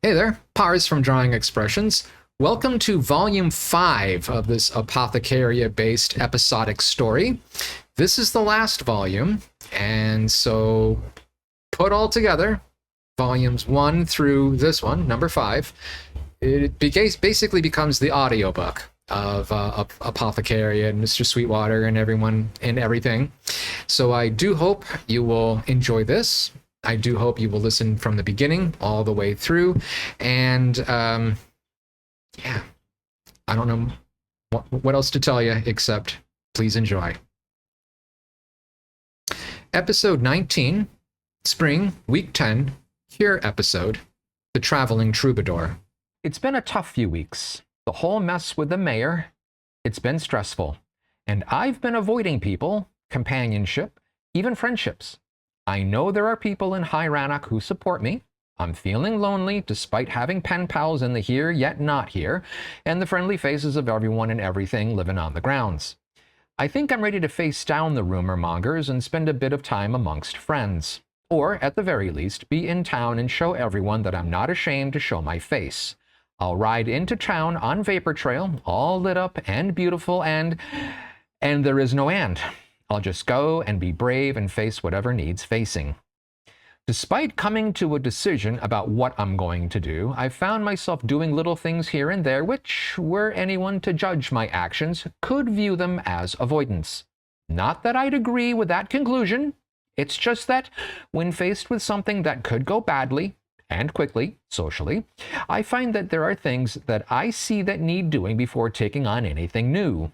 Hey there, Parz from Drawing Expressions. Welcome to Volume 5 of this Apothecaria-based episodic story. This is the last volume, and so put all together, Volumes 1 through this one, number 5, it basically becomes the audiobook of Apothecaria and Mr. Sweetwater and everyone and everything. So I do hope you will enjoy this. I do hope you will listen from the beginning all the way through. And yeah, I don't know what else to tell you except please enjoy. Episode 19, Spring, Week 10, Cure episode, The Traveling Troubadour. It's been a tough few weeks. The whole mess with the mayor, it's been stressful. And I've been avoiding people, companionship, even friendships. I know there are people in High Rannoch who support me. I'm feeling lonely despite having pen pals in the here yet not here, and the friendly faces of everyone and everything living on the grounds. I think I'm ready to face down the rumor mongers and spend a bit of time amongst friends. Or, at the very least, be in town and show everyone that I'm not ashamed to show my face. I'll ride into town on Vapor Trail, all lit up and beautiful, and there is no and. I'll just go and be brave and face whatever needs facing. Despite coming to a decision about what I'm going to do, I found myself doing little things here and there which, were anyone to judge my actions, could view them as avoidance. Not that I'd agree with that conclusion. It's just that, when faced with something that could go badly, and quickly, socially, I find that there are things that I see that need doing before taking on anything new.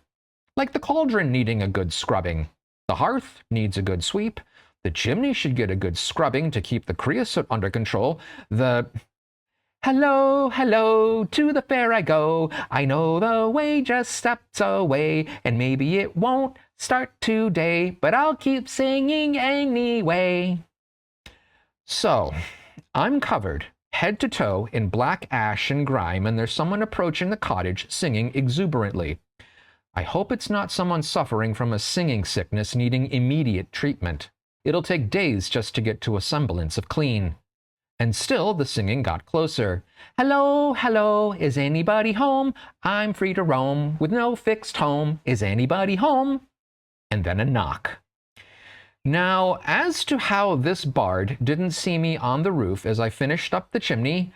Like the cauldron needing a good scrubbing. The hearth needs a good sweep. The chimney should get a good scrubbing to keep the creosote under control. Hello, hello, to the fair I go. I know the way just steps away, and maybe it won't start today, but I'll keep singing anyway. So, I'm covered, head to toe, in black ash and grime, and there's someone approaching the cottage singing exuberantly. I hope it's not someone suffering from a singing sickness needing immediate treatment. It'll take days just to get to a semblance of clean. And still, the singing got closer. Hello, hello, is anybody home? I'm free to roam, with no fixed home. Is anybody home? And then a knock. Now, as to how this bard didn't see me on the roof as I finished up the chimney,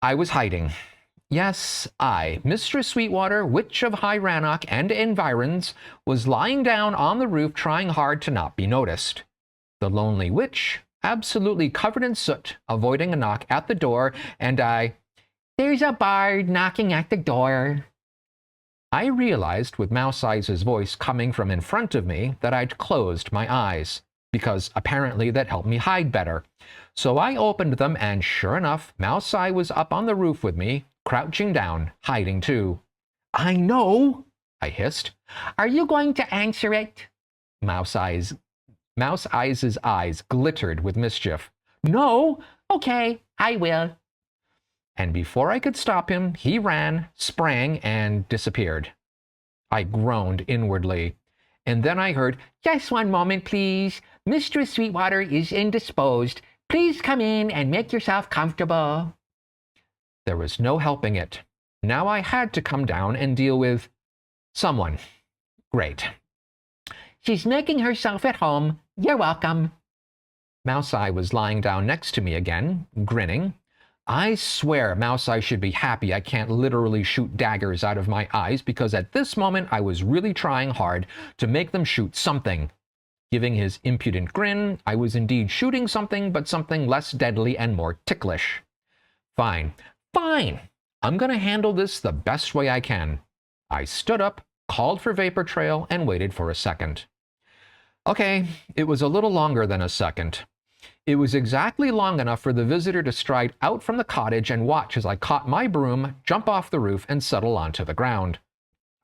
I was hiding. Yes, I, Mistress Sweetwater, Witch of High Rannoch and environs, was lying down on the roof trying hard to not be noticed. The lonely witch, absolutely covered in soot, avoiding a knock at the door, and there's a bard knocking at the door. I realized, with Mouse Eyes' voice coming from in front of me, that I'd closed my eyes, because apparently that helped me hide better. So I opened them, and sure enough, Mouse Eye was up on the roof with me, crouching down, hiding too. I know, I hissed. Are you going to answer it? Mouse Eyes' eyes glittered with mischief. No, okay, I will. And before I could stop him, he ran, sprang, and disappeared. I groaned inwardly. And then I heard, just one moment, please. Mr. Sweetwater is indisposed. Please come in and make yourself comfortable. There was no helping it. Now I had to come down and deal with someone. Great. She's making herself at home. You're welcome. Mouse Eye was lying down next to me again, grinning. I swear Mouse Eye should be happy I can't literally shoot daggers out of my eyes, because at this moment I was really trying hard to make them shoot something. Giving his impudent grin, I was indeed shooting something, but something less deadly and more ticklish. Fine. I'm gonna handle this the best way I can. I stood up, called for Vapor Trail, and waited for a second. Okay, it was a little longer than a second. It was exactly long enough for the visitor to stride out from the cottage and watch as I caught my broom, jump off the roof, and settle onto the ground.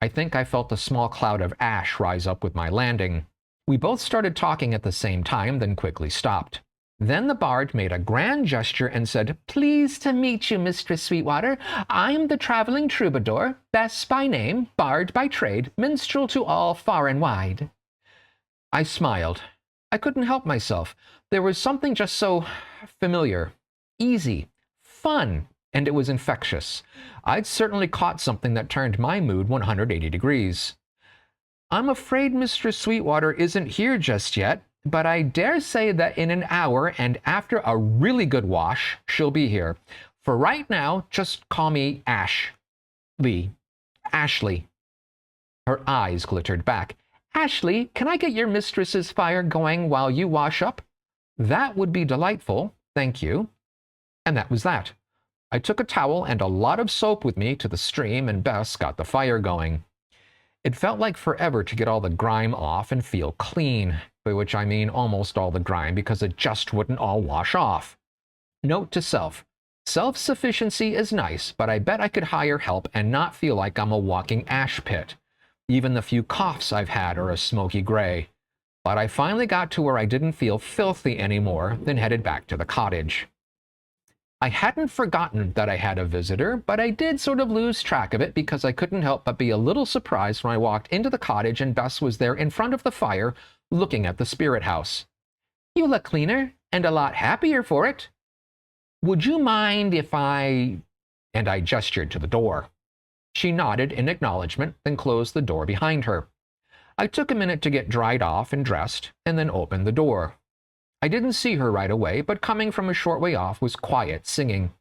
I think I felt a small cloud of ash rise up with my landing. We both started talking at the same time, then quickly stopped. Then the bard made a grand gesture and said, Pleased to meet you, Mistress Sweetwater. I'm the traveling troubadour, Bess by name, bard by trade, minstrel to all far and wide. I smiled. I couldn't help myself. There was something just so familiar, easy, fun, and it was infectious. I'd certainly caught something that turned my mood 180 degrees. I'm afraid Mistress Sweetwater isn't here just yet, but I dare say that in an hour and after a really good wash, she'll be here. For right now, just call me Ashley. Ashley. Her eyes glittered back. Ashley, can I get your mistress's fire going while you wash up? That would be delightful, thank you. And that was that. I took a towel and a lot of soap with me to the stream, and Bess got the fire going. It felt like forever to get all the grime off and feel clean, by which I mean almost all the grime, because it just wouldn't all wash off. Note to self. Self-sufficiency is nice, but I bet I could hire help and not feel like I'm a walking ash pit. Even the few coughs I've had are a smoky gray. But I finally got to where I didn't feel filthy anymore, then headed back to the cottage. I hadn't forgotten that I had a visitor, but I did sort of lose track of it because I couldn't help but be a little surprised when I walked into the cottage and Bess was there in front of the fire, looking at the spirit house. You look cleaner and a lot happier for it. Would you mind if I... And I gestured to the door. She nodded in acknowledgement, then closed the door behind her. I took a minute to get dried off and dressed, and then opened the door. I didn't see her right away, but coming from a short way off was quiet singing.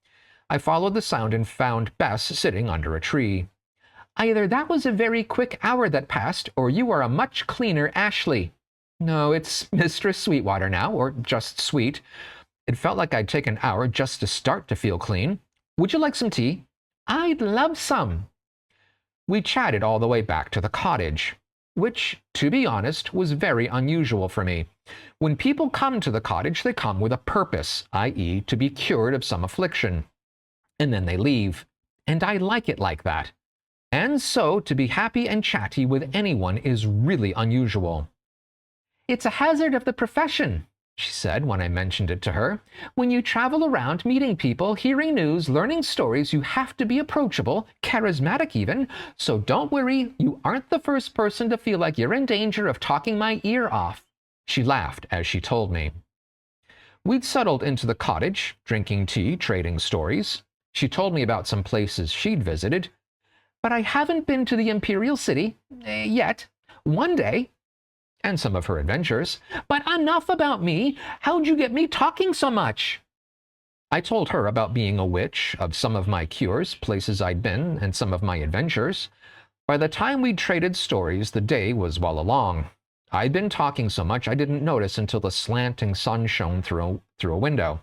I followed the sound and found Bess sitting under a tree. Either that was a very quick hour that passed, or you are a much cleaner Ashley. No, it's Mistress Sweetwater now, or just Sweet. It felt like I'd take an hour just to start to feel clean. Would you like some tea? I'd love some. We chatted all the way back to the cottage, which, to be honest, was very unusual for me. When people come to the cottage, they come with a purpose, i.e., to be cured of some affliction. And then they leave. And I like it like that. And so, to be happy and chatty with anyone is really unusual. It's a hazard of the profession, she said when I mentioned it to her. When you travel around meeting people, hearing news, learning stories, you have to be approachable, charismatic even. So don't worry, you aren't the first person to feel like you're in danger of talking my ear off. She laughed as she told me. We'd settled into the cottage, drinking tea, trading stories. She told me about some places she'd visited. But I haven't been to the Imperial City yet. One day. And some of her adventures. But enough about me. How'd you get me talking so much? I told her about being a witch, of some of my cures, places I'd been, and some of my adventures. By the time we'd traded stories, the day was well along. I'd been talking so much I didn't notice until the slanting sun shone through a window.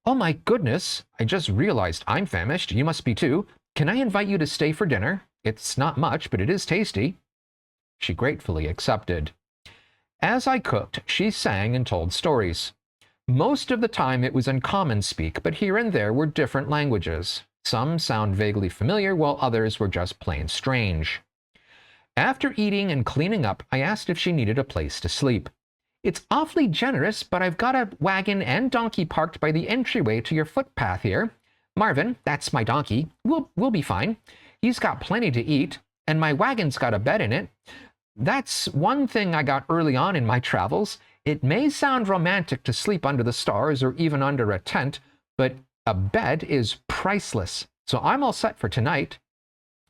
Oh my goodness, I just realized I'm famished. You must be too. Can I invite you to stay for dinner? It's not much, but it is tasty. She gratefully accepted. As I cooked, she sang and told stories. Most of the time it was in common speak, but here and there were different languages. Some sound vaguely familiar, while others were just plain strange. After eating and cleaning up, I asked if she needed a place to sleep. It's awfully generous, but I've got a wagon and donkey parked by the entryway to your footpath here. Marvin, that's my donkey, we'll be fine. He's got plenty to eat, and my wagon's got a bed in it. That's one thing I got early on in my travels. It may sound romantic to sleep under the stars or even under a tent, but a bed is priceless. So I'm all set for tonight.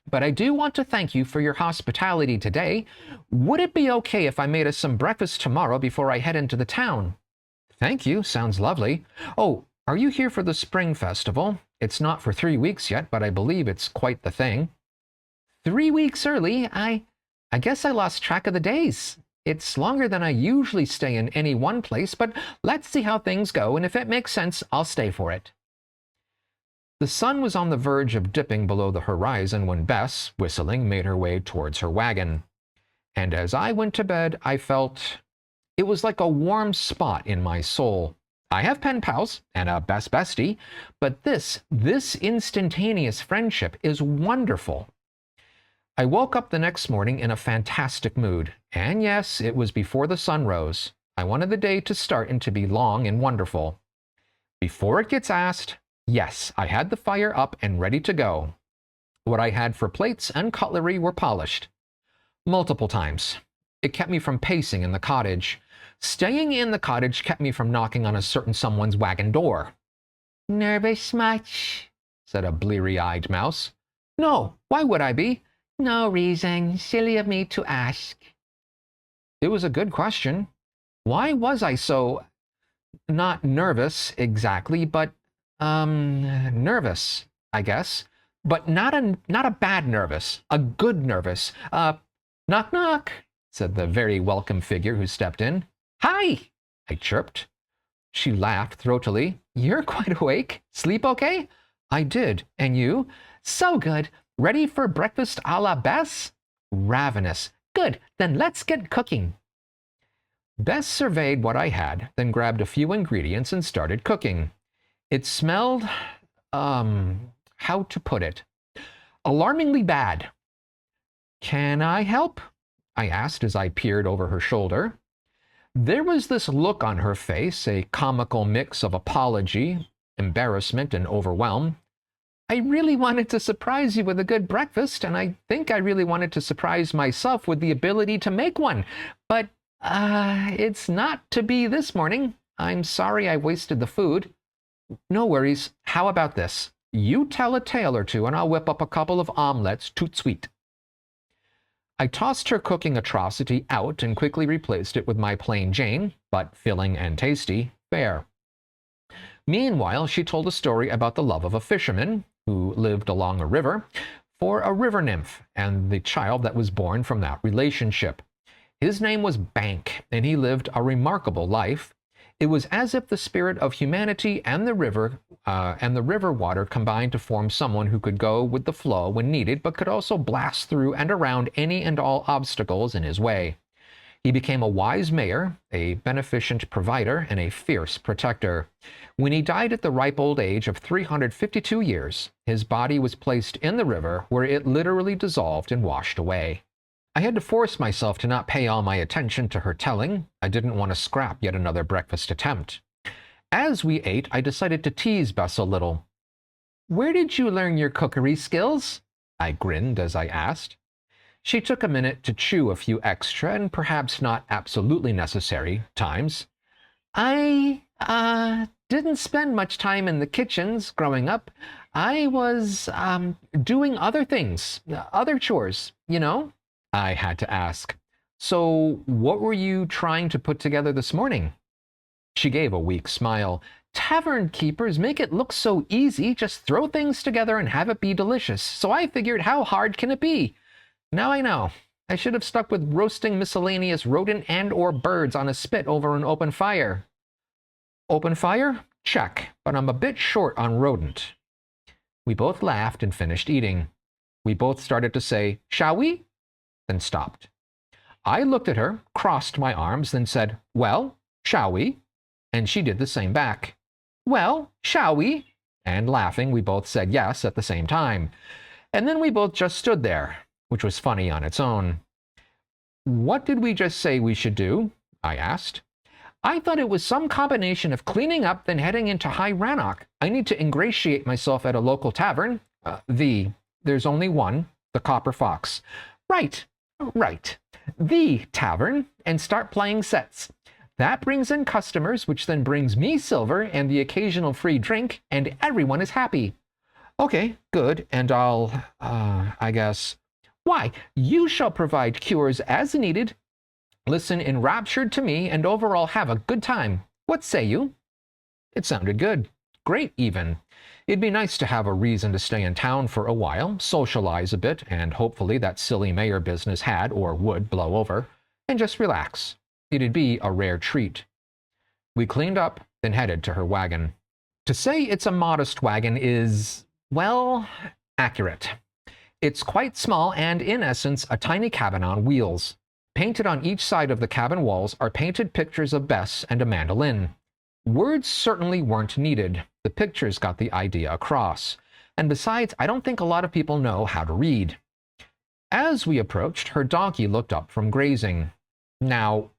But I do want to thank you for your hospitality today. Would it be okay if I made us some breakfast tomorrow before I head into the town? Thank you. Sounds lovely. Oh, are you here for the Spring Festival? It's not for 3 weeks yet, but I believe it's quite the thing. 3 weeks early? I guess I lost track of the days. It's longer than I usually stay in any one place, but let's see how things go, and if it makes sense, I'll stay for it. The sun was on the verge of dipping below the horizon when Bess, whistling, made her way towards her wagon. And as I went to bed, I felt it was like a warm spot in my soul. I have pen pals and a best bestie, but this instantaneous friendship is wonderful. I woke up the next morning in a fantastic mood, and yes, it was before the sun rose. I wanted the day to start and to be long and wonderful. Before it gets asked, yes, I had the fire up and ready to go. What I had for plates and cutlery were polished. Multiple times. It kept me from pacing in the cottage. Staying in the cottage kept me from knocking on a certain someone's wagon door. Nervous much? said a bleary-eyed mouse. No, why would I be? No reason. Silly of me to ask. It was a good question. Why was I so, not nervous exactly, but, nervous, I guess. But not a bad nervous, a good nervous. Knock, knock, said the very welcome figure who stepped in. Hi, I chirped. She laughed throatily. You're quite awake. Sleep okay? I did. And you? So good. Ready for breakfast a la Bess? Ravenous. Good. Then let's get cooking. Bess surveyed what I had, then grabbed a few ingredients and started cooking. It smelled, how to put it? Alarmingly bad. Can I help? I asked as I peered over her shoulder. There was this look on her face, a comical mix of apology, embarrassment, and overwhelm. I really wanted to surprise you with a good breakfast, and I think I really wanted to surprise myself with the ability to make one. But, it's not to be this morning. I'm sorry I wasted the food. No worries. How about this? You tell a tale or two, and I'll whip up a couple of omelets tout sweet. I tossed her cooking atrocity out and quickly replaced it with my plain Jane, but filling and tasty, fare. Meanwhile, she told a story about the love of a fisherman who lived along a river for a river nymph and the child that was born from that relationship. His name was Bank, and he lived a remarkable life. It was as if the spirit of humanity and the river water combined to form someone who could go with the flow when needed, but could also blast through and around any and all obstacles in his way. He became a wise mayor, a beneficent provider, and a fierce protector. When he died at the ripe old age of 352 years, his body was placed in the river, where it literally dissolved and washed away. I had to force myself to not pay all my attention to her telling. I didn't want to scrap yet another breakfast attempt. As we ate, I decided to tease Bess a little. Where did you learn your cookery skills? I grinned as I asked. She took a minute to chew a few extra and perhaps not absolutely necessary times. I, didn't spend much time in the kitchens growing up. I was, doing other things, other chores, you know? I had to ask. So what were you trying to put together this morning? She gave a weak smile. Tavern keepers make it look so easy. Just throw things together and have it be delicious. So I figured, how hard can it be? Now I know. I should have stuck with roasting miscellaneous rodent and or birds on a spit over an open fire. Open fire? Check. But I'm a bit short on rodent. We both laughed and finished eating. We both started to say, shall we? Then stopped. I looked at her, crossed my arms, then said, well, shall we? And she did the same back. Well, shall we? And laughing, we both said yes at the same time. And then we both just stood there, which was funny on its own. What did we just say we should do? I asked. I thought it was some combination of cleaning up, then heading into High Rannoch. I need to ingratiate myself at a local tavern. There's only one, the Copper Fox. Right. The tavern, and start playing sets. That brings in customers, which then brings me silver and the occasional free drink, and everyone is happy. Okay, good, and I'll, I guess. Why, you shall provide cures as needed, listen enraptured to me, and overall have a good time. What say you? It sounded good. Great, even. It'd be nice to have a reason to stay in town for a while, socialize a bit, and hopefully that silly mayor business had or would blow over, and just relax. It'd be a rare treat. We cleaned up, then headed to her wagon. To say it's a modest wagon is, well, accurate. It's quite small and, in essence, a tiny cabin on wheels. Painted on each side of the cabin walls are painted pictures of Bess and a mandolin. Words certainly weren't needed. The pictures got the idea across. And besides, I don't think a lot of people know how to read. As we approached, her donkey looked up from grazing. Now,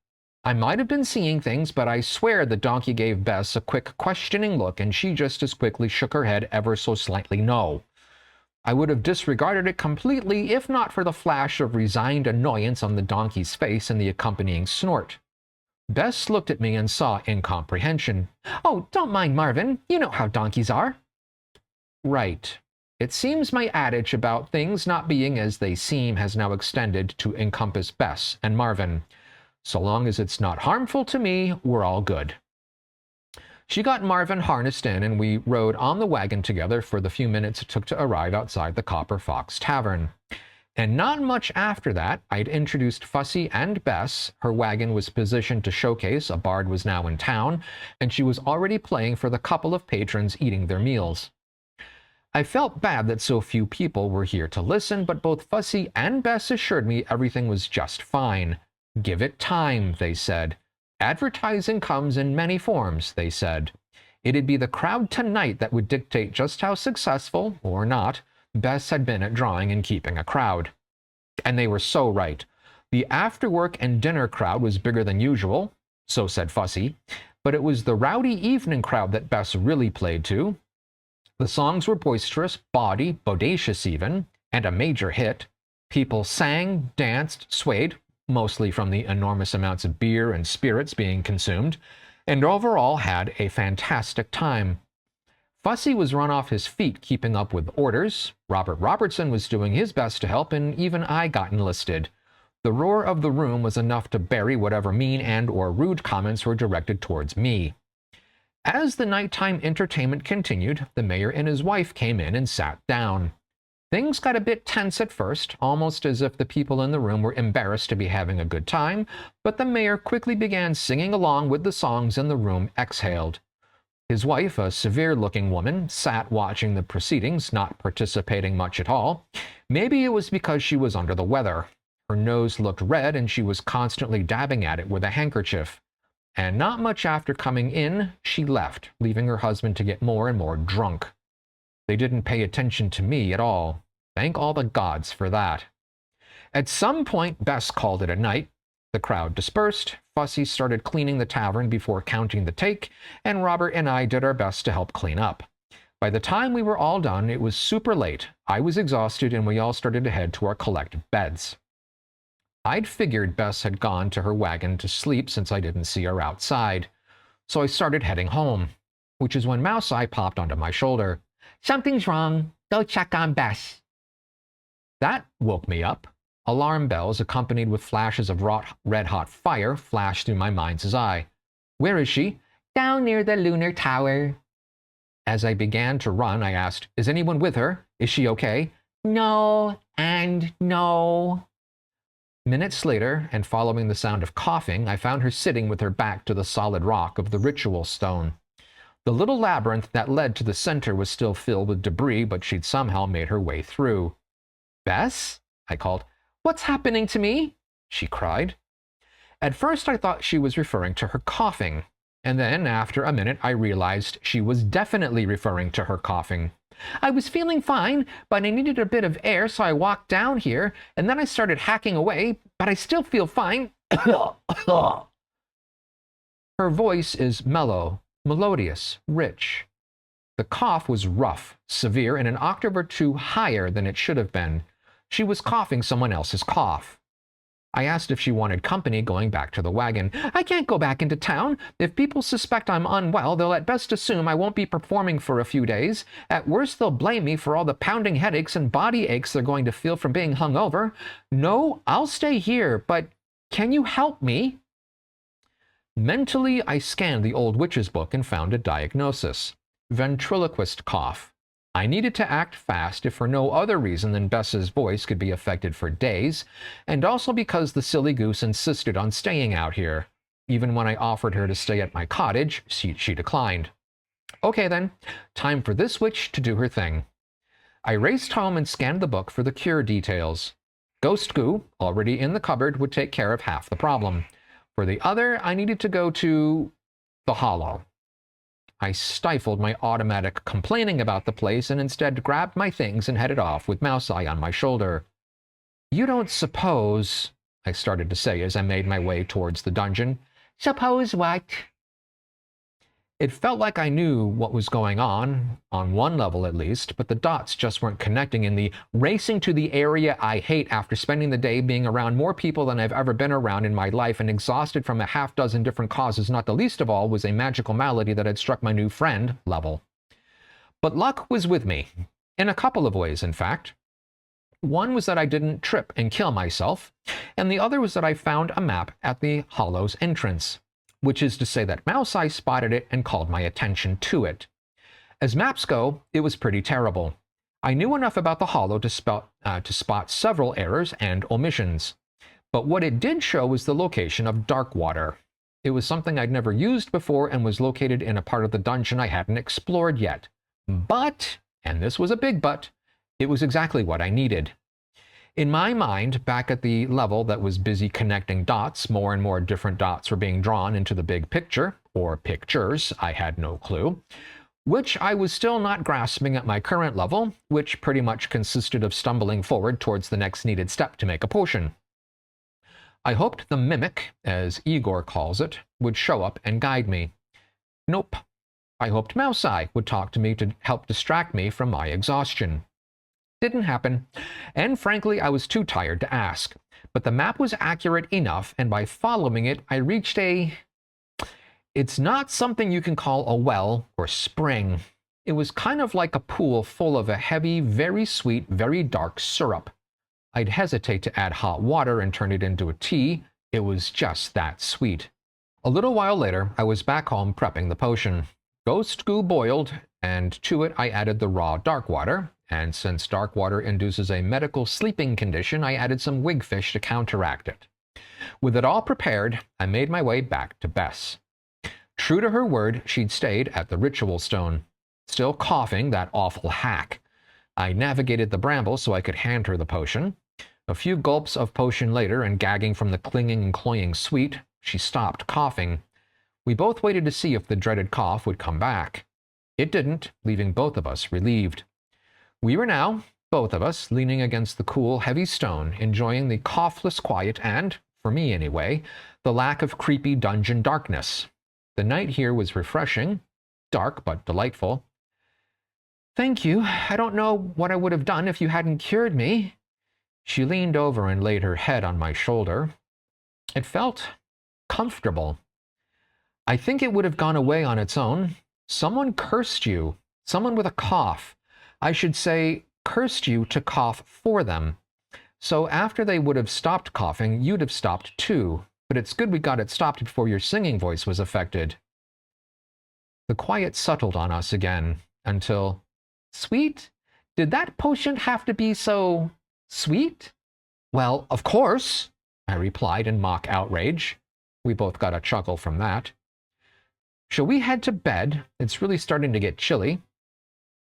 I might have been seeing things, but I swear the donkey gave Bess a quick questioning look, and she just as quickly shook her head ever so slightly no. I would have disregarded it completely if not for the flash of resigned annoyance on the donkey's face and the accompanying snort. Bess looked at me and saw incomprehension. Oh, don't mind Marvin. You know how donkeys are. Right. It seems my adage about things not being as they seem has now extended to encompass Bess and Marvin. So long as it's not harmful to me, we're all good. She got Marvin harnessed in, and we rode on the wagon together for the few minutes it took to arrive outside the Copper Fox Tavern. And not much after that, I'd introduced Fussy and Bess. Her wagon was positioned to showcase a bard was now in town, and she was already playing for the couple of patrons eating their meals. I felt bad that so few people were here to listen, but both Fussy and Bess assured me everything was just fine. Give it time, they said. Advertising comes in many forms, they said. It'd be the crowd tonight that would dictate just how successful, or not, Bess had been at drawing and keeping a crowd. And they were so right. The after-work and dinner crowd was bigger than usual, so said Fussy, but it was the rowdy evening crowd that Bess really played to. The songs were boisterous, bawdy, bodacious even, and a major hit. People sang, danced, swayed, mostly from the enormous amounts of beer and spirits being consumed, and overall had a fantastic time. Fussy was run off his feet keeping up with orders. Robert Robertson was doing his best to help, and even I got enlisted. The roar of the room was enough to bury whatever mean and or rude comments were directed towards me. As the nighttime entertainment continued, the mayor and his wife came in and sat down. Things got a bit tense at first, almost as if the people in the room were embarrassed to be having a good time, but the mayor quickly began singing along with the songs and the room exhaled. His wife, a severe-looking woman, sat watching the proceedings, not participating much at all. Maybe it was because she was under the weather. Her nose looked red and she was constantly dabbing at it with a handkerchief. And not much after coming in, she left, leaving her husband to get more and more drunk. They didn't pay attention to me at all. Thank all the gods for that. At some point, Bess called it a night. The crowd dispersed. Fussy started cleaning the tavern before counting the take, and Robert and I did our best to help clean up. By the time we were all done, it was super late. I was exhausted, and we all started to head to our collective beds. I'd figured Bess had gone to her wagon to sleep since I didn't see her outside. So I started heading home, which is when Mouse Eye popped onto my shoulder. "Something's wrong. Go check on Bess." That woke me up. Alarm bells, accompanied with flashes of red-hot fire, flashed through my mind's eye. "Where is she?" "Down near the lunar tower." As I began to run, I asked, "Is anyone with her? Is she okay?" "No, and no." Minutes later, and following the sound of coughing, I found her sitting with her back to the solid rock of the ritual stone. The little labyrinth that led to the center was still filled with debris, but she'd somehow made her way through. "Bess?" I called. "What's happening to me?" she cried. At first I thought she was referring to her coughing, and then after a minute I realized she was definitely referring to her coughing. "I was feeling fine, but I needed a bit of air, so I walked down here, and then I started hacking away, but I still feel fine." Her voice is mellow, melodious, rich. The cough was rough, severe, and an octave or two higher than it should have been. She was coughing someone else's cough. I asked if she wanted company going back to the wagon. "I can't go back into town. If people suspect I'm unwell, they'll at best assume I won't be performing for a few days. At worst, they'll blame me for all the pounding headaches and body aches they're going to feel from being hungover. No, I'll stay here, but can you help me?" Mentally, I scanned the old witch's book and found a diagnosis. Ventriloquist cough. I needed to act fast if for no other reason than Bess's voice could be affected for days, and also because the silly goose insisted on staying out here. Even when I offered her to stay at my cottage, she declined. Okay then, time for this witch to do her thing. I raced home and scanned the book for the cure details. Ghost goo, already in the cupboard, would take care of half the problem. For the other, I needed to go to the Hollow. I stifled my automatic complaining about the place and instead grabbed my things and headed off with Mouse Eye on my shoulder. "You don't suppose," I started to say as I made my way towards the dungeon. "Suppose what?" It felt like I knew what was going on one level at least, but the dots just weren't connecting in the racing to the area I hate after spending the day being around more people than I've ever been around in my life and exhausted from a half-dozen different causes, not the least of all was a magical malady that had struck my new friend level. But luck was with me, in a couple of ways, in fact. One was that I didn't trip and kill myself, and the other was that I found a map at the hollow's entrance, which is to say that Mouse Eye spotted it and called my attention to it. As maps go, it was pretty terrible. I knew enough about the hollow to spot several errors and omissions, but what it did show was the location of Darkwater. It was something I'd never used before and was located in a part of the dungeon I hadn't explored yet. But, and this was a big but, it was exactly what I needed. In my mind, back at the level that was busy connecting dots, more and more different dots were being drawn into the big picture, or pictures, I had no clue, which I was still not grasping at my current level, which pretty much consisted of stumbling forward towards the next needed step to make a potion. I hoped the mimic, as Igor calls it, would show up and guide me. Nope. I hoped Mouse Eye would talk to me to help distract me from my exhaustion. Didn't happen, and frankly I was too tired to ask, but the map was accurate enough, and by following it I reached it's not something you can call a well or spring. It was kind of like a pool full of a heavy, very sweet, very dark syrup. I'd hesitate to add hot water and turn it into a tea. It was just that sweet. A little while later, I was back home prepping the potion. Ghost goo boiled, and to it I added the raw dark water, and since dark water induces a medical sleeping condition, I added some wigfish to counteract it. With it all prepared, I made my way back to Bess. True to her word, she'd stayed at the ritual stone, still coughing that awful hack. I navigated the brambles so I could hand her the potion. A few gulps of potion later, and gagging from the clinging and cloying sweet, she stopped coughing. We both waited to see if the dreaded cough would come back. It didn't, leaving both of us relieved. We were now, both of us, leaning against the cool, heavy stone, enjoying the coughless quiet and, for me anyway, the lack of creepy dungeon darkness. The night here was refreshing, dark but delightful. Thank you. I don't know what I would have done if you hadn't cured me. She leaned over and laid her head on my shoulder. It felt comfortable. I think it would have gone away on its own. Someone cursed you. Someone with a cough. I should say, cursed you to cough for them. So after they would have stopped coughing, you'd have stopped too. But it's good we got it stopped before your singing voice was affected. The quiet settled on us again, until, sweet? Did that potion have to be so sweet? Well, of course, I replied in mock outrage. We both got a chuckle from that. Shall we head to bed? It's really starting to get chilly.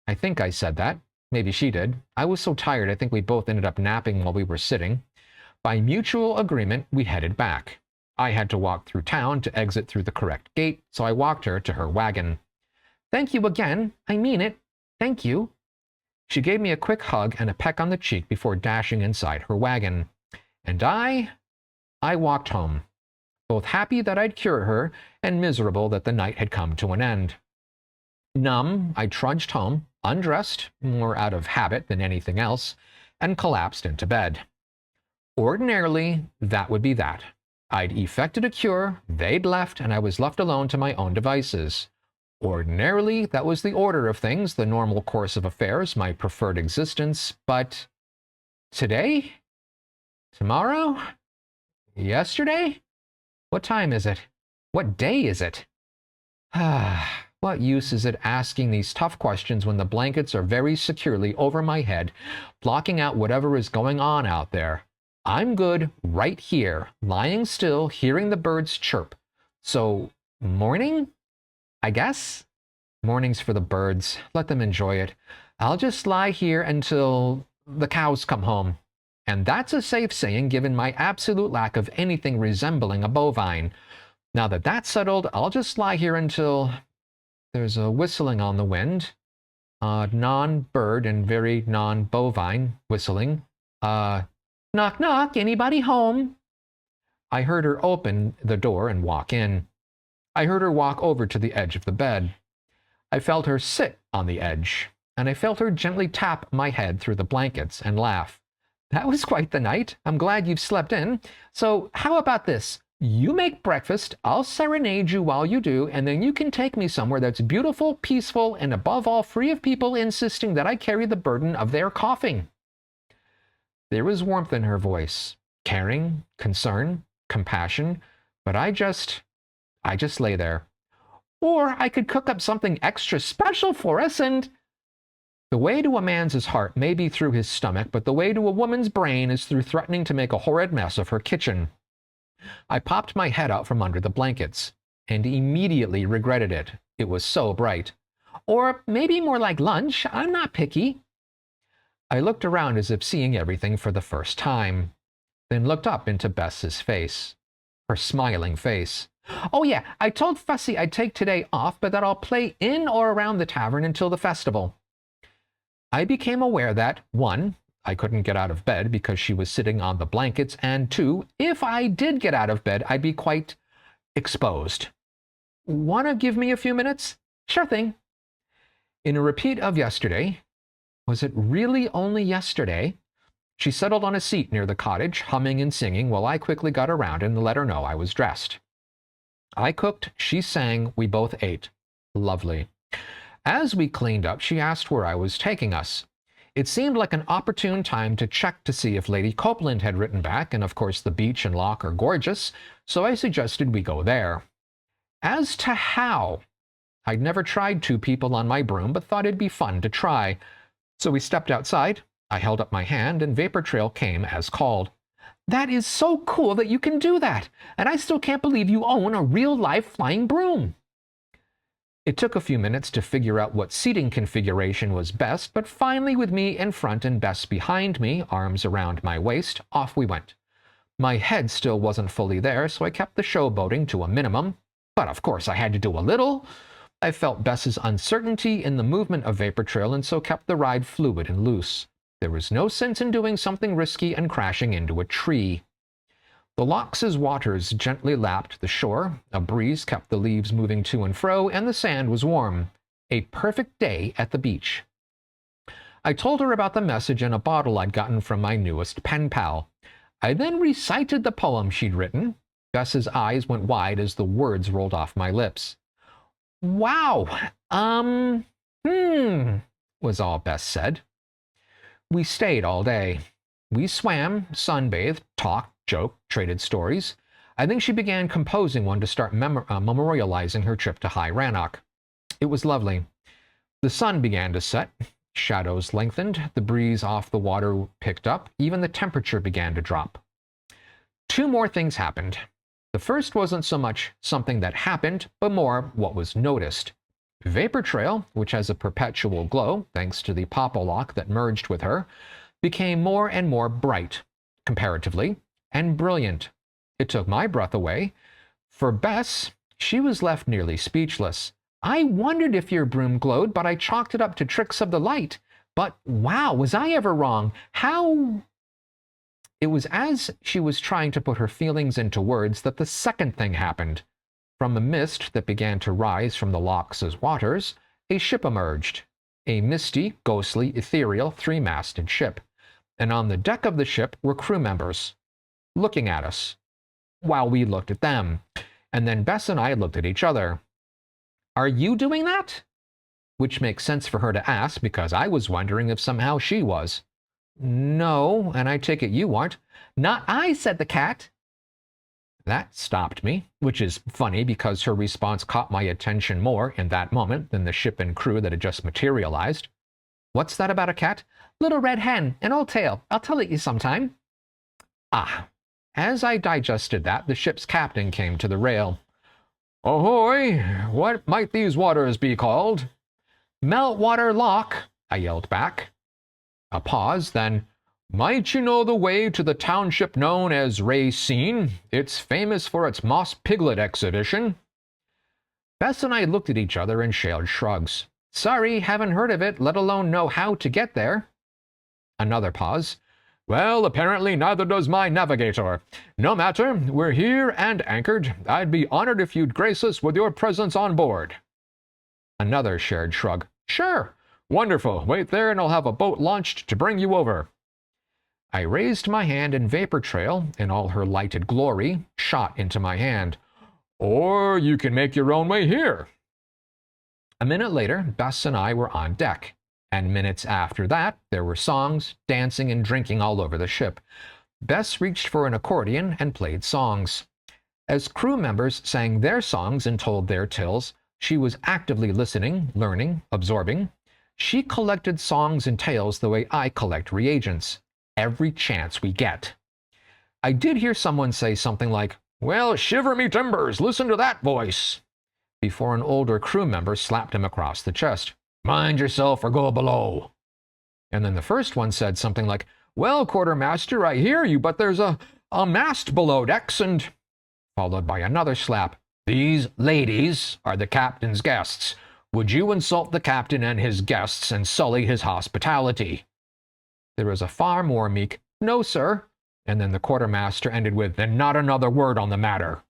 I think I said that. Maybe she did. I was so tired I think we both ended up napping while we were sitting. By mutual agreement, we headed back. I had to walk through town to exit through the correct gate, so I walked her to her wagon. Thank you again. I mean it. Thank you. She gave me a quick hug and a peck on the cheek before dashing inside her wagon. And I walked home, both happy that I'd cure her and miserable that the night had come to an end. Numb, I trudged home, undressed, more out of habit than anything else, and collapsed into bed. Ordinarily, that would be that. I'd effected a cure, they'd left, and I was left alone to my own devices. Ordinarily, that was the order of things, the normal course of affairs, my preferred existence, but today? Tomorrow? Yesterday? What time is it? What day is it? What use is it asking these tough questions when the blankets are very securely over my head, blocking out whatever is going on out there? I'm good right here, lying still, hearing the birds chirp. So, morning? I guess? Morning's for the birds. Let them enjoy it. I'll just lie here until the cows come home. And that's a safe saying given my absolute lack of anything resembling a bovine. Now that that's settled, I'll just lie here until there's a whistling on the wind. Non-bird and very non-bovine whistling. Knock, knock, anybody home? I heard her open the door and walk in. I heard her walk over to the edge of the bed. I felt her sit on the edge, and I felt her gently tap my head through the blankets and laugh. That was quite the night. I'm glad you've slept in. So how about this? You make breakfast, I'll serenade you while you do, and then you can take me somewhere that's beautiful, peaceful, and above all, free of people insisting that I carry the burden of their coughing. There was warmth in her voice, caring, concern, compassion, but I just lay there. Or I could cook up something extra special for us and... The way to a man's heart may be through his stomach, but the way to a woman's brain is through threatening to make a horrid mess of her kitchen. I popped my head out from under the blankets, and immediately regretted it. It was so bright. Or maybe more like lunch, I'm not picky. I looked around as if seeing everything for the first time, then looked up into Bess's face, her smiling face. Oh yeah, I told Fussy I'd take today off, but that I'll play in or around the tavern until the festival. I became aware that, 1, I couldn't get out of bed because she was sitting on the blankets, and 2, if I did get out of bed, I'd be quite exposed. Wanna give me a few minutes? Sure thing. In a repeat of yesterday, was it really only yesterday? She settled on a seat near the cottage, humming and singing, while I quickly got around and let her know I was dressed. I cooked, she sang, we both ate. Lovely. As we cleaned up, she asked where I was taking us. It seemed like an opportune time to check to see if Lady Copeland had written back, and of course the beach and loch are gorgeous, so I suggested we go there. As to how, I'd never tried 2 people on my broom, but thought it'd be fun to try. So we stepped outside, I held up my hand, and Vapor Trail came as called. That is so cool that you can do that, and I still can't believe you own a real-life flying broom. It took a few minutes to figure out what seating configuration was best, but finally with me in front and Bess behind me, arms around my waist, off we went. My head still wasn't fully there, so I kept the showboating to a minimum, but of course I had to do a little. I felt Bess's uncertainty in the movement of Vapor Trail and so kept the ride fluid and loose. There was no sense in doing something risky and crashing into a tree. The loch's waters gently lapped the shore, a breeze kept the leaves moving to and fro, and the sand was warm. A perfect day at the beach. I told her about the message in a bottle I'd gotten from my newest pen pal. I then recited the poem she'd written. Bess's eyes went wide as the words rolled off my lips. Wow, was all Bess said. We stayed all day. We swam, sunbathed, talked, joked, traded stories. I think she began composing one to start memorializing her trip to High Rannoch. It was lovely. The sun began to set. Shadows lengthened. The breeze off the water picked up. Even the temperature began to drop. 2 more things happened. The first wasn't so much something that happened, but more what was noticed. Vapor Trail, which has a perpetual glow, thanks to the popolock that merged with her, became more and more bright, comparatively, and brilliant. It took my breath away. For Bess, she was left nearly speechless. I wondered if your broom glowed, but I chalked it up to tricks of the light. But wow, was I ever wrong? How... It was as she was trying to put her feelings into words that the second thing happened. From the mist that began to rise from the loch's waters, a ship emerged. A misty, ghostly, ethereal, 3-masted ship. And on the deck of the ship were crew members, looking at us, while we looked at them. And then Bess and I looked at each other. Are you doing that? Which makes sense for her to ask, because I was wondering if somehow she was. No, and I take it you aren't. Not I, said the cat. That stopped me, which is funny because her response caught my attention more in that moment than the ship and crew that had just materialized. What's that about a cat? Little red hen, an old tale. I'll tell it you sometime. Ah. As I digested that, the ship's captain came to the rail. Ahoy! What might these waters be called? Meltwater Loch, I yelled back. A pause, then, might you know the way to the township known as Racine? It's famous for its moss piglet exhibition. Bess and I looked at each other and shared shrugs. Sorry, haven't heard of it, let alone know how to get there. Another pause. Well, apparently neither does my navigator. No matter, we're here and anchored. I'd be honored if you'd grace us with your presence on board. Another shared shrug. Sure. Wonderful. Wait there and I'll have a boat launched to bring you over. I raised my hand, and Vapor Trail, in all her lighted glory, shot into my hand. Or you can make your own way here. A minute later, Bess and I were on deck, and minutes after that, there were songs, dancing, and drinking all over the ship. Bess reached for an accordion and played songs. As crew members sang their songs and told their tales, she was actively listening, learning, absorbing. She collected songs and tales the way I collect reagents, every chance we get. I did hear someone say something like, "Well, shiver me timbers, listen to that voice," before an older crew member slapped him across the chest. "Mind yourself or go below." And then the first one said something like, "Well, quartermaster, I hear you, but there's a mast below decks," and followed by another slap. "These ladies are the captain's guests. Would you insult the captain and his guests and sully his hospitality?" There was a far more meek, "No, sir," and then the quartermaster ended with, "Then not another word on the matter."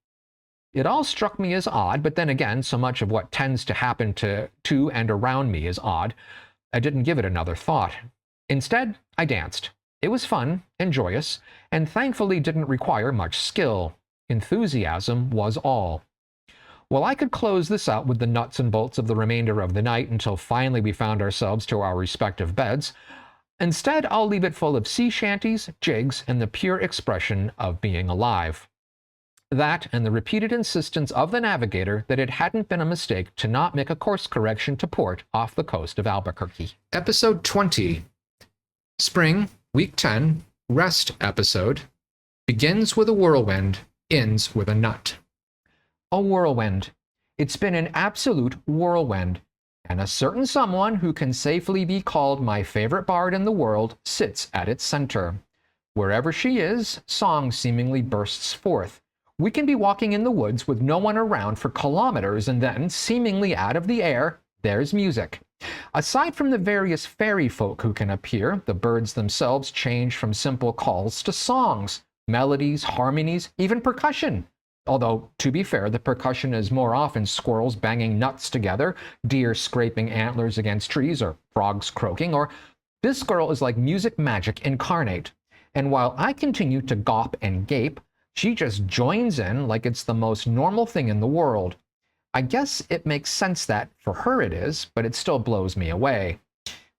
It all struck me as odd, but then again, so much of what tends to happen to and around me is odd, I didn't give it another thought. Instead, I danced. It was fun and joyous, and thankfully didn't require much skill. Enthusiasm was all. While I could close this out with the nuts and bolts of the remainder of the night until finally we found ourselves to our respective beds, instead I'll leave it full of sea shanties, jigs, and the pure expression of being alive. That and the repeated insistence of the navigator that it hadn't been a mistake to not make a course correction to port off the coast of Albuquerque. Episode 20. Spring, Week 10, Rest episode. Begins with a whirlwind, ends with a nut. A whirlwind. It's been an absolute whirlwind, and a certain someone who can safely be called my favorite bard in the world sits at its center. Wherever she is, song seemingly bursts forth. We can be walking in the woods with no one around for kilometers, and then, seemingly out of the air, there's music. Aside from the various fairy folk who can appear, the birds themselves change from simple calls to songs, melodies, harmonies, even percussion. Although, to be fair, the percussion is more often squirrels banging nuts together, deer scraping antlers against trees, or frogs croaking, or this girl is like music magic incarnate. And while I continue to gawp and gape, she just joins in like it's the most normal thing in the world. I guess it makes sense that, for her it is, but it still blows me away.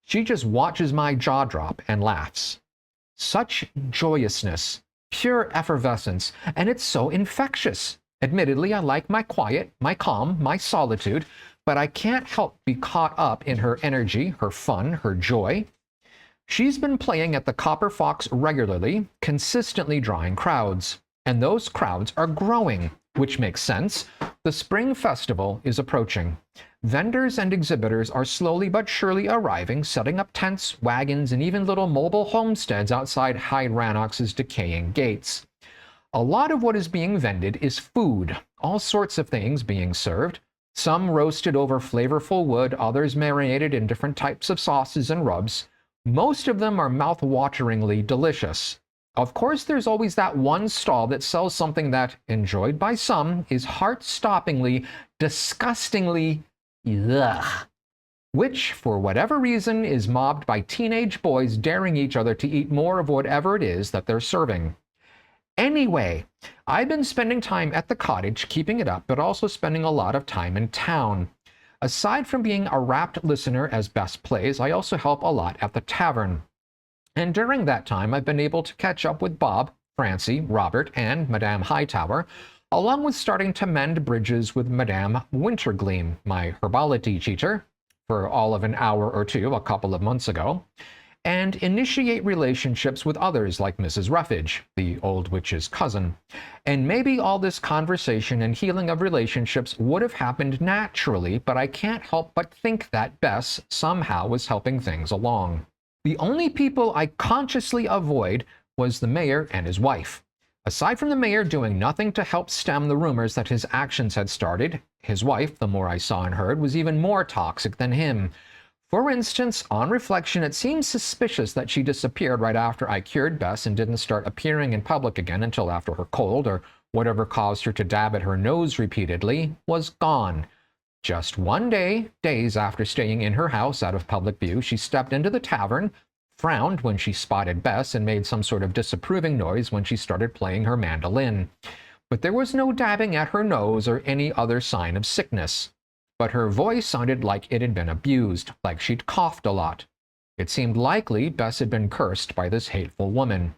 She just watches my jaw drop and laughs. Such joyousness, pure effervescence, and it's so infectious. Admittedly, I like my quiet, my calm, my solitude, but I can't help be caught up in her energy, her fun, her joy. She's been playing at the Copper Fox regularly, consistently drawing crowds. And those crowds are growing, which makes sense. The spring festival is approaching. Vendors and exhibitors are slowly but surely arriving, setting up tents, wagons, and even little mobile homesteads outside Hyde Rannox's decaying gates. A lot of what is being vended is food, all sorts of things being served, some roasted over flavorful wood, others marinated in different types of sauces and rubs. Most of them are mouth-wateringly delicious. Of course, there's always that one stall that sells something that, enjoyed by some, is heart-stoppingly, disgustingly, ugh, which, for whatever reason, is mobbed by teenage boys daring each other to eat more of whatever it is that they're serving. Anyway, I've been spending time at the cottage keeping it up, but also spending a lot of time in town. Aside from being a rapt listener as Bess plays, I also help a lot at the tavern. And during that time, I've been able to catch up with Bob, Francie, Robert, and Madame Hightower, along with starting to mend bridges with Madame Wintergleam, my herbology teacher, for all of an hour or two a couple of months ago, and initiate relationships with others like Mrs. Ruffage, the old witch's cousin. And maybe all this conversation and healing of relationships would have happened naturally, but I can't help but think that Bess somehow was helping things along. The only people I consciously avoid was the mayor and his wife. Aside from the mayor doing nothing to help stem the rumors that his actions had started, his wife, the more I saw and heard, was even more toxic than him. For instance, on reflection, it seems suspicious that she disappeared right after I cured Bess and didn't start appearing in public again until after her cold, or whatever caused her to dab at her nose repeatedly, was gone. Just one day, days after staying in her house out of public view, she stepped into the tavern, frowned when she spotted Bess and made some sort of disapproving noise when she started playing her mandolin. But there was no dabbing at her nose or any other sign of sickness. But her voice sounded like it had been abused, like she'd coughed a lot. It seemed likely Bess had been cursed by this hateful woman.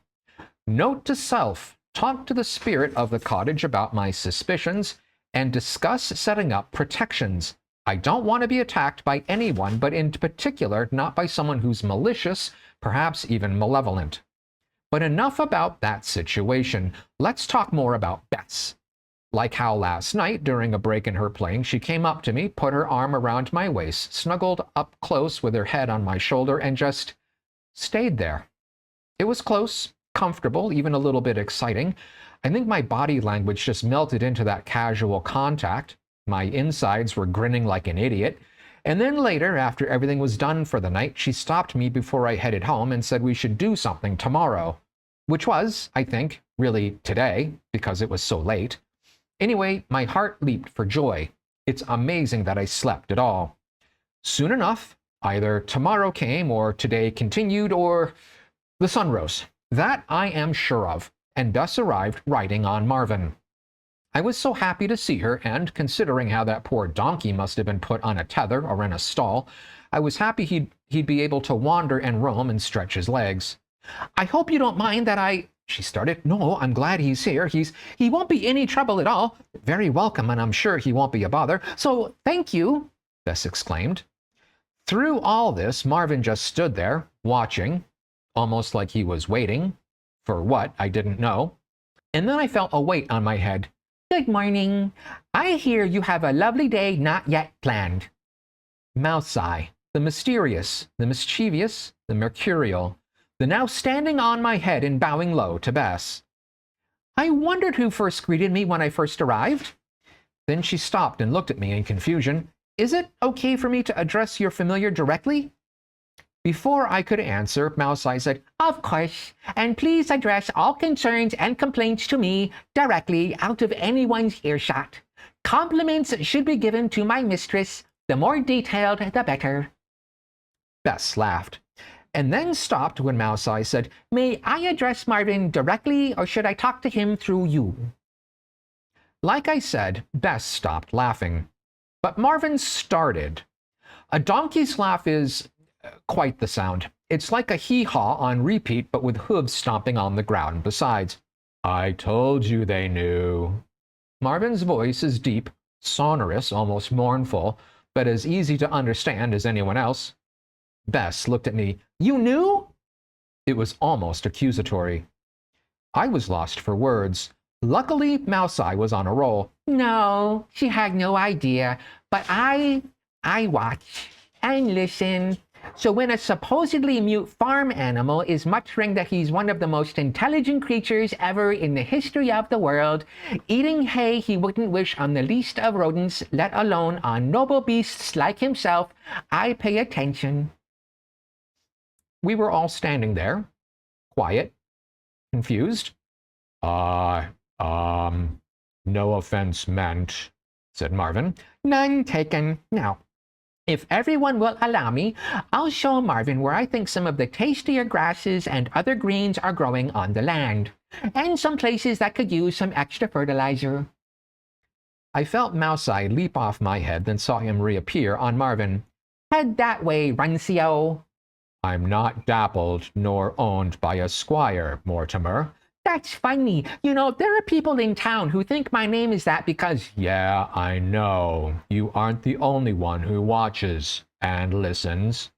Note to self, talk to the spirit of the cottage about my suspicions, and discuss setting up protections. I don't want to be attacked by anyone, but in particular not by someone who's malicious, perhaps even malevolent. But enough about that situation. Let's talk more about Bess. Like how last night, during a break in her playing, she came up to me, put her arm around my waist, snuggled up close with her head on my shoulder, and just stayed there. It was close, comfortable, even a little bit exciting. I think my body language just melted into that casual contact. My insides were grinning like an idiot. And then later, after everything was done for the night, she stopped me before I headed home and said we should do something tomorrow. Which was, I think, really today, because it was so late. Anyway, my heart leaped for joy. It's amazing that I slept at all. Soon enough, either tomorrow came, or today continued, or the sun rose. That I am sure of, and Bess arrived riding on Marvin. I was so happy to see her, and considering how that poor donkey must have been put on a tether or in a stall, I was happy he'd be able to wander and roam and stretch his legs. "I hope you don't mind that she started. "No, I'm glad he's here. He won't be any trouble at all. Very welcome, and I'm sure he won't be a bother. So, thank you," Bess exclaimed. Through all this, Marvin just stood there, watching, almost like he was waiting. For what, I didn't know. And then I felt a weight on my head. "Good morning. I hear you have a lovely day not yet planned." Mouseye, the mysterious, the mischievous, the mercurial, the now standing on my head and bowing low to Bess. I wondered who first greeted me when I first arrived. Then she stopped and looked at me in confusion. "Is it okay for me to address your familiar directly?" Before I could answer, Mouseye said, "Of course, and please address all concerns and complaints to me directly out of anyone's earshot. Compliments should be given to my mistress. The more detailed, the better." Bess laughed, and then stopped when Mouseye said, "May I address Marvin directly, or should I talk to him through you?" Like I said, Bess stopped laughing. But Marvin started. A donkey's laugh is quite the sound. It's like a hee-haw on repeat, but with hooves stomping on the ground besides. "I told you they knew." Marvin's voice is deep, sonorous, almost mournful, but as easy to understand as anyone else. Bess looked at me. "You knew?" It was almost accusatory. I was lost for words. Luckily, Mouseye was on a roll. "No, she had no idea, but I watch and listen. So when a supposedly mute farm animal is muttering that he's one of the most intelligent creatures ever in the history of the world, eating hay he wouldn't wish on the least of rodents, let alone on noble beasts like himself, I pay attention." We were all standing there, quiet, confused. No offense meant," said Marvin. "None taken. Now, if everyone will allow me, I'll show Marvin where I think some of the tastier grasses and other greens are growing on the land, and some places that could use some extra fertilizer." I felt Mouseye leap off my head, then saw him reappear on Marvin. "Head that way, Runcio." "I'm not dappled nor owned by a squire, Mortimer." "That's funny. You know, there are people in town who think my name is that because—" "Yeah, I know. You aren't the only one who watches and listens."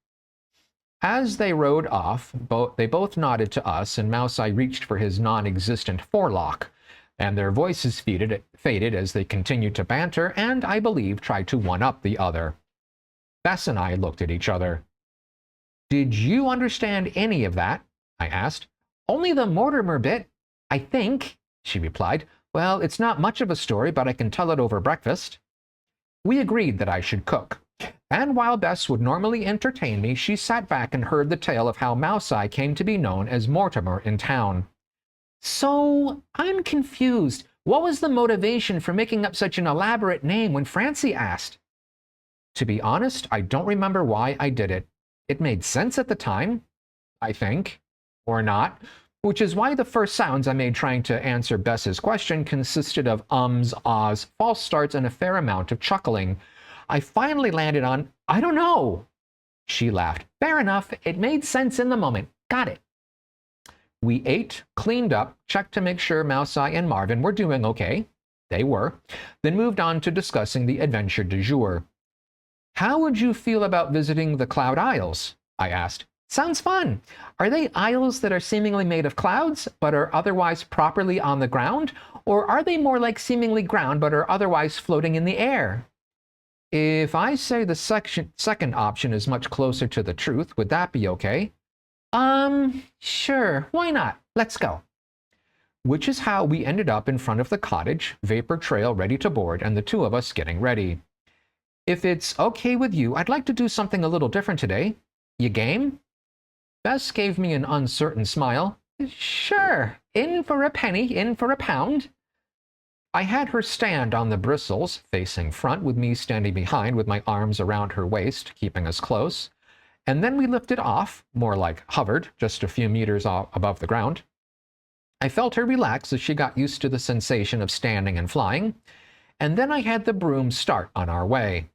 As they rode off, they both nodded to us, and Mouseye reached for his non-existent forelock, and their voices faded as they continued to banter, and, I believe, tried to one-up the other. Bess and I looked at each other. "Did you understand any of that?" I asked. "Only the Mortimer bit, I think," she replied. "Well, it's not much of a story, but I can tell it over breakfast." We agreed that I should cook, and while Bess would normally entertain me, she sat back and heard the tale of how Mouseye came to be known as Mortimer in town. "So, I'm confused. What was the motivation for making up such an elaborate name when Francie asked?" "To be honest, I don't remember why I did it. It made sense at the time. I think. Or not. Which is why the first sounds I made trying to answer Bess's question consisted of ums, ahs, false starts, and a fair amount of chuckling. I finally landed on, I don't know. She laughed. Fair enough. It made sense in the moment. Got it. We ate, cleaned up, checked to make sure Mousei and Marvin were doing okay. They were. Then moved on to discussing the adventure du jour. How would you feel about visiting the Cloud Isles? I asked. Sounds fun. Are they isles that are seemingly made of clouds, but are otherwise properly on the ground? Or are they more like seemingly ground, but are otherwise floating in the air? If I say the second option is much closer to the truth, would that be okay? Sure. Why not? Let's go. Which is how we ended up in front of the cottage, vapor trail ready to board, and the two of us getting ready. If it's okay with you, I'd like to do something a little different today. You game? Bess gave me an uncertain smile. Sure. In for a penny, in for a pound. I had her stand on the bristles, facing front, with me standing behind with my arms around her waist, keeping us close. And then we lifted off, more like hovered, just a few meters above the ground. I felt her relax as she got used to the sensation of standing and flying. And then I had the broom start on our way.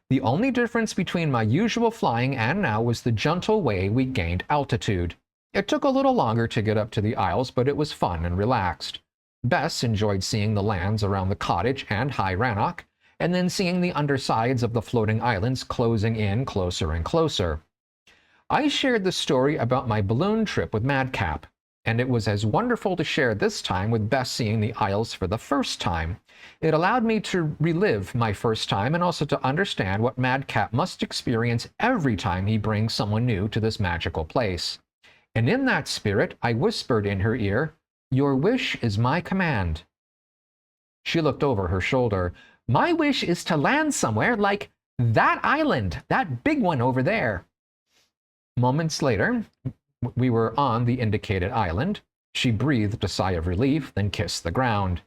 The only difference between my usual flying and now was the gentle way we gained altitude. It took a little longer to get up to the Isles, but it was fun and relaxed. Bess enjoyed seeing the lands around the cottage and High Rannoch, and then seeing the undersides of the floating islands closing in closer and closer. I shared the story about my balloon trip with Madcap, and it was as wonderful to share this time with Bess seeing the Isles for the first time. It allowed me to relive my first time and also to understand what Madcap must experience every time he brings someone new to this magical place. And in that spirit, I whispered in her ear, "Your wish is my command." She looked over her shoulder. My wish is to land somewhere like that island, that big one over there. Moments later, we were on the indicated island. She breathed a sigh of relief, then kissed the ground.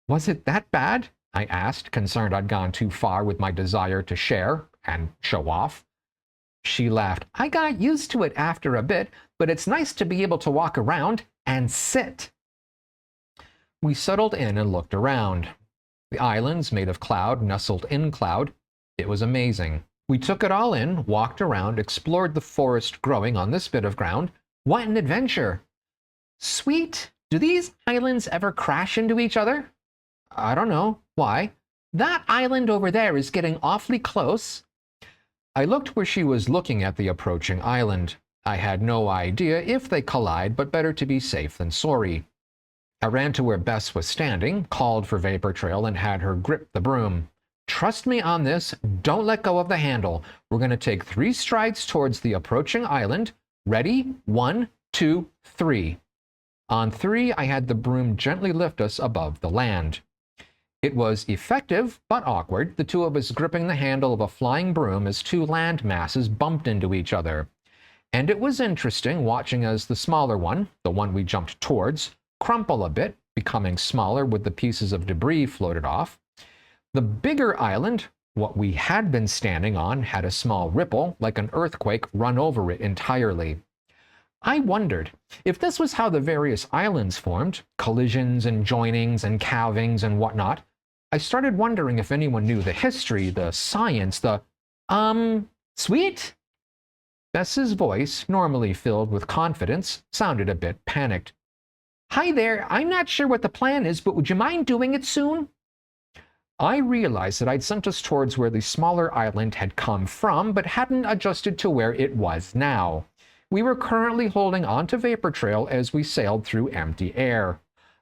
Was it that bad? I asked, concerned I'd gone too far with my desire to share and show off. She laughed. I got used to it after a bit, but it's nice to be able to walk around and sit. We settled in and looked around. The islands made of cloud nestled in cloud. It was amazing. We took it all in, walked around, explored the forest growing on this bit of ground. What an adventure! Sweet! Do these islands ever crash into each other? I don't know. Why? That island over there is getting awfully close. I looked where she was looking at the approaching island. I had no idea if they collide, but better to be safe than sorry. I ran to where Bess was standing, called for Vapor Trail, and had her grip the broom. Trust me on this. Don't let go of the handle. We're going to take 3 strides towards the approaching island. Ready? 1, 2, 3. On 3, I had the broom gently lift us above the land. It was effective, but awkward, the two of us gripping the handle of a flying broom as 2 land masses bumped into each other. And it was interesting watching as the smaller one, the one we jumped towards, crumple a bit, becoming smaller with the pieces of debris floated off. The bigger island, what we had been standing on, had a small ripple, like an earthquake, run over it entirely. I wondered if this was how the various islands formed, collisions and joinings and calvings and whatnot. I started wondering if anyone knew the history, the science, sweet? Bess's voice, normally filled with confidence, sounded a bit panicked. Hi there, I'm not sure what the plan is, but would you mind doing it soon? I realized that I'd sent us towards where the smaller island had come from, but hadn't adjusted to where it was now. We were currently holding on to Vapor Trail as we sailed through empty air.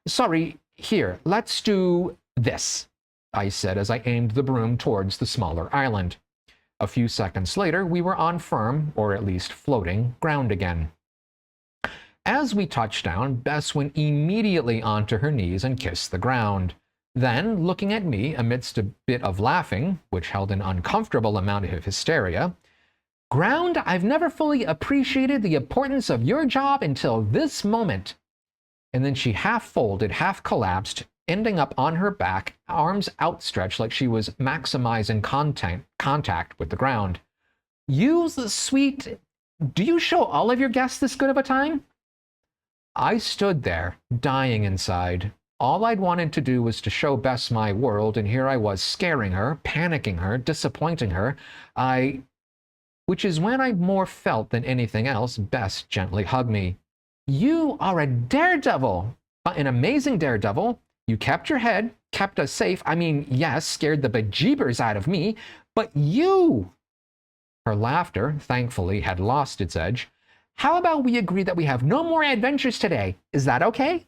Sorry, here, let's do this, I said as I aimed the broom towards the smaller island. A few seconds later, we were on firm, or at least floating, ground again. As we touched down, Bess went immediately onto her knees and kissed the ground. Then, looking at me amidst a bit of laughing, which held an uncomfortable amount of hysteria, Ground, I've never fully appreciated the importance of your job until this moment. And then she half folded, half collapsed, ending up on her back, arms outstretched like she was maximizing contact with the ground. You sweet, Do you show all of your guests this good of a time? I stood there, dying inside. All I'd wanted to do was to show Bess my world, and here I was scaring her, panicking her, disappointing her. Which is when I more felt than anything else, Bess gently hugged me. You are a daredevil, an amazing daredevil. You kept your head, kept us safe. I mean, yes, scared the bejeebers out of me, but you... Her laughter, thankfully, had lost its edge. How about we agree that we have no more adventures today? Is that okay?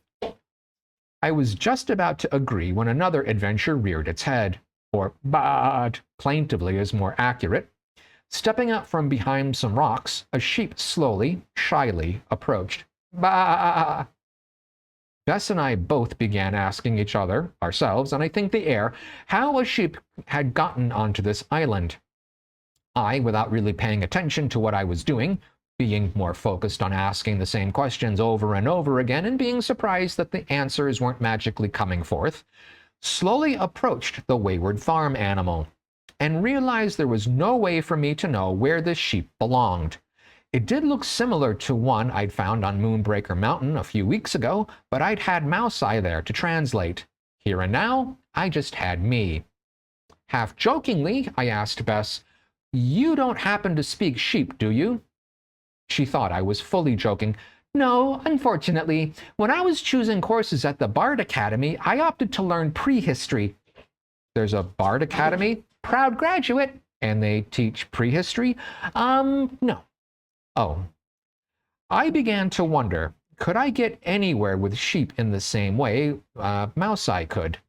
I was just about to agree when another adventure reared its head, or baaed, plaintively is more accurate. Stepping out from behind some rocks, a sheep slowly, shyly approached. Baa! Bess and I both began asking each other, ourselves, and I think the air, how a sheep had gotten onto this island. I, without really paying attention to what I was doing, being more focused on asking the same questions over and over again and being surprised that the answers weren't magically coming forth, slowly approached the wayward farm animal and realized there was no way for me to know where this sheep belonged. It did look similar to one I'd found on Moonbreaker Mountain a few weeks ago, but I'd had Mouse Eye there to translate. Here and now, I just had me. Half jokingly, I asked Bess, "You don't happen to speak sheep, do you?" She thought I was fully joking. No, unfortunately. When I was choosing courses at the Bard Academy, I opted to learn prehistory. There's a Bard Academy? Proud graduate. And they teach prehistory? No. Oh. I began to wonder, could I get anywhere with sheep in the same way Mouse Eye could?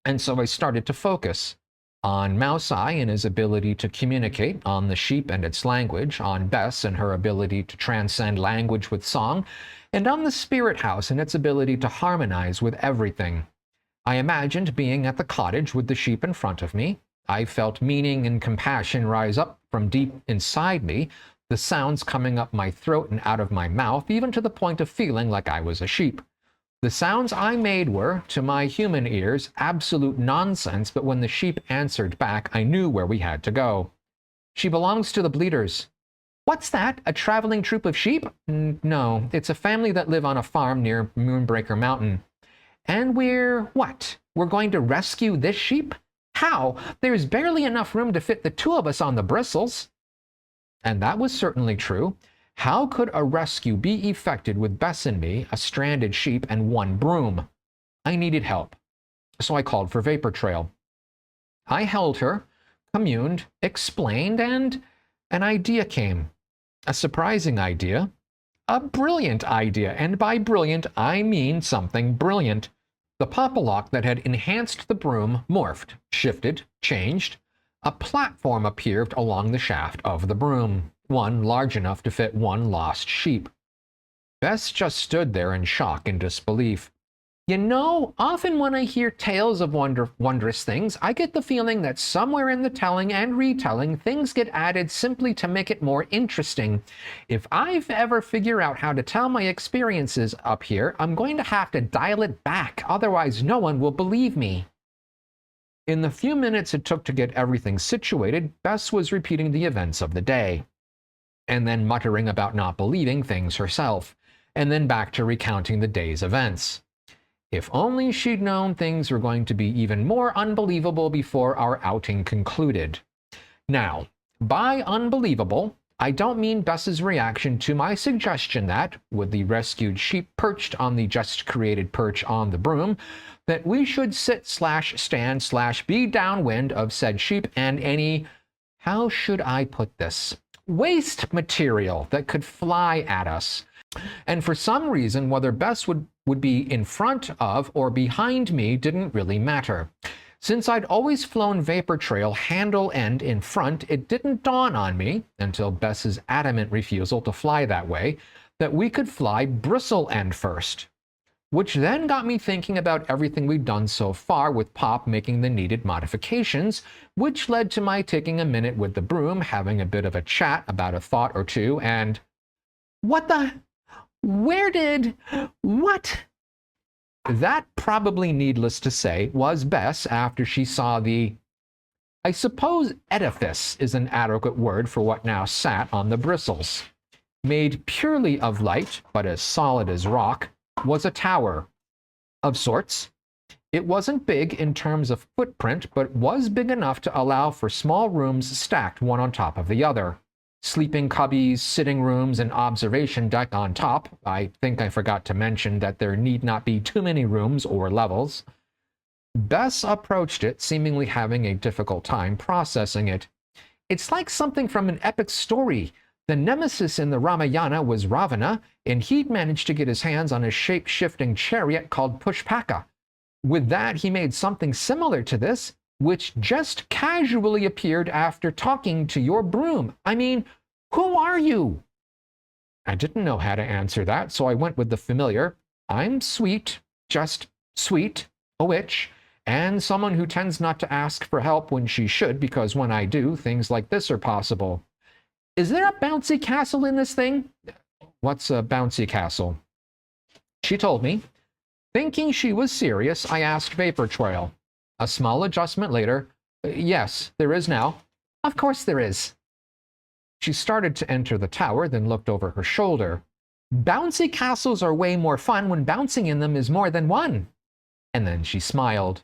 And so I started to focus on Mouse Eye and his ability to communicate, on the sheep and its language, on Bess and her ability to transcend language with song, and on the spirit house and its ability to harmonize with everything. I imagined being at the cottage with the sheep in front of me. I felt meaning and compassion rise up from deep inside me, the sounds coming up my throat and out of my mouth, even to the point of feeling like I was a sheep. The sounds I made were, to my human ears, absolute nonsense, but when the sheep answered back, I knew where we had to go. She belongs to the Bleeders. What's that? A traveling troop of sheep? No, it's a family that live on a farm near Moonbreaker Mountain. And what? We're going to rescue this sheep? How? There's barely enough room to fit the two of us on the bristles. And that was certainly true. How could a rescue be effected with Bess and me, a stranded sheep, and one broom? I needed help, so I called for Vapor Trail. I held her, communed, explained, and an idea came. A surprising idea. A brilliant idea, and by brilliant, I mean something brilliant. The popolock that had enhanced the broom morphed, shifted, changed. A platform appeared along the shaft of the broom, one large enough to fit one lost sheep. Bess just stood there in shock and disbelief. You know, often when I hear tales of wondrous things, I get the feeling that somewhere in the telling and retelling, things get added simply to make it more interesting. If I've ever figured out how to tell my experiences up here, I'm going to have to dial it back, otherwise no one will believe me. In the few minutes it took to get everything situated, Bess was repeating the events of the day, and then muttering about not believing things herself, and then back to recounting the day's events. If only she'd known things were going to be even more unbelievable before our outing concluded. Now, by unbelievable, I don't mean Bess's reaction to my suggestion that, with the rescued sheep perched on the just-created perch on the broom, that we should sit/stand/be downwind of said sheep and any, how should I put this, waste material that could fly at us. And for some reason, whether Bess would be in front of or behind me didn't really matter. Since I'd always flown Vapor Trail handle end in front, it didn't dawn on me, until Bess's adamant refusal to fly that way, that we could fly bristle end first. Which then got me thinking about everything we'd done so far with Pop making the needed modifications, which led to my taking a minute with the broom, having a bit of a chat about a thought or two, and... What? That, probably needless to say, was Bess after she saw the... I suppose edifice is an adequate word for what now sat on the bristles. made purely of light, but as solid as rock, was a tower of sorts. It wasn't big in terms of footprint, but was big enough to allow for small rooms stacked one on top of the other. Sleeping cubbies, sitting rooms, and observation deck on top. I think I forgot to mention that there need not be too many rooms or levels. Bess approached it, seemingly having a difficult time processing it. It's like something from an epic story. The nemesis in the Ramayana was Ravana, and he'd managed to get his hands on a shape-shifting chariot called Pushpaka. With that, he made something similar to this, which just casually appeared after talking to your broom. I mean, who are you? I didn't know how to answer that, so I went with the familiar. I'm sweet, just sweet, a witch, and someone who tends not to ask for help when she should, because when I do, things like this are possible. Is there a bouncy castle in this thing? What's a bouncy castle? She told me. Thinking she was serious, I asked Vapor Trail. A small adjustment later, yes, there is now. Of course there is. She started to enter the tower, then looked over her shoulder. Bouncy castles are way more fun when bouncing in them is more than one. And then she smiled.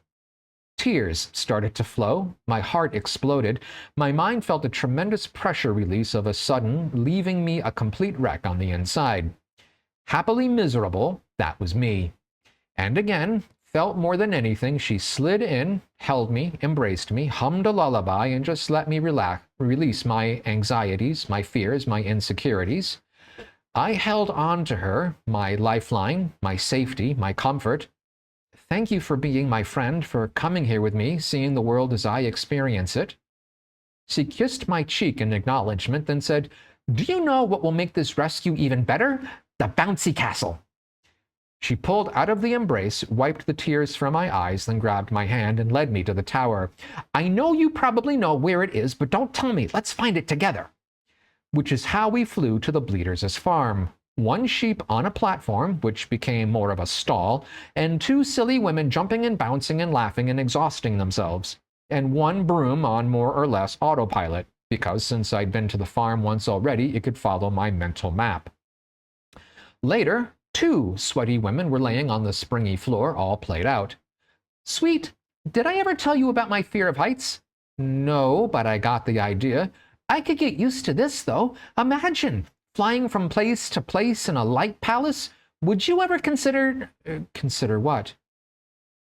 Tears started to flow. My heart exploded. My mind felt a tremendous pressure release of a sudden, leaving me a complete wreck on the inside. Happily miserable, that was me. And again, felt more than anything, she slid in, held me, embraced me, hummed a lullaby, and just let me release my anxieties, my fears, my insecurities. I held on to her, my lifeline, my safety, my comfort. Thank you for being my friend, for coming here with me, seeing the world as I experience it. She kissed my cheek in acknowledgement, then said, Do you know what will make this rescue even better? The bouncy castle. She pulled out of the embrace, wiped the tears from my eyes, then grabbed my hand and led me to the tower. I know you probably know where it is, but don't tell me. Let's find it together. Which is how we flew to the Bleeders' farm. One sheep on a platform, which became more of a stall, and two silly women jumping and bouncing and laughing and exhausting themselves. And one broom on more or less autopilot, because since I'd been to the farm once already, it could follow my mental map. Later, two sweaty women were laying on the springy floor, all played out. Sweet, did I ever tell you about my fear of heights? No, but I got the idea. I could get used to this, though. Imagine flying from place to place in a light palace. Would you ever consider... consider what?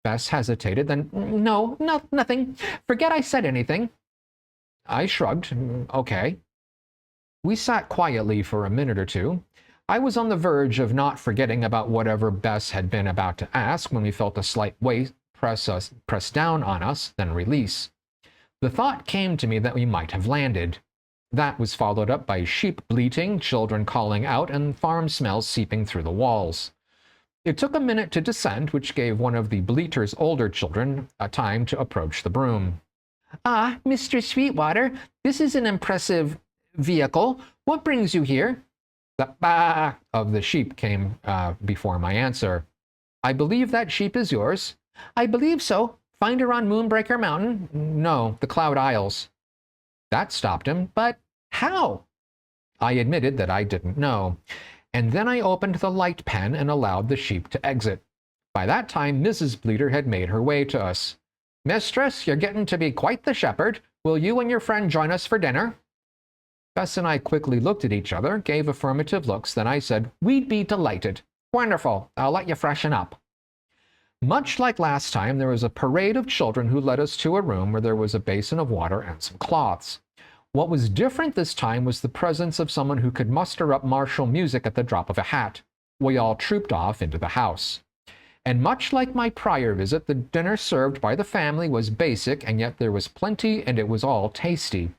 Bess hesitated, then, no, nothing. Forget I said anything. I shrugged. Okay. We sat quietly for a minute or two. I was on the verge of not forgetting about whatever Bess had been about to ask when we felt a slight weight press down on us, then release. The thought came to me that we might have landed. That was followed up by sheep bleating, children calling out, and farm smells seeping through the walls. It took a minute to descend, which gave one of the bleater's older children a time to approach the broom. Ah, Mr. Sweetwater, this is an impressive vehicle. What brings you here? The bah of the sheep came before my answer. I believe that sheep is yours. I believe so. Find her on Moonbreaker Mountain? No, the Cloud Isles. That stopped him, but how? I admitted that I didn't know. And then I opened the light pen and allowed the sheep to exit. By that time, Mrs. Bleater had made her way to us. Mistress, you're getting to be quite the shepherd. Will you and your friend join us for dinner? Bess and I quickly looked at each other, gave affirmative looks, then I said, We'd be delighted. Wonderful. I'll let you freshen up. Much like last time, there was a parade of children who led us to a room where there was a basin of water and some cloths. What was different this time was the presence of someone who could muster up martial music at the drop of a hat. We all trooped off into the house. And much like my prior visit, the dinner served by the family was basic, and yet there was plenty, and it was all tasty.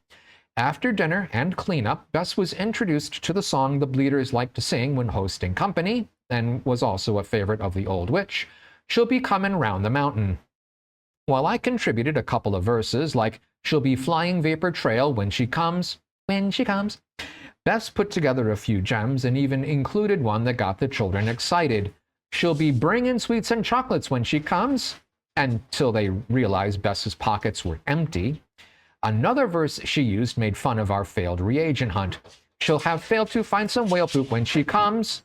After dinner and cleanup, Bess was introduced to the song the Bleeders like to sing when hosting company, and was also a favorite of the old witch, She'll be comin' round the mountain. While I contributed a couple of verses like, She'll be flying vapor trail when she comes, Bess put together a few gems and even included one that got the children excited. She'll be bringing sweets and chocolates when she comes, until they realized Bess's pockets were empty. Another verse she used made fun of our failed reagent hunt. She'll have failed to find some whale poop when she comes.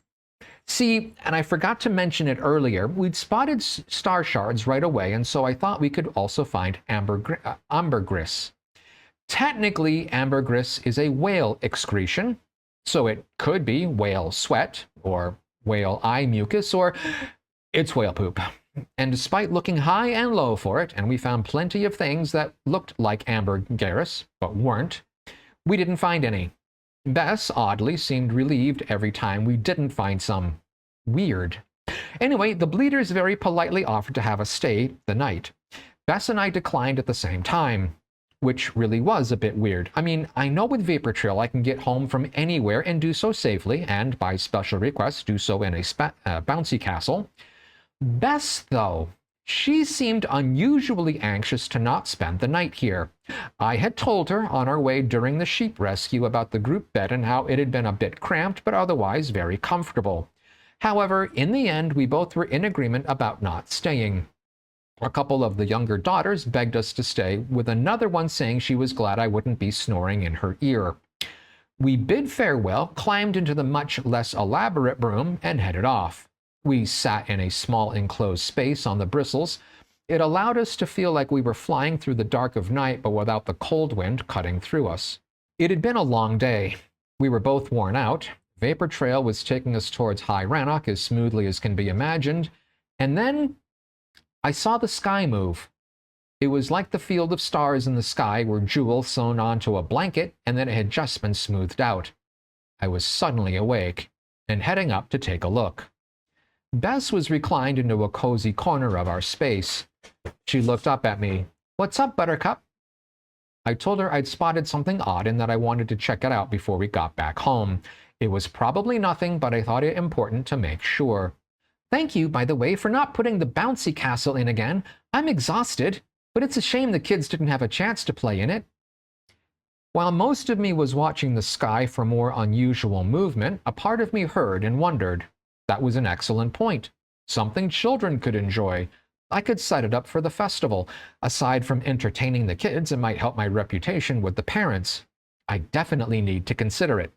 See, and I forgot to mention it earlier, we'd spotted star shards right away, and so I thought we could also find ambergris. Technically, ambergris is a whale excretion, so it could be whale sweat, or whale eye mucus, or it's whale poop. And despite looking high and low for it, and we found plenty of things that looked like ambergris, but weren't, we didn't find any. Bess, oddly, seemed relieved every time we didn't find some. Weird. Anyway, the bleeders very politely offered to have us stay the night. Bess and I declined at the same time, which really was a bit weird. I mean, I know with Vapor Trail I can get home from anywhere and do so safely, and by special request do so in a bouncy castle. Bess, though, she seemed unusually anxious to not spend the night here. I had told her on our way during the sheep rescue about the group bed and how it had been a bit cramped but otherwise very comfortable. However, in the end, we both were in agreement about not staying. A couple of the younger daughters begged us to stay, with another one saying she was glad I wouldn't be snoring in her ear. We bid farewell, climbed into the much less elaborate room, and headed off. We sat in a small enclosed space on the bristles. It allowed us to feel like we were flying through the dark of night, but without the cold wind cutting through us. It had been a long day. We were both worn out. Vapor Trail was taking us towards High Rannoch as smoothly as can be imagined, and then I saw the sky move. It was like the field of stars in the sky were jewels sewn onto a blanket and then it had just been smoothed out. I was suddenly awake and heading up to take a look. Bess was reclined into a cozy corner of our space. She looked up at me. "What's up, Buttercup?" I told her I'd spotted something odd and that I wanted to check it out before we got back home. It was probably nothing, but I thought it important to make sure. "Thank you, by the way, for not putting the bouncy castle in again. I'm exhausted, but it's a shame the kids didn't have a chance to play in it." While most of me was watching the sky for more unusual movement, a part of me heard and wondered. That was an excellent point. Something children could enjoy. I could set it up for the festival. Aside from entertaining the kids, it might help my reputation with the parents. I definitely need to consider it.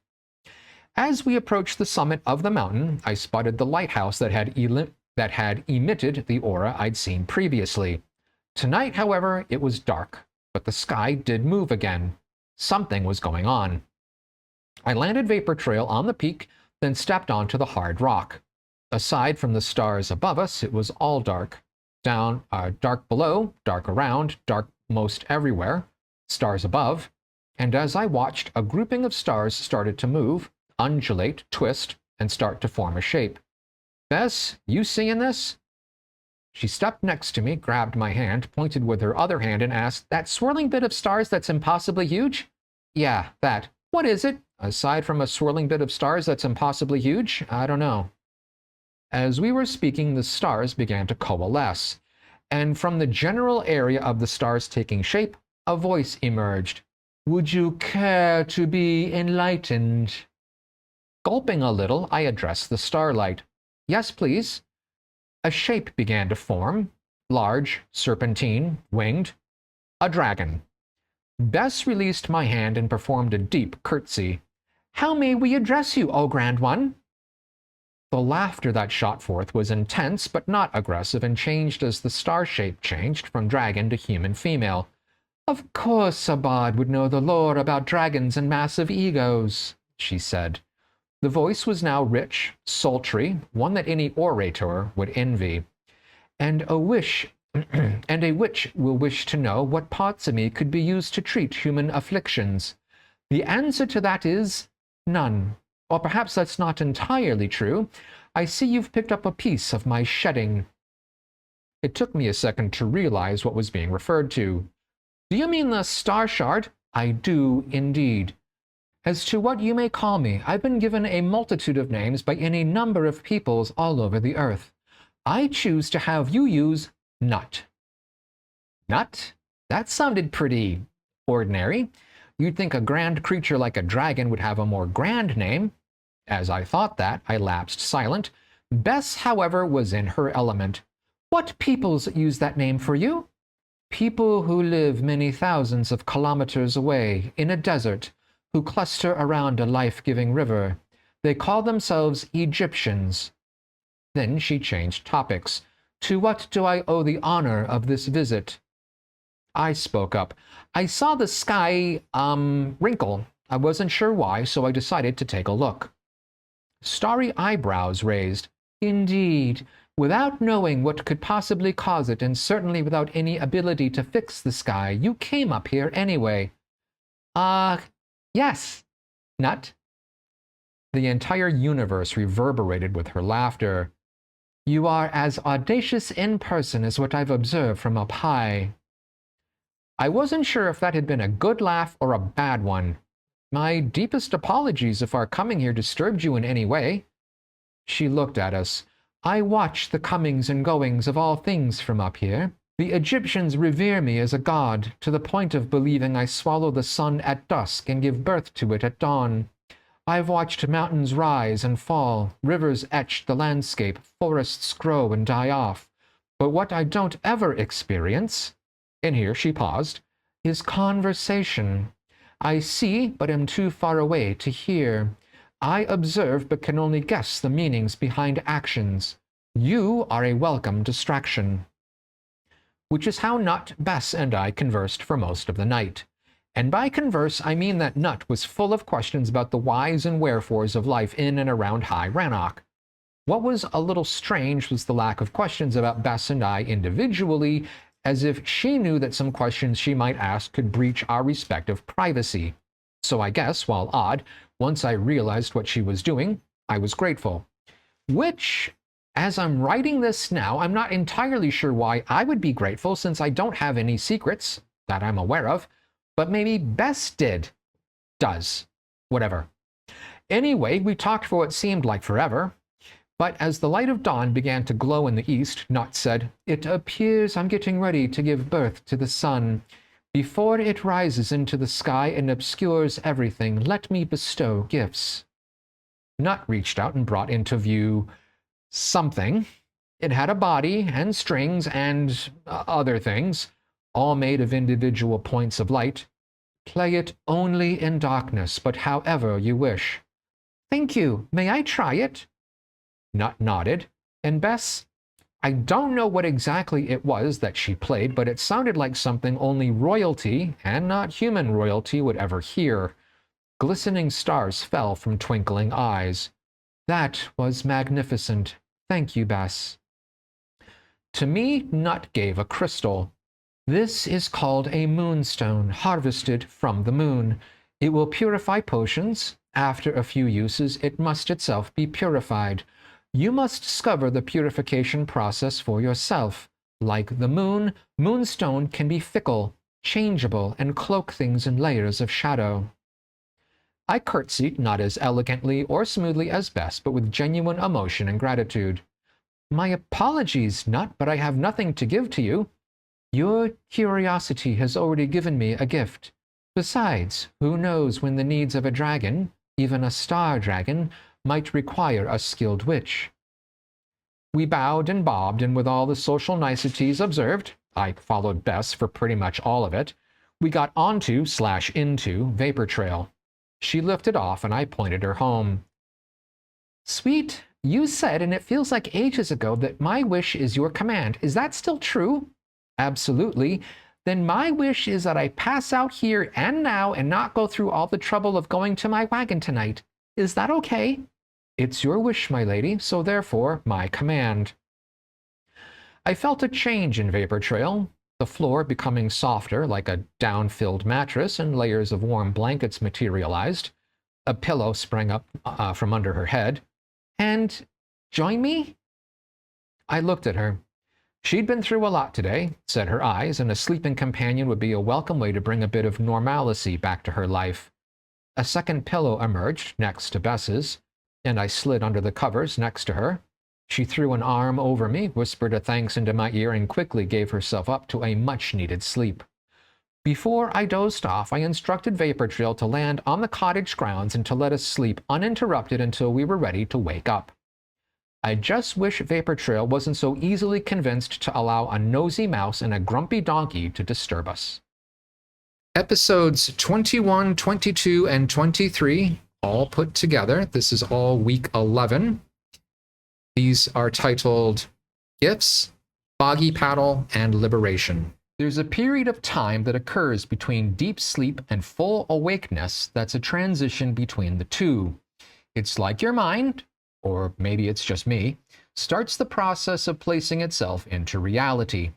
As we approached the summit of the mountain, I spotted the lighthouse that had emitted the aura I'd seen previously. Tonight, however, it was dark, but the sky did move again. Something was going on. I landed Vapor Trail on the peak, then stepped onto the hard rock. Aside from the stars above us, it was all dark. Dark below, dark around, dark most everywhere, stars above. And as I watched, a grouping of stars started to move, undulate, twist, and start to form a shape. "Bess, you seeing this?" She stepped next to me, grabbed my hand, pointed with her other hand, and asked, "That swirling bit of stars that's impossibly huge?" "Yeah, that. What is it? Aside from a swirling bit of stars that's impossibly huge? I don't know." As we were speaking, the stars began to coalesce, and from the general area of the stars taking shape, a voice emerged. "Would you care to be enlightened?" Gulping a little, I addressed the starlight. "Yes, please." A shape began to form, large, serpentine, winged. A dragon. Bess released my hand and performed a deep curtsy. "How may we address you, O Grand One?" The laughter that shot forth was intense but not aggressive and changed as the star shape changed from dragon to human female. "Of course a bard would know the lore about dragons and massive egos," she said. The voice was now rich, sultry, one that any orator would envy. And a witch will wish to know what parts of me could be used to treat human afflictions. The answer to that is none. Or perhaps that's not entirely true. I see you've picked up a piece of my shedding. It took me a second to realize what was being referred to. "Do you mean the star shard?" "I do indeed. As to what you may call me, I've been given a multitude of names by any number of peoples all over the earth. I choose to have you use Nut." Nut? That sounded pretty ordinary. You'd think a grand creature like a dragon would have a more grand name. As I thought that, I lapsed silent. Bess, however, was in her element. "What peoples use that name for you?" "People who live many thousands of kilometers away, in a desert, who cluster around a life-giving river. They call themselves Egyptians. Then she changed topics. To what do I owe the honor of this visit? I spoke up. I saw the sky, wrinkle. I wasn't sure why, so I decided to take a look. Starry eyebrows raised. Indeed, without knowing what could possibly cause it, and certainly without any ability to fix the sky, you came up here anyway. Yes. Nut. The entire universe reverberated with her laughter. You are as audacious in person as what I've observed from up high. I wasn't sure if that had been a good laugh or a bad one. My deepest apologies if our coming here disturbed you in any way. She looked at us. I watch the comings and goings of all things from up here. The Egyptians revere me as a god, to the point of believing I swallow the sun at dusk and give birth to it at dawn. I've watched mountains rise and fall, rivers etch the landscape, forests grow and die off. But what I don't ever experience, and here she paused, is conversation. I see, but am too far away to hear. I observe, but can only guess the meanings behind actions. You are a welcome distraction. Which is how Nut, Bess, and I conversed for most of the night. And by converse, I mean that Nut was full of questions about the whys and wherefores of life in and around High Rannoch. What was a little strange was the lack of questions about Bess and I individually, as if she knew that some questions she might ask could breach our respective privacy. So I guess, while odd, once I realized what she was doing, I was grateful. Which, as I'm writing this now, I'm not entirely sure why I would be grateful, since I don't have any secrets that I'm aware of. But maybe Bess does. Whatever. Anyway, we talked for what seemed like forever. But as the light of dawn began to glow in the east, Nut said, It appears I'm getting ready to give birth to the sun. Before it rises into the sky and obscures everything, let me bestow gifts. Nut reached out and brought into view something. It had a body and strings and other things, all made of individual points of light. Play it only in darkness, but however you wish. Thank you. May I try it? Nut nodded. And Bess? I don't know what exactly it was that she played, but it sounded like something only royalty, and not human royalty, would ever hear. Glistening stars fell from twinkling eyes. That was magnificent. Thank you, Bess. To me, Nut gave a crystal. This is called a moonstone, harvested from the moon. It will purify potions. After a few uses, it must itself be purified. You must discover the purification process for yourself. Like the moon, moonstone can be fickle, changeable, and cloak things in layers of shadow. I curtsied, not as elegantly or smoothly as Bess, but with genuine emotion and gratitude. My apologies, Nut, but I have nothing to give to you. Your curiosity has already given me a gift. Besides, who knows when the needs of a dragon, even a star dragon, might require a skilled witch. We bowed and bobbed, and with all the social niceties observed, I followed Bess for pretty much all of it, we got onto/into Vapor Trail. She lifted off, and I pointed her home. Sweet, you said, and it feels like ages ago, that my wish is your command. Is that still true? Absolutely. Then my wish is that I pass out here and now and not go through all the trouble of going to my wagon tonight. Is that okay? It's your wish, my lady, so therefore my command. I felt a change in Vapor Trail, the floor becoming softer like a down-filled mattress, and layers of warm blankets materialized. A pillow sprang up from under her head. And join me? I looked at her. She'd been through a lot today, said her eyes, and a sleeping companion would be a welcome way to bring a bit of normalcy back to her life. A second pillow emerged next to Bess's, and I slid under the covers next to her. She threw an arm over me, whispered a thanks into my ear, and quickly gave herself up to a much-needed sleep. Before I dozed off, I instructed Vapor Trail to land on the cottage grounds and to let us sleep uninterrupted until we were ready to wake up. I just wish Vapor Trail wasn't so easily convinced to allow a nosy mouse and a grumpy donkey to disturb us. Episodes 21, 22, and 23 all put together. This is all week 11. These are titled Gifts, Foggy Paddle, and Liberation. There's a period of time that occurs between deep sleep and full awakeness that's a transition between the two. It's like your mind, or maybe it's just me, starts the process of placing itself into reality.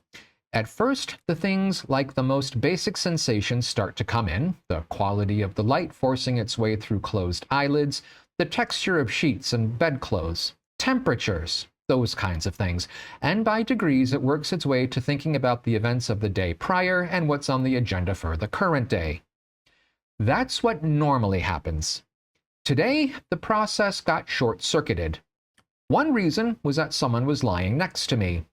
At first, the things like the most basic sensations start to come in, the quality of the light forcing its way through closed eyelids, the texture of sheets and bedclothes, temperatures, those kinds of things. And by degrees, it works its way to thinking about the events of the day prior and what's on the agenda for the current day. That's what normally happens. Today, the process got short-circuited. One reason was that someone was lying next to me,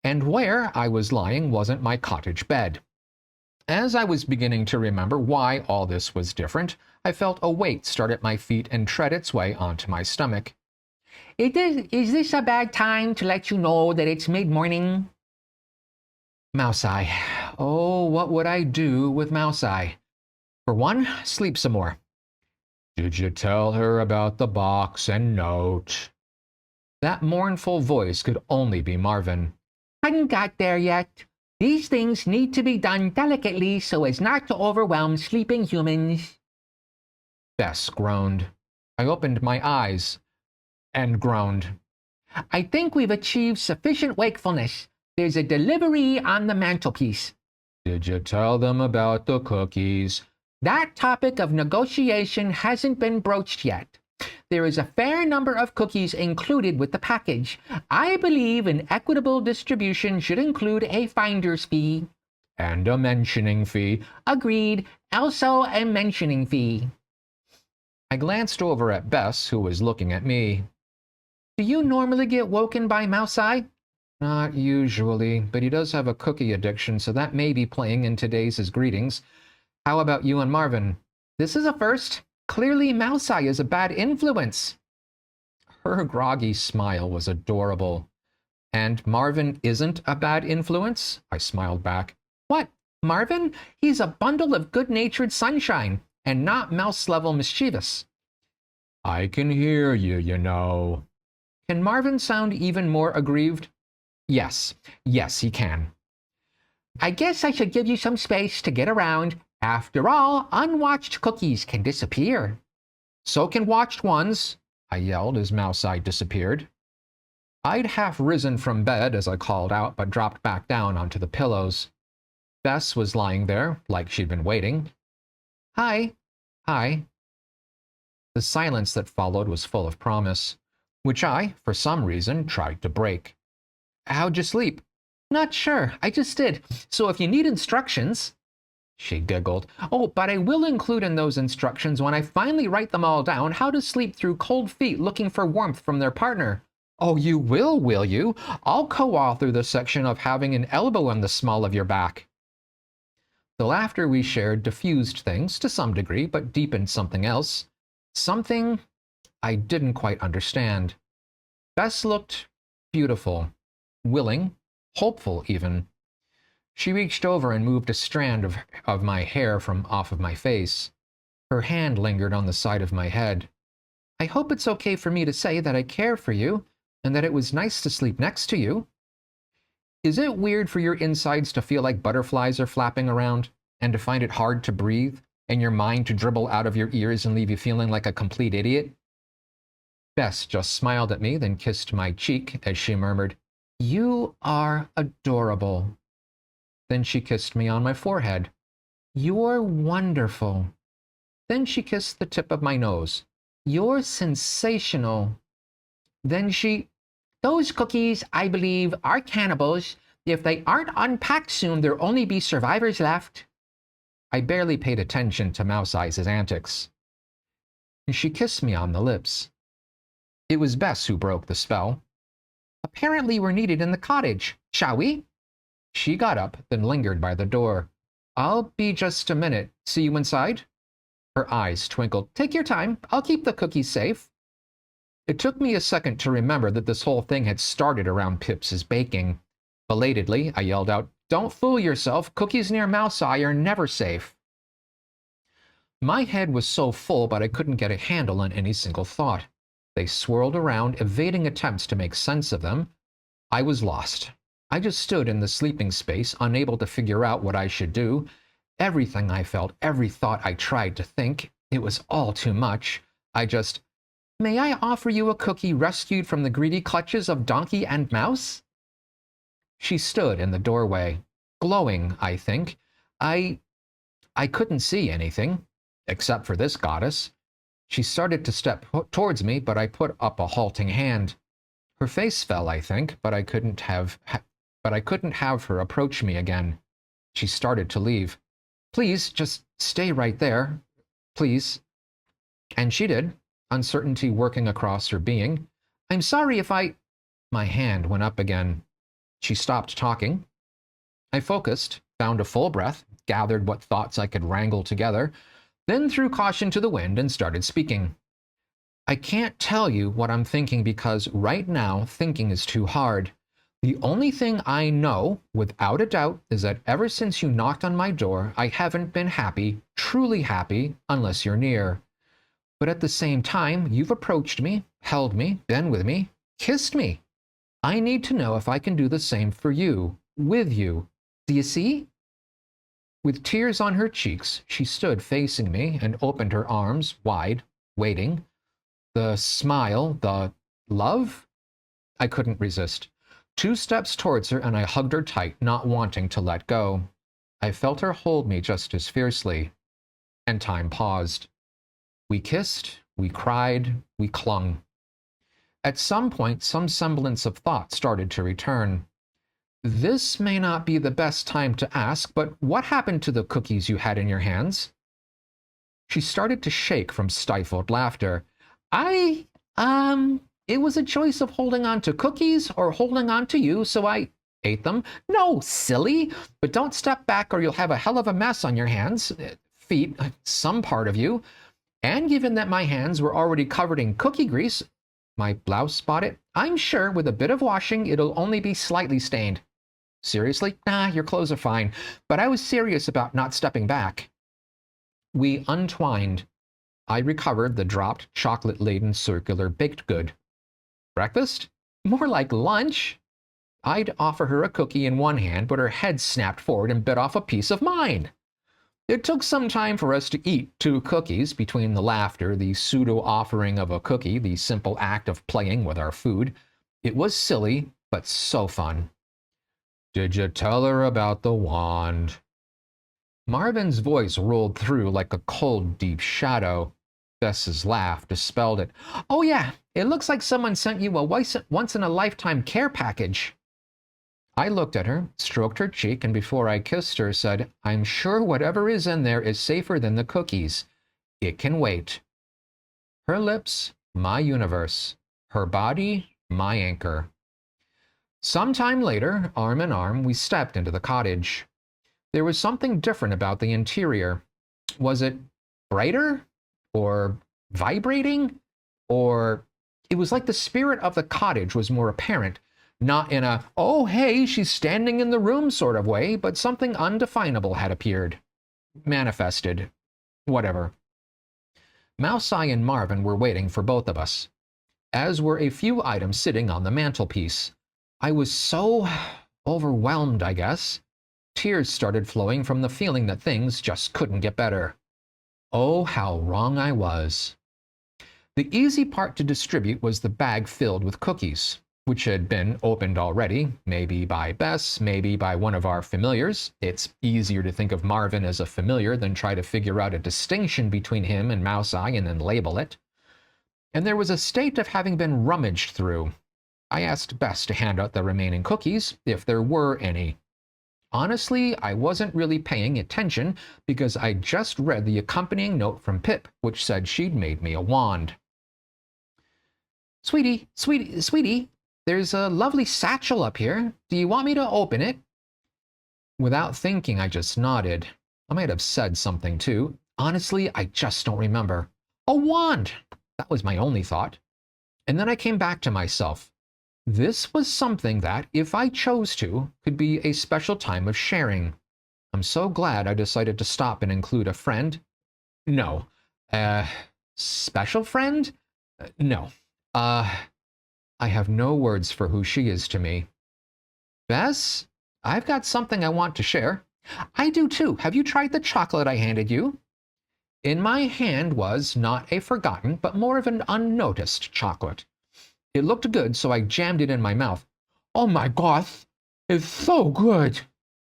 and where I was lying wasn't my cottage bed. As I was beginning to remember why all this was different, I felt a weight start at my feet and tread its way onto my stomach. Is this a bad time to let you know that it's mid-morning? Mouse Eye. Oh, what would I do with Mouse Eye? For one, sleep some more. Did you tell her about the box and note? That mournful voice could only be Marvin. Hadn't got there yet. These things need to be done delicately so as not to overwhelm sleeping humans. Bess groaned. I opened my eyes and groaned. I think we've achieved sufficient wakefulness. There's a delivery on the mantelpiece. Did you tell them about the cookies? That topic of negotiation hasn't been broached yet. There is a fair number of cookies included with the package. I believe an equitable distribution should include a finder's fee. And a mentioning fee. Agreed. Also a mentioning fee. I glanced over at Bess, who was looking at me. Do you normally get woken by Mouse Eye? Not usually, but he does have a cookie addiction, so that may be playing in today's greetings. How about you and Marvin? This is a first. Clearly, Mouse Eye is a bad influence. Her groggy smile was adorable. And Marvin isn't a bad influence? I smiled back. What? Marvin? He's a bundle of good-natured sunshine, and not mouse-level mischievous. I can hear you, you know. Can Marvin sound even more aggrieved? Yes, he can. I guess I should give you some space to get around. After all, unwatched cookies can disappear. So can watched ones, I yelled as Mouse Eye disappeared. I'd half risen from bed as I called out, but dropped back down onto the pillows. Bess was lying there, like she'd been waiting. Hi. The silence that followed was full of promise, which I, for some reason, tried to break. How'd you sleep? Not sure, I just did. So if you need instructions... She giggled. Oh, but I will include in those instructions, when I finally write them all down, how to sleep through cold feet looking for warmth from their partner. Oh, you will you? I'll co-author the section of having an elbow in the small of your back. The laughter we shared diffused things to some degree, but deepened something else. Something I didn't quite understand. Bess looked beautiful, willing, hopeful even. She reached over and moved a strand of my hair from off of my face. Her hand lingered on the side of my head. I hope it's okay for me to say that I care for you, and that it was nice to sleep next to you. Is it weird for your insides to feel like butterflies are flapping around, and to find it hard to breathe, and your mind to dribble out of your ears and leave you feeling like a complete idiot? Bess just smiled at me, then kissed my cheek as she murmured, You are adorable. Then she kissed me on my forehead. You're wonderful. Then she kissed the tip of my nose. You're sensational. Then Those cookies, I believe, are cannibals. If they aren't unpacked soon, there'll only be survivors left. I barely paid attention to Mouse Eye's antics. She kissed me on the lips. It was Bess who broke the spell. Apparently we're needed in the cottage. Shall we? She got up, then lingered by the door. I'll be just a minute. See you inside? Her eyes twinkled. Take your time. I'll keep the cookies safe. It took me a second to remember that this whole thing had started around Pips's baking. Belatedly, I yelled out, Don't fool yourself. Cookies near Mouse Eye are never safe. My head was so full, but I couldn't get a handle on any single thought. They swirled around, evading attempts to make sense of them. I was lost. I just stood in the sleeping space, unable to figure out what I should do. Everything I felt, every thought I tried to think, it was all too much. May I offer you a cookie rescued from the greedy clutches of donkey and mouse? She stood in the doorway, glowing, I think. I couldn't see anything, except for this goddess. She started to step towards me, but I put up a halting hand. Her face fell, I think, but I couldn't have her approach me again. She started to leave. Please, just stay right there. Please. And she did, uncertainty working across her being. I'm sorry if I... My hand went up again. She stopped talking. I focused, found a full breath, gathered what thoughts I could wrangle together, then threw caution to the wind and started speaking. I can't tell you what I'm thinking because right now thinking is too hard. The only thing I know, without a doubt, is that ever since you knocked on my door, I haven't been happy, truly happy, unless you're near. But at the same time, you've approached me, held me, been with me, kissed me. I need to know if I can do the same for you, with you. Do you see? With tears on her cheeks, she stood facing me and opened her arms wide, waiting. The smile, the love? I couldn't resist. 2 steps towards her and I hugged her tight, not wanting to let go. I felt her hold me just as fiercely. And time paused. We kissed, we cried, we clung. At some point, some semblance of thought started to return. This may not be the best time to ask, but what happened to the cookies you had in your hands? She started to shake from stifled laughter. It was a choice of holding on to cookies or holding on to you, so I ate them. No, silly, but don't step back or you'll have a hell of a mess on your hands, feet, some part of you. And given that my hands were already covered in cookie grease, my blouse spotted, I'm sure with a bit of washing, it'll only be slightly stained. Seriously? Nah, your clothes are fine. But I was serious about not stepping back. We untwined. I recovered the dropped, chocolate-laden circular baked good. Breakfast? More like lunch. I'd offer her a cookie in one hand, but her head snapped forward and bit off a piece of mine. It took some time for us to eat 2 cookies, between the laughter, the pseudo-offering of a cookie, the simple act of playing with our food. It was silly, but so fun. Did you tell her about the wand? Marvin's voice rolled through like a cold, deep shadow. Bess's laugh dispelled it. Oh yeah, it looks like someone sent you a once-in-a-lifetime care package. I looked at her, stroked her cheek, and before I kissed her, said, I'm sure whatever is in there is safer than the cookies. It can wait. Her lips, my universe. Her body, my anchor. Sometime later, arm in arm, we stepped into the cottage. There was something different about the interior. Was it brighter? Or vibrating? Or it was like the spirit of the cottage was more apparent. Not in a, oh, hey, she's standing in the room sort of way, but something undefinable had appeared. Manifested. Whatever. Mouseye and Marvin were waiting for both of us, as were a few items sitting on the mantelpiece. I was so overwhelmed, I guess. Tears started flowing from the feeling that things just couldn't get better. Oh, how wrong I was. The easy part to distribute was the bag filled with cookies, which had been opened already, maybe by Bess, maybe by one of our familiars. It's easier to think of Marvin as a familiar than try to figure out a distinction between him and Mouseye and then label it. And there was a state of having been rummaged through. I asked Bess to hand out the remaining cookies, if there were any. Honestly, I wasn't really paying attention because I just read the accompanying note from Pip, which said she'd made me a wand. Sweetie, there's a lovely satchel up here. Do you want me to open it? Without thinking, I just nodded. I might have said something too. Honestly, I just don't remember. A wand! That was my only thought. And then I came back to myself. This was something that, if I chose to, could be a special time of sharing. I'm so glad I decided to stop and include a friend. No. Special friend? No. I have no words for who she is to me. Bess, I've got something I want to share. I do too. Have you tried the chocolate I handed you? In my hand was not a forgotten, but more of an unnoticed chocolate. It looked good, so I jammed it in my mouth. Oh my gosh, it's so good.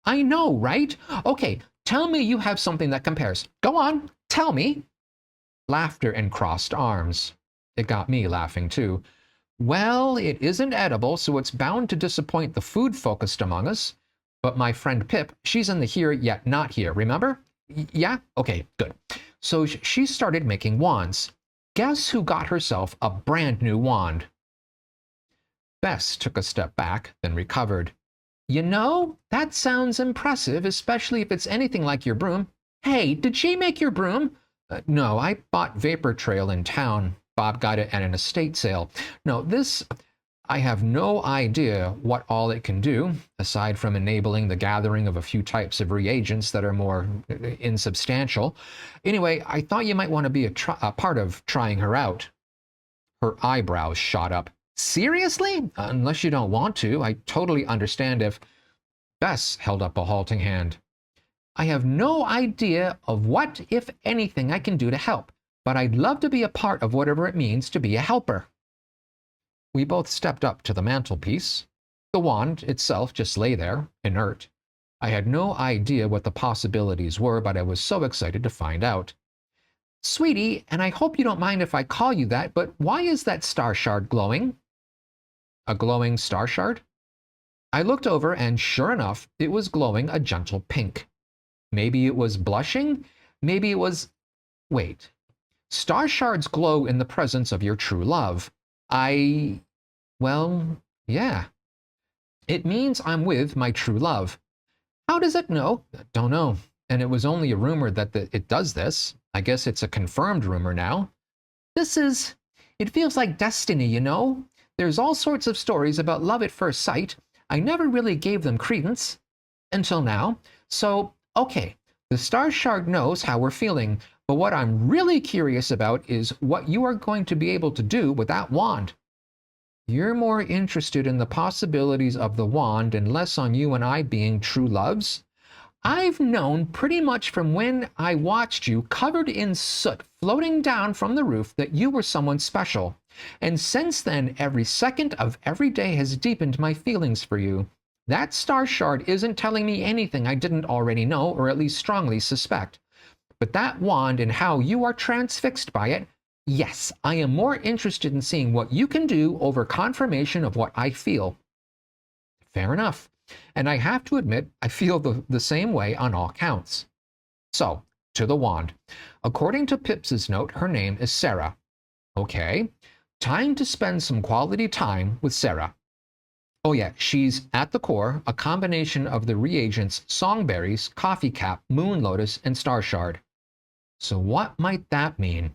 I know, right? Okay, tell me you have something that compares. Go on, tell me. Laughter and crossed arms. It got me laughing too. Well, it isn't edible, so it's bound to disappoint the food-focused among us. But my friend Pip, she's in the here yet not here, remember? Yeah? Okay, good. So she started making wands. Guess who got herself a brand new wand? Bess took a step back, then recovered. You know, that sounds impressive, especially if it's anything like your broom. Hey, did she make your broom? No, I bought Vapor Trail in town. Bob got it at an estate sale. No, I have no idea what all it can do, aside from enabling the gathering of a few types of reagents that are more insubstantial. Anyway, I thought you might want to be a part of trying her out. Her eyebrows shot up. Seriously? Unless you don't want to, I totally understand if... Bess held up a halting hand. I have no idea of what, if anything, I can do to help, but I'd love to be a part of whatever it means to be a helper. We both stepped up to the mantelpiece. The wand itself just lay there, inert. I had no idea what the possibilities were, but I was so excited to find out. Sweetie, and I hope you don't mind if I call you that, but why is that star shard glowing? A glowing star shard? I looked over, and sure enough, it was glowing a gentle pink. Maybe it was blushing? Maybe it was... Wait. Star shards glow in the presence of your true love. Well, yeah. It means I'm with my true love. How does it know? Don't know. And it was only a rumor that it does this. I guess it's a confirmed rumor now. It feels like destiny, you know? There's all sorts of stories about love at first sight. I never really gave them credence. Until now. So, okay, the star shard knows how we're feeling, but what I'm really curious about is what you are going to be able to do with that wand. You're more interested in the possibilities of the wand and less on you and I being true loves? I've known pretty much from when I watched you covered in soot floating down from the roof that you were someone special. And since then, every second of every day has deepened my feelings for you. That star shard isn't telling me anything I didn't already know or at least strongly suspect. But that wand and how you are transfixed by it, yes, I am more interested in seeing what you can do over confirmation of what I feel. Fair enough. And I have to admit, I feel the same way on all counts. So, to the wand. According to Pips's note, her name is Sarah. Okay, time to spend some quality time with Sarah. Oh yeah, she's, at the core, a combination of the reagents songberries, coffee cap, moon lotus, and star shard. So what might that mean?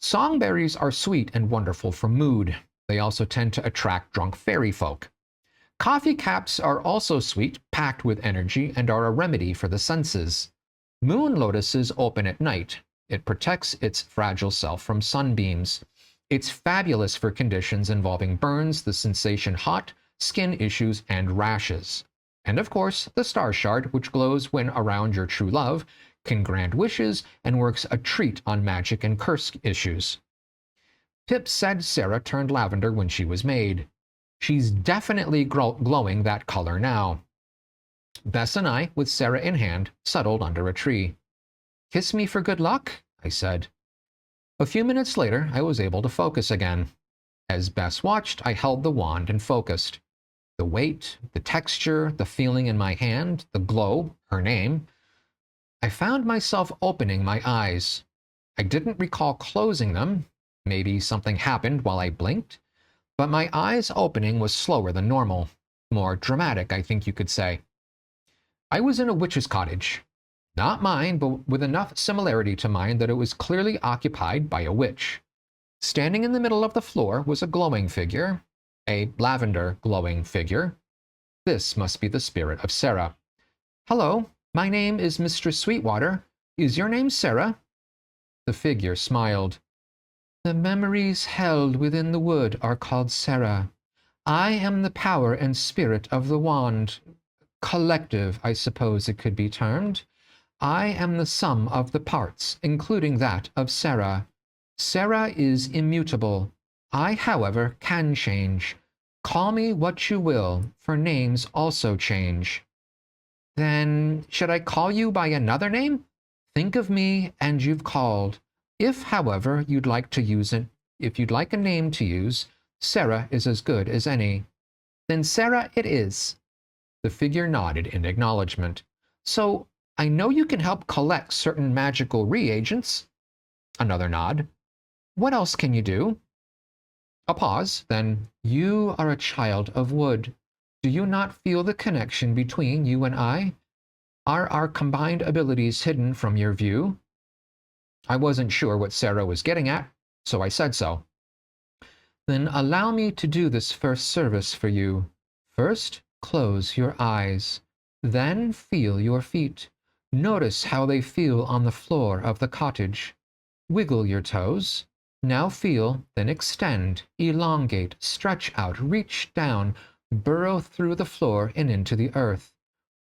Songberries are sweet and wonderful for mood. They also tend to attract drunk fairy folk. Coffee caps are also sweet, packed with energy, and are a remedy for the senses. Moon lotuses open at night. It protects its fragile self from sunbeams. It's fabulous for conditions involving burns, the sensation hot, skin issues, and rashes. And of course, the star shard, which glows when around your true love, can grant wishes and works a treat on magic and curse issues. Pip said Sarah turned lavender when she was made. She's definitely glowing that color now. Bess and I, with Sarah in hand, settled under a tree. Kiss me for good luck, I said. A few minutes later, I was able to focus again. As Bess watched, I held the wand and focused. The weight, the texture, the feeling in my hand, the glow, her name. I found myself opening my eyes. I didn't recall closing them. Maybe something happened while I blinked. But my eyes opening was slower than normal. More dramatic, I think you could say. I was in a witch's cottage. Not mine, but with enough similarity to mine that it was clearly occupied by a witch. Standing in the middle of the floor was a glowing figure, a lavender glowing figure. This must be the spirit of Sarah. Hello, my name is Mistress Sweetwater. Is your name Sarah? The figure smiled. The memories held within the wood are called Sarah. I am the power and spirit of the wand. Collective, I suppose it could be termed. I am the sum of the parts, including that of Sarah. Sarah is immutable. I, however, can change. Call me what you will, for names also change. Then, should I call you by another name? Think of me, and you've called. If, however, you'd like a name to use, Sarah is as good as any. Then Sarah it is. The figure nodded in acknowledgement. So, I know you can help collect certain magical reagents. Another nod. What else can you do? A pause, then, you are a child of wood. Do you not feel the connection between you and I? Are our combined abilities hidden from your view? I wasn't sure what Sarah was getting at, so I said so. Then allow me to do this first service for you. First, close your eyes. Then feel your feet. Notice how they feel on the floor of the cottage. Wiggle your toes. Now feel, then extend, elongate, stretch out, reach down, burrow through the floor and into the earth.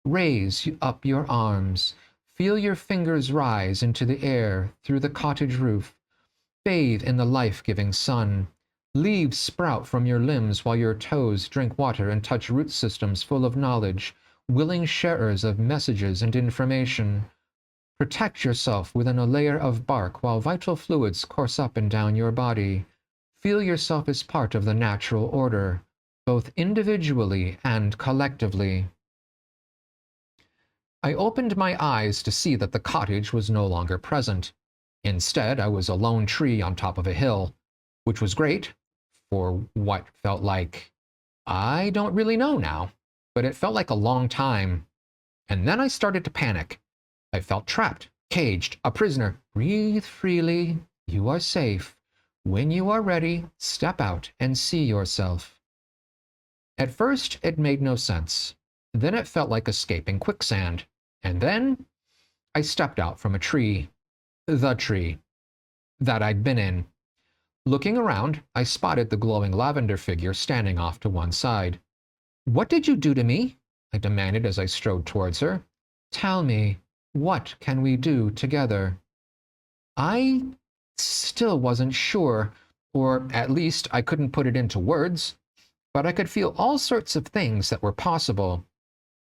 Raise up your arms. Feel your fingers rise into the air through the cottage roof. Bathe in the life-giving sun. Leaves sprout from your limbs while your toes drink water and touch root systems full of knowledge, willing sharers of messages and information. Protect yourself within a layer of bark while vital fluids course up and down your body. Feel yourself as part of the natural order, both individually and collectively. I opened my eyes to see that the cottage was no longer present. Instead, I was a lone tree on top of a hill, which was great for what felt like, I don't really know now, but it felt like a long time. And then I started to panic. I felt trapped, caged, a prisoner. Breathe freely. You are safe. When you are ready, step out and see yourself. At first, it made no sense. Then it felt like escaping quicksand. And then I stepped out from a tree. The tree that I'd been in. Looking around, I spotted the glowing lavender figure standing off to one side. What did you do to me? I demanded as I strode towards her. Tell me, what can we do together? I still wasn't sure, or at least I couldn't put it into words, but I could feel all sorts of things that were possible.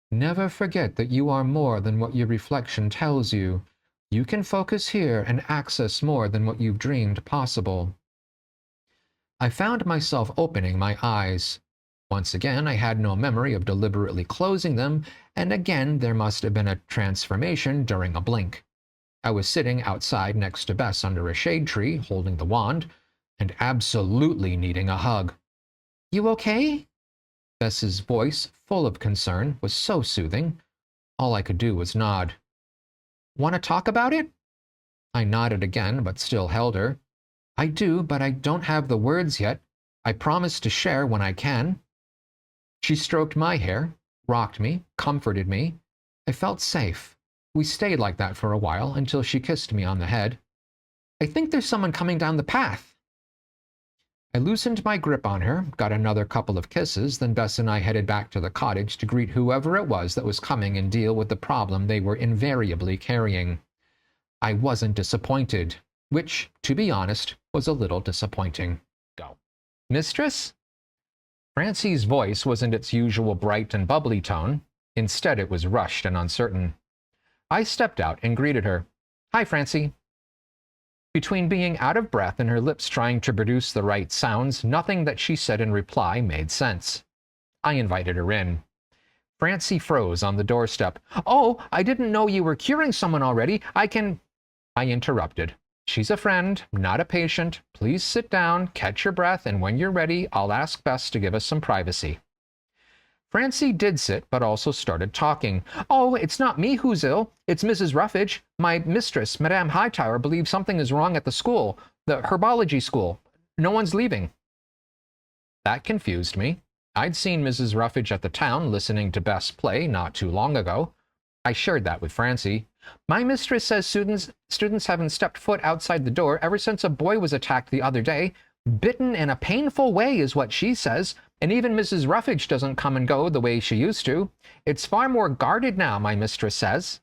Never forget that you are more than what your reflection tells you. You can focus here and access more than what you've dreamed possible. I found myself opening my eyes. Once again, I had no memory of deliberately closing them, and again there must have been a transformation during a blink. I was sitting outside next to Bess under a shade tree, holding the wand, and absolutely needing a hug. You okay? Bess's voice, full of concern, was so soothing. All I could do was nod. Want to talk about it? I nodded again, but still held her. I do, but I don't have the words yet. I promise to share when I can. She stroked my hair, rocked me, comforted me. I felt safe. We stayed like that for a while until she kissed me on the head. I think there's someone coming down the path. I loosened my grip on her, got another couple of kisses, then Bess and I headed back to the cottage to greet whoever it was that was coming and deal with the problem they were invariably carrying. I wasn't disappointed, which, to be honest, was a little disappointing. Go. Mistress? Francie's voice wasn't its usual bright and bubbly tone. Instead, it was rushed and uncertain. I stepped out and greeted her. Hi, Francie. Between being out of breath and her lips trying to produce the right sounds, nothing that she said in reply made sense. I invited her in. Francie froze on the doorstep. Oh, I didn't know you were curing someone already. I interrupted. She's a friend, not a patient. Please sit down, catch your breath, and when you're ready, I'll ask Bess to give us some privacy. Francie did sit, but also started talking. Oh, it's not me who's ill. It's Mrs. Ruffage. My mistress, Madame Hightower, believes something is wrong at the school, the herbology school. No one's leaving. That confused me. I'd seen Mrs. Ruffage at the town listening to Bess play not too long ago. I shared that with Francie. My mistress says students haven't stepped foot outside the door ever since a boy was attacked the other day. Bitten in a painful way is what she says, and even Mrs. Ruffage doesn't come and go the way she used to. It's far more guarded now, my mistress says.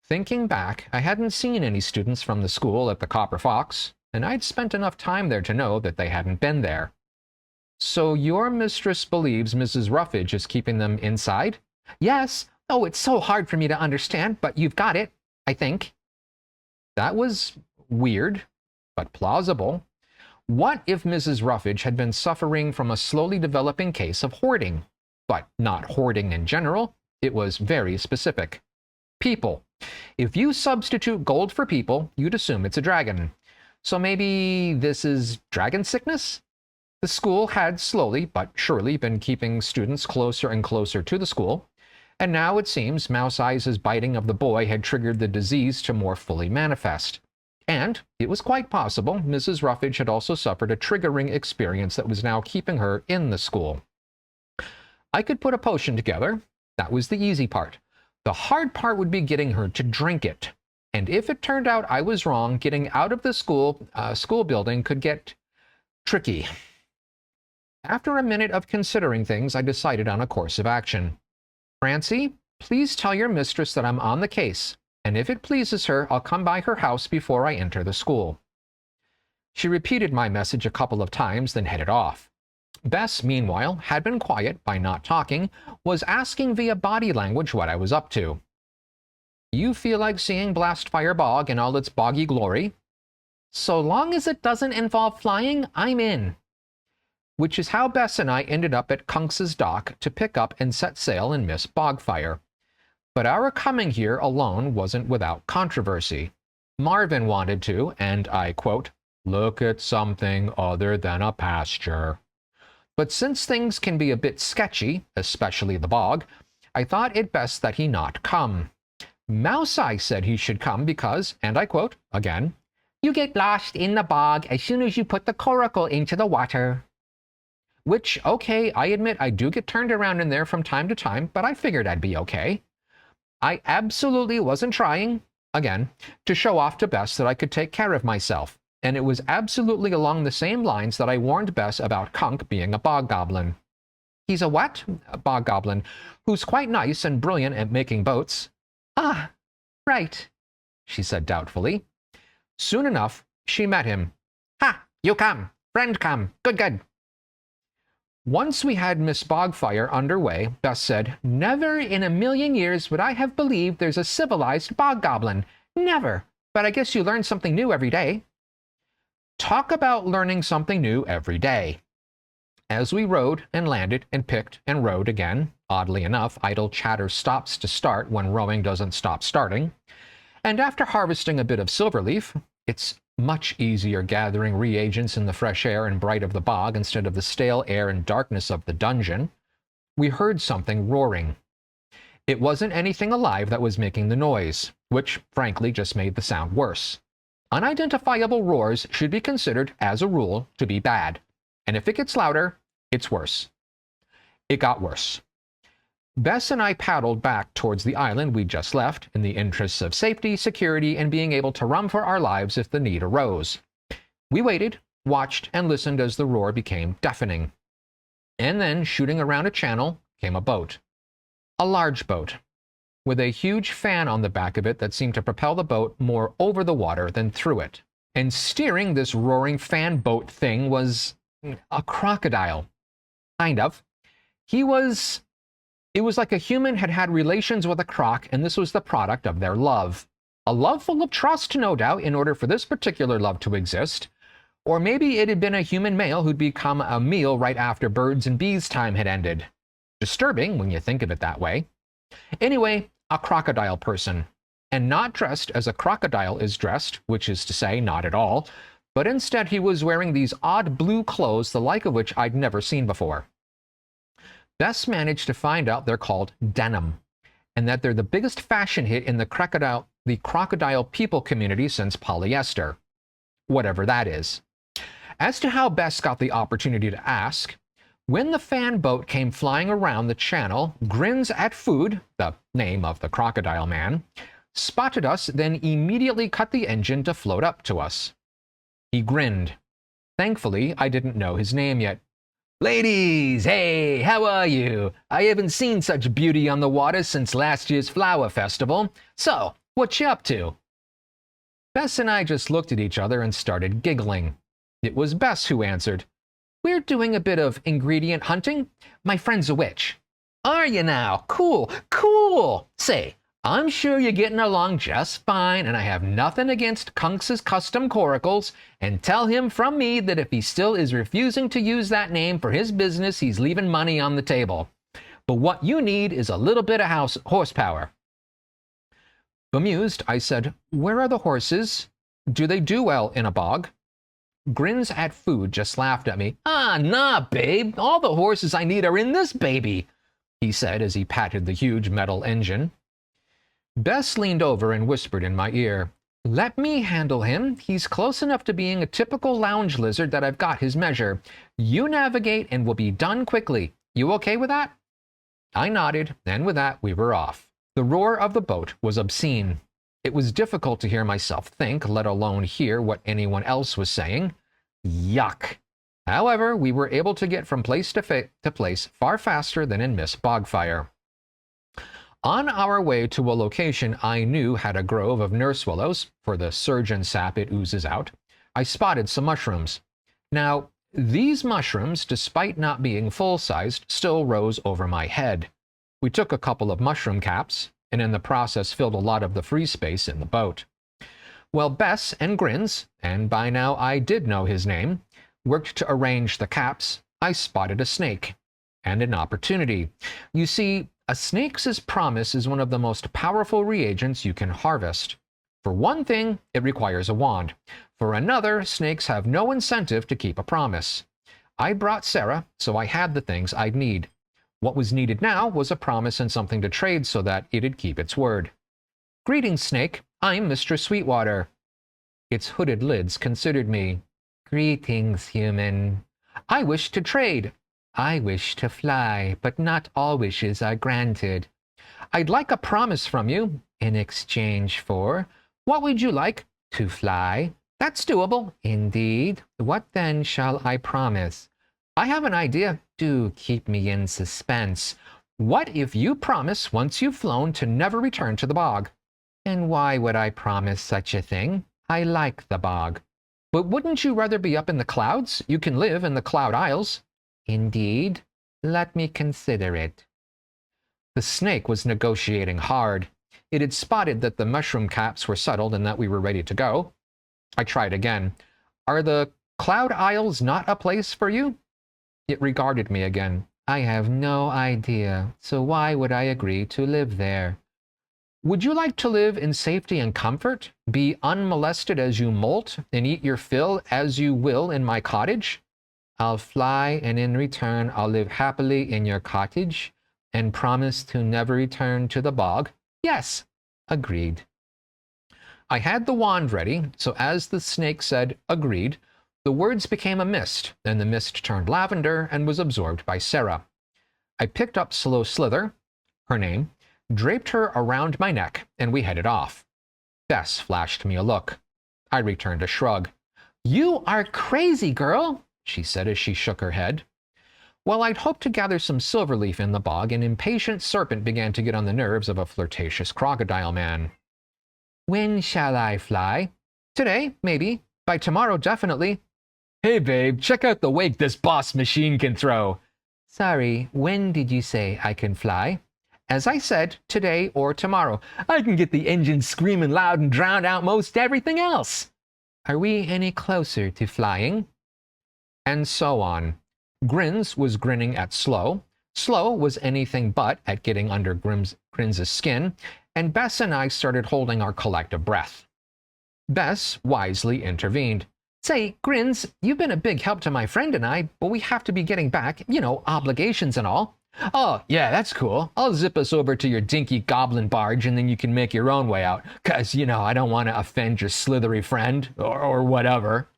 Thinking back, I hadn't seen any students from the school at the Copper Fox, and I'd spent enough time there to know that they hadn't been there. So your mistress believes Mrs. Ruffage is keeping them inside? Yes. Oh, it's so hard for me to understand, but you've got it, I think. That was weird, but plausible. What if Mrs. Ruffage had been suffering from a slowly developing case of hoarding? But not hoarding in general. It was very specific. People. If you substitute gold for people, you'd assume it's a dragon. So maybe this is dragon sickness? The school had slowly but surely been keeping students closer and closer to the school, and now it seems Mouse Eyes' biting of the boy had triggered the disease to more fully manifest. And it was quite possible Mrs. Ruffage had also suffered a triggering experience that was now keeping her in the school. I could put a potion together. That was the easy part. The hard part would be getting her to drink it. And if it turned out I was wrong, getting out of the school building could get tricky. After a minute of considering things, I decided on a course of action. Francie, please tell your mistress that I'm on the case, and if it pleases her, I'll come by her house before I enter the school. She repeated my message a couple of times, then headed off. Bess, meanwhile, had been quiet by not talking, was asking via body language what I was up to. You feel like seeing Blastfire Bog in all its boggy glory? So long as it doesn't involve flying, I'm in. Which is how Bess and I ended up at Kunks's dock to pick up and set sail and miss Bogfire. But our coming here alone wasn't without controversy. Marvin wanted to, and I quote, look at something other than a pasture. But since things can be a bit sketchy, especially the bog, I thought it best that he not come. Mouse Eye said he should come because, and I quote, again, you get lost in the bog as soon as you put the coracle into the water. Which, okay, I admit I do get turned around in there from time to time, but I figured I'd be okay. I absolutely wasn't trying, again, to show off to Bess that I could take care of myself, and it was absolutely along the same lines that I warned Bess about Kunk being a bog goblin. He's a what? A bog goblin, who's quite nice and brilliant at making boats. Ah, right, she said doubtfully. Soon enough, she met him. Ha, you come, friend come, good, good. Once we had Miss Bogfire underway, Bess said, never in a million years would I have believed there's a civilized bog goblin. Never. But I guess you learn something new every day. Talk about learning something new every day. As we rode and landed and picked and rode again, oddly enough, idle chatter stops to start when rowing doesn't stop starting. And after harvesting a bit of silverleaf, it's much easier gathering reagents in the fresh air and bright of the bog instead of the stale air and darkness of the dungeon. We heard something roaring. It wasn't anything alive that was making the noise, which frankly just made the sound worse. Unidentifiable roars should be considered, as a rule, to be bad, and if it gets louder, it's worse. It got worse. Bess and I paddled back towards the island we'd just left, in the interests of safety, security, and being able to run for our lives if the need arose. We waited, watched, and listened as the roar became deafening. And then, shooting around a channel, came a boat. A large boat, with a huge fan on the back of it that seemed to propel the boat more over the water than through it. And steering this roaring fan boat thing was a crocodile. Kind of. It was like a human had had relations with a croc, and this was the product of their love. A love full of trust, no doubt, in order for this particular love to exist. Or maybe it had been a human male who'd become a meal right after birds and bees time had ended. Disturbing when you think of it that way. Anyway, a crocodile person. And not dressed as a crocodile is dressed, which is to say, not at all, but instead he was wearing these odd blue clothes, the like of which I'd never seen before. Bess managed to find out they're called denim, and that they're the biggest fashion hit in the crocodile people community since polyester. Whatever that is. As to how Bess got the opportunity to ask, When the fan boat came flying around the channel, Grins at Food, the name of the crocodile man, spotted us, then immediately cut the engine to float up to us. He grinned. Thankfully, I didn't know his name yet. "Ladies, hey, how are you? I haven't seen such beauty on the water since last year's flower festival. So, what you up to?" Bess and I just looked at each other and started giggling. It was Bess who answered. "We're doing a bit of ingredient hunting. My friend's a witch." "Are you now? Cool, cool. Say, I'm sure you're getting along just fine, and I have nothing against Kunks's custom coracles, and tell him from me that if he still is refusing to use that name for his business, he's leaving money on the table. But what you need is a little bit of horsepower." Bemused, I said, "Where are the horses? Do they do well in a bog?" Grins at Food just laughed at me. "Ah, nah, babe. All the horses I need are in this baby," he said as he patted the huge metal engine. Bess leaned over and whispered in my ear, "Let me handle him. He's close enough to being a typical lounge lizard that I've got his measure. You navigate and we'll be done quickly. You okay with that?" I nodded, and with that we were off. The roar of the boat was obscene. It was difficult to hear myself think, let alone hear what anyone else was saying. Yuck. However, we were able to get from place to place far faster than in Miss Bogfire. On our way to a location I knew had a grove of nurse willows, for the surgeon sap it oozes out, I spotted some mushrooms. Now, these mushrooms, despite not being full-sized, still rose over my head. We took a couple of mushroom caps, and in the process filled a lot of the free space in the boat. While Bess and Grins, and by now I did know his name, worked to arrange the caps, I spotted a snake. And an opportunity. You see, a snake's promise is one of the most powerful reagents you can harvest. For one thing, it requires a wand. For another, snakes have no incentive to keep a promise. I brought Sarah, so I had the things I'd need. What was needed now was a promise and something to trade so that it'd keep its word. "Greetings, snake. I'm Mr. Sweetwater." Its hooded lids considered me. "Greetings, human. I wish to trade. I wish to fly, but not all wishes are granted. I'd like a promise from you in exchange for... What would you like? To fly? That's doable. Indeed. What then shall I promise? I have an idea. Do keep me in suspense. What if you promise, once you've flown, to never return to the bog? And why would I promise such a thing? I like the bog. But wouldn't you rather be up in the clouds? You can live in the Cloud Isles. Indeed. Let me consider it. The snake was negotiating hard. It had spotted that the mushroom caps were settled and that we were ready to go. I tried again. Are the Cloud Isles not a place for you? It regarded me again. I have no idea, so why would I agree to live there? Would you like to live in safety and comfort, be unmolested as you molt, and eat your fill as you will in my cottage? I'll fly, and in return I'll live happily in your cottage, and promise to never return to the bog. Yes, agreed. I had the wand ready, so as the snake said, agreed, the words became a mist, and the mist turned lavender and was absorbed by Sarah. I picked up Slow Slither, her name, draped her around my neck, and we headed off. Bess flashed me a look. I returned a shrug. You are crazy, girl, she said as she shook her head. Well, I'd hoped to gather some silverleaf in the bog, an impatient serpent began to get on the nerves of a flirtatious crocodile man. When shall I fly? Today, maybe. By tomorrow, definitely. Hey, babe, check out the wake this boss machine can throw. Sorry, when did you say I can fly? As I said, today or tomorrow. I can get the engine screaming loud and drown out most everything else. Are we any closer to flying? And so on. Grins was grinning at Slow. Slow was anything but at getting under Grins's skin, and Bess and I started holding our collective breath. Bess wisely intervened. Say, Grins, you've been a big help to my friend and I, but we have to be getting back, obligations and all. Oh, yeah, that's cool. I'll zip us over to your dinky goblin barge and then you can make your own way out, 'cause, I don't want to offend your slithery friend or whatever.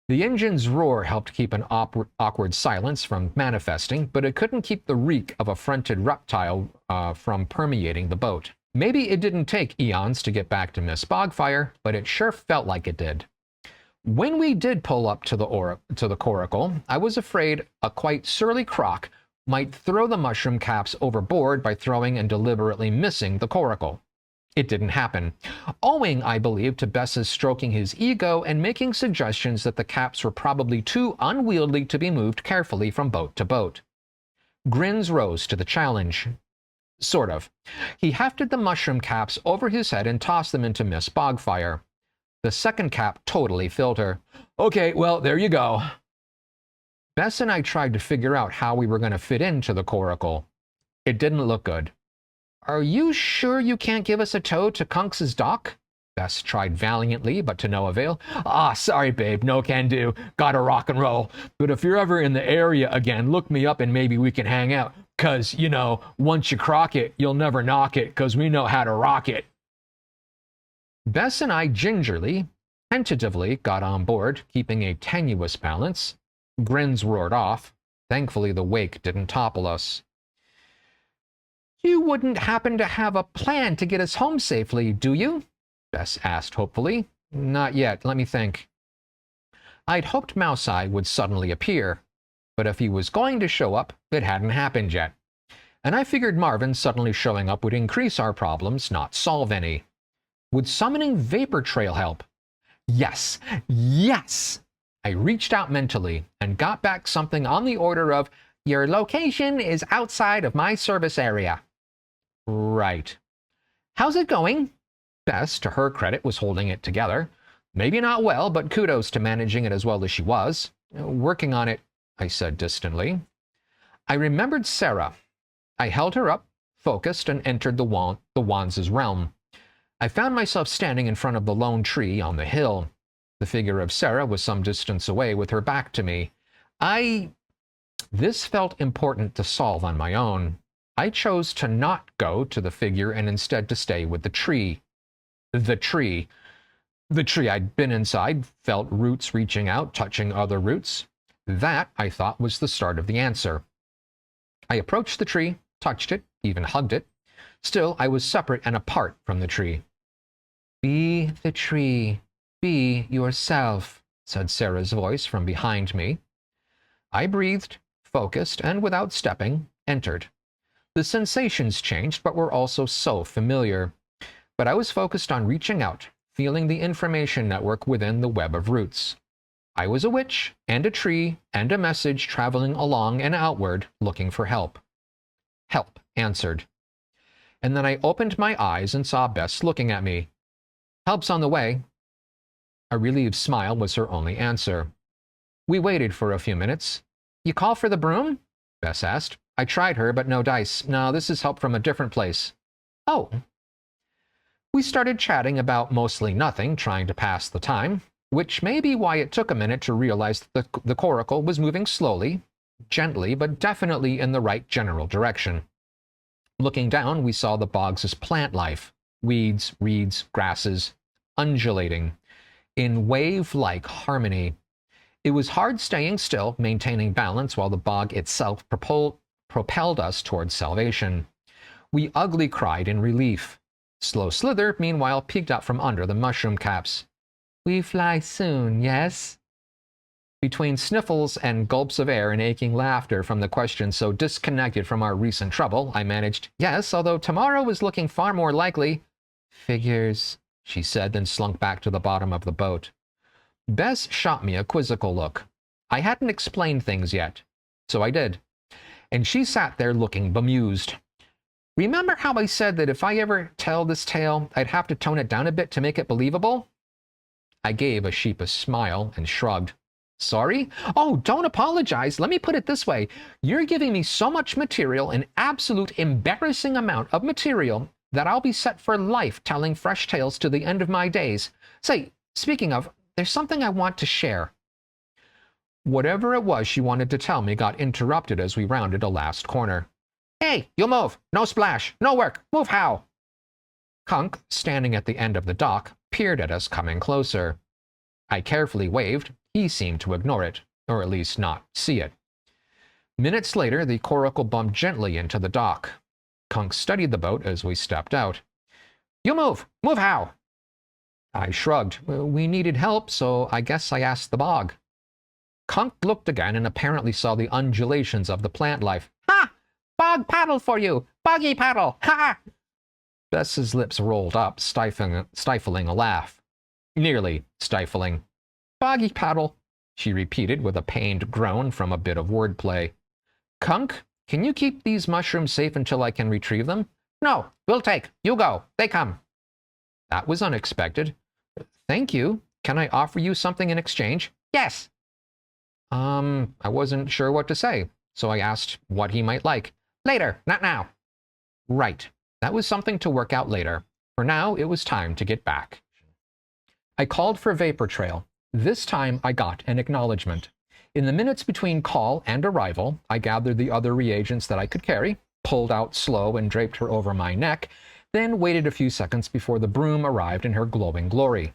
The engine's roar helped keep an awkward silence from manifesting, but it couldn't keep the reek of a fronted reptile from permeating the boat. Maybe it didn't take eons to get back to Miss Bogfire, but it sure felt like it did. When we did pull up to the coracle, I was afraid a quite surly croc might throw the mushroom caps overboard by throwing and deliberately missing the coracle. It didn't happen, owing, I believe, to Bess's stroking his ego and making suggestions that the caps were probably too unwieldy to be moved carefully from boat to boat. Grins rose to the challenge. Sort of. He hefted the mushroom caps over his head and tossed them into Miss Bogfire. The second cap totally filled her. Okay, well, there you go. Bess and I tried to figure out how we were going to fit into the coracle. It didn't look good. Are you sure you can't give us a tow to Kunks's dock? Bess tried valiantly, but to no avail. Sorry, babe, no can do. Gotta rock and roll. But if you're ever in the area again, look me up and maybe we can hang out. 'Cause, once you crock it, you'll never knock it, 'cause we know how to rock it. Bess and I gingerly, tentatively got on board, keeping a tenuous balance. Grins roared off. Thankfully, the wake didn't topple us. You wouldn't happen to have a plan to get us home safely, do you? Bess asked hopefully. Not yet, let me think. I'd hoped Mouse Eye would suddenly appear, but if he was going to show up, it hadn't happened yet. And I figured Marvin suddenly showing up would increase our problems, not solve any. Would summoning Vapor Trail help? Yes, yes! I reached out mentally and got back something on the order of, your location is outside of my service area. Right. How's it going? Bess, to her credit, was holding it together. Maybe not well, but kudos to managing it as well as she was. Working on it, I said distantly. I remembered Sarah. I held her up, focused, and entered the Wands' realm. I found myself standing in front of the lone tree on the hill. The figure of Sarah was some distance away with her back to me. This felt important to solve on my own. I chose to not go to the figure and instead to stay with the tree. The tree. The tree I'd been inside felt roots reaching out, touching other roots. That, I thought, was the start of the answer. I approached the tree, touched it, even hugged it. Still, I was separate and apart from the tree. Be the tree. Be yourself, said Sarah's voice from behind me. I breathed, focused, and without stepping, entered. The sensations changed, but were also so familiar. But I was focused on reaching out, feeling the information network within the web of roots. I was a witch, and a tree, and a message traveling along and outward, looking for help. Help answered. And then I opened my eyes and saw Bess looking at me. Help's on the way. A relieved smile was her only answer. We waited for a few minutes. You call for the broom? Bess asked. I tried her, but no dice. No, this is help from a different place. Oh. We started chatting about mostly nothing, trying to pass the time, which may be why it took a minute to realize that the coracle was moving slowly, gently, but definitely in the right general direction. Looking down, we saw the bogs' plant life, weeds, reeds, grasses, undulating, in wave-like harmony. It was hard staying still, maintaining balance while the bog itself propelled us towards salvation. We ugly cried in relief. Slow Slither, meanwhile, peeked out from under the mushroom caps. We fly soon, yes? Between sniffles and gulps of air and aching laughter from the question so disconnected from our recent trouble, I managed, yes, although tomorrow is looking far more likely. Figures, she said, then slunk back to the bottom of the boat. Bess shot me a quizzical look. I hadn't explained things yet, so I did. And she sat there looking bemused. Remember how I said that if I ever tell this tale, I'd have to tone it down a bit to make it believable? I gave a sheepish smile and shrugged. Sorry? Oh, don't apologize. Let me put it this way. You're giving me so much material, an absolute embarrassing amount of material, that I'll be set for life telling fresh tales to the end of my days. Say, speaking of, there's something I want to share. Whatever it was she wanted to tell me got interrupted as we rounded a last corner. Hey, you move! No splash! No work! Move how? Kunk, standing at the end of the dock, peered at us coming closer. I carefully waved. He seemed to ignore it, or at least not see it. Minutes later, the coracle bumped gently into the dock. Kunk studied the boat as we stepped out. "You move! Move how?" I shrugged. "We needed help, so I guess I asked the bog." Kunk looked again and apparently saw the undulations of the plant life. "Ha! Bog paddle for you! Boggy paddle! Ha!" Bess's lips rolled up, stifling a laugh. Nearly stifling. "Boggy paddle," she repeated with a pained groan from a bit of wordplay. "Kunk, can you keep these mushrooms safe until I can retrieve them?" "No, we'll take. You go. They come." That was unexpected. "Thank you. Can I offer you something in exchange?" "Yes." I wasn't sure what to say, so I asked what he might like. "Later, not now." Right. That was something to work out later. For now, it was time to get back. I called for Vapor Trail. This time I got an acknowledgement. In the minutes between call and arrival, I gathered the other reagents that I could carry, pulled out Slow and draped her over my neck, then waited a few seconds before the broom arrived in her glowing glory.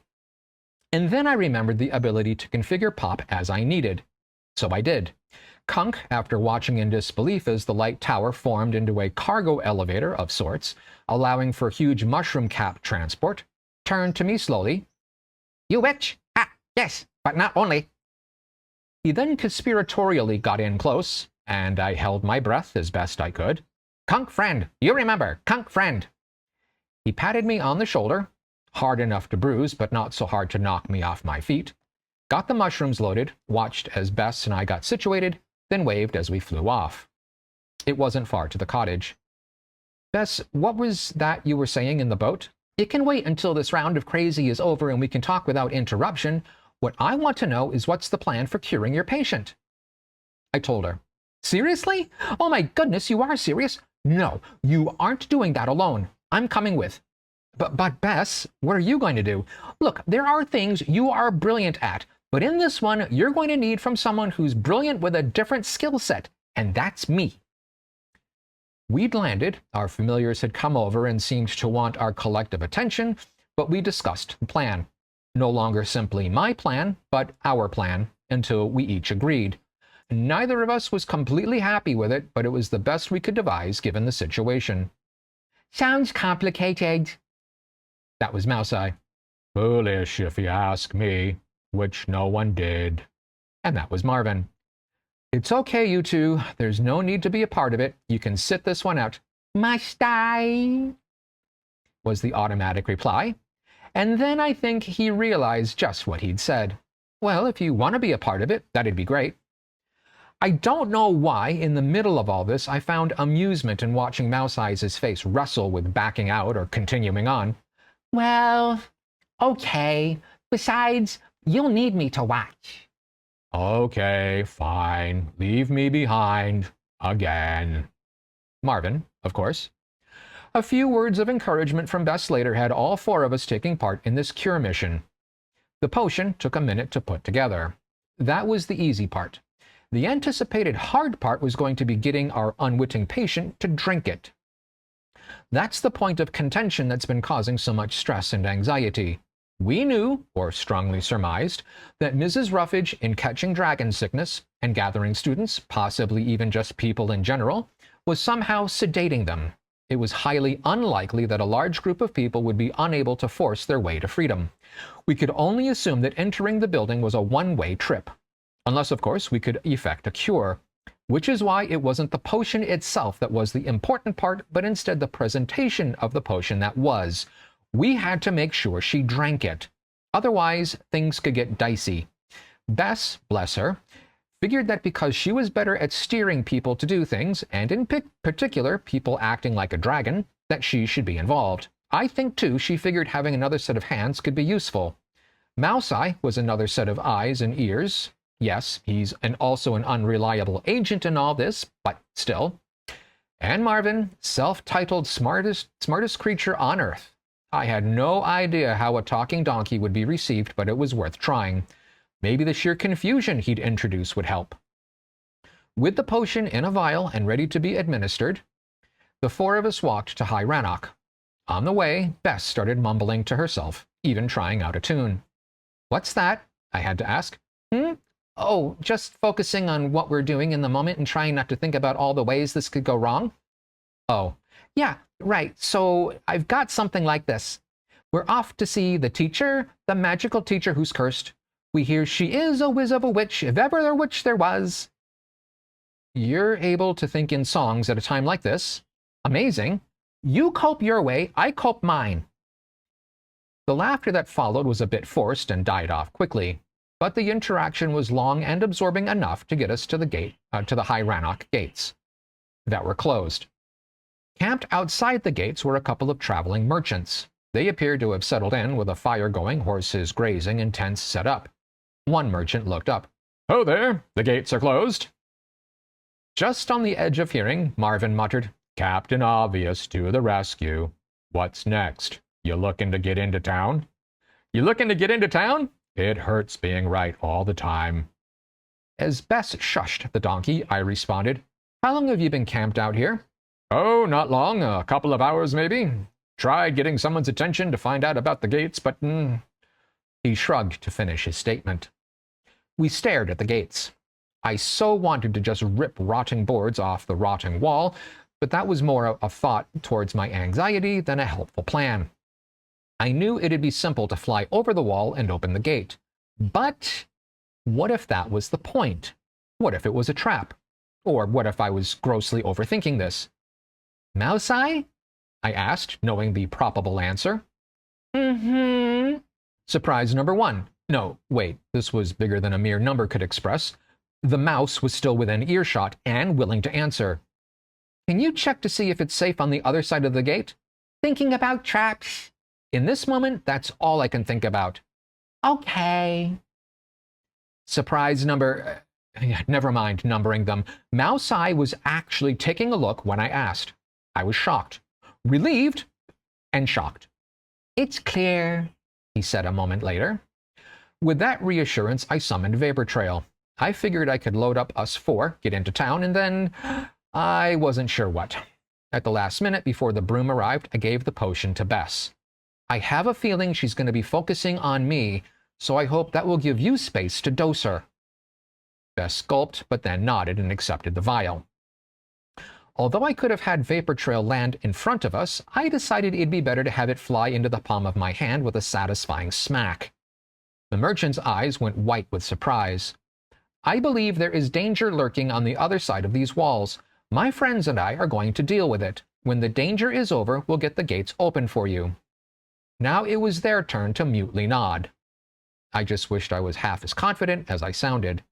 And then I remembered the ability to configure Pop as I needed. So I did. Kunk, after watching in disbelief as the light tower formed into a cargo elevator of sorts, allowing for huge mushroom cap transport, turned to me slowly. "You witch? Ah, yes, but not only." He then conspiratorially got in close, and I held my breath as best I could. "Kunk friend, you remember, Kunk friend." He patted me on the shoulder, hard enough to bruise, but not so hard to knock me off my feet, got the mushrooms loaded, watched as Bess and I got situated, then waved as we flew off. It wasn't far to the cottage. "Bess, what was that you were saying in the boat? It can wait until this round of crazy is over and we can talk without interruption. What I want to know is what's the plan for curing your patient?" I told her. "Seriously? Oh my goodness, you are serious? No, you aren't doing that alone. I'm coming with." But Bess, what are you going to do? Look, there are things you are brilliant at, but in this one, you're going to need from someone who's brilliant with a different skill set, and that's me." We'd landed, our familiars had come over and seemed to want our collective attention, but we discussed the plan. No longer simply my plan, but our plan, until we each agreed. Neither of us was completely happy with it, but it was the best we could devise given the situation. "Sounds complicated." That was Mouse-Eye. "Foolish, if you ask me," which no one did. And that was Marvin. "It's okay, you two. There's no need to be a part of it. You can sit this one out." "Must I?" was the automatic reply. And then I think he realized just what he'd said. "Well, if you want to be a part of it, that'd be great." I don't know why, in the middle of all this, I found amusement in watching Mouse-Eye's face wrestle with backing out or continuing on. "Well, okay. Besides, you'll need me to watch." "Okay, fine. Leave me behind. Again." Marvin, of course. A few words of encouragement from Bess later had all four of us taking part in this cure mission. The potion took a minute to put together. That was the easy part. The anticipated hard part was going to be getting our unwitting patient to drink it. That's the point of contention that's been causing so much stress and anxiety. We knew, or strongly surmised, that Mrs. Ruffage, in catching dragon sickness and gathering students, possibly even just people in general, was somehow sedating them. It was highly unlikely that a large group of people would be unable to force their way to freedom. We could only assume that entering the building was a one-way trip. Unless, of course, we could effect a cure. Which is why it wasn't the potion itself that was the important part, but instead the presentation of the potion that was. We had to make sure she drank it. Otherwise, things could get dicey. Bess, bless her, figured that because she was better at steering people to do things, and in particular people acting like a dragon, that she should be involved. I think, too, she figured having another set of hands could be useful. Mouse-Eye was another set of eyes and ears. Yes, he's also an unreliable agent in all this, but still. And Marvin, self-titled smartest creature on Earth. I had no idea how a talking donkey would be received, but it was worth trying. Maybe the sheer confusion he'd introduce would help. With the potion in a vial and ready to be administered, the four of us walked to High Rannoch. On the way, Bess started mumbling to herself, even trying out a tune. "What's that?" I had to ask. Oh, just focusing on what we're doing in the moment and trying not to think about all the ways this could go wrong? Oh, yeah, right. So I've got something like this. We're off to see the teacher, the magical teacher who's cursed. We hear she is a whiz of a witch, if ever a witch there was. You're able to think in songs at a time like this. Amazing. You cope your way, I cope mine. The laughter that followed was a bit forced and died off quickly, but the interaction was long and absorbing enough to get us to the High Rannoch gates that were closed. Camped outside the gates were a couple of traveling merchants. They appeared to have settled in with a fire going, horses grazing, and tents set up. One merchant looked up. "Ho there, the gates are closed." Just on the edge of hearing, Marvin muttered, "Captain Obvious to the rescue. What's next? You looking to get into town?" "You looking to get into town? It hurts being right all the time." As Bess shushed the donkey, I responded, "How long have you been camped out here?" "Oh, not long, a couple of hours maybe. Tried getting someone's attention to find out about the gates, but He shrugged to finish his statement. We stared at the gates. I so wanted to just rip rotting boards off the rotting wall, but that was more a thought towards my anxiety than a helpful plan. I knew it'd be simple to fly over the wall and open the gate. But what if that was the point? What if it was a trap? Or what if I was grossly overthinking this? "Mouse-eye?" I asked, knowing the probable answer. Surprise number one. No, wait, this was bigger than a mere number could express. The mouse was still within earshot and willing to answer. "Can you check to see if it's safe on the other side of the gate?" "Thinking about traps." In this moment, that's all I can think about. "Okay." Surprise number... never mind numbering them. Mouse-eye was actually taking a look when I asked. I was shocked. Relieved and shocked. "It's clear," he said a moment later. With that reassurance, I summoned Vapor Trail. I figured I could load up us four, get into town, and then... I wasn't sure what. At the last minute before the broom arrived, I gave the potion to Bess. I have a feeling she's going to be focusing on me, so I hope that will give you space to dose her. Bess gulped, but then nodded and accepted the vial. Although I could have had Vapor Trail land in front of us, I decided it'd be better to have it fly into the palm of my hand with a satisfying smack. The merchant's eyes went white with surprise. "I believe there is danger lurking on the other side of these walls. My friends and I are going to deal with it. When the danger is over, we'll get the gates open for you." Now it was their turn to mutely nod. I just wished I was half as confident as I sounded.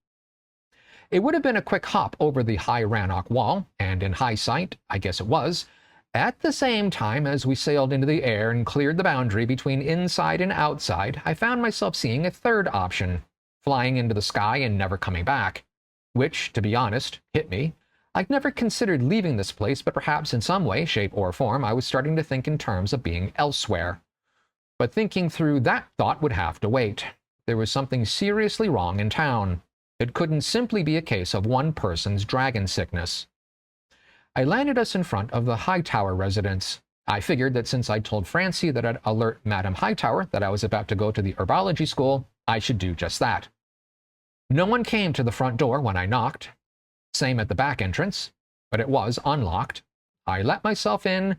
It would have been a quick hop over the High Rannoch wall, and in hindsight, I guess it was. At the same time as we sailed into the air and cleared the boundary between inside and outside, I found myself seeing a third option, flying into the sky and never coming back, which, to be honest, hit me. I'd never considered leaving this place, but perhaps in some way, shape, or form, I was starting to think in terms of being elsewhere. But thinking through that thought would have to wait. There was something seriously wrong in town. It couldn't simply be a case of one person's dragon sickness. I landed us in front of the Hightower residence. I figured that since I'd told Francie that I'd alert Madame Hightower that I was about to go to the herbology school, I should do just that. No one came to the front door when I knocked. Same at the back entrance, but it was unlocked. I let myself in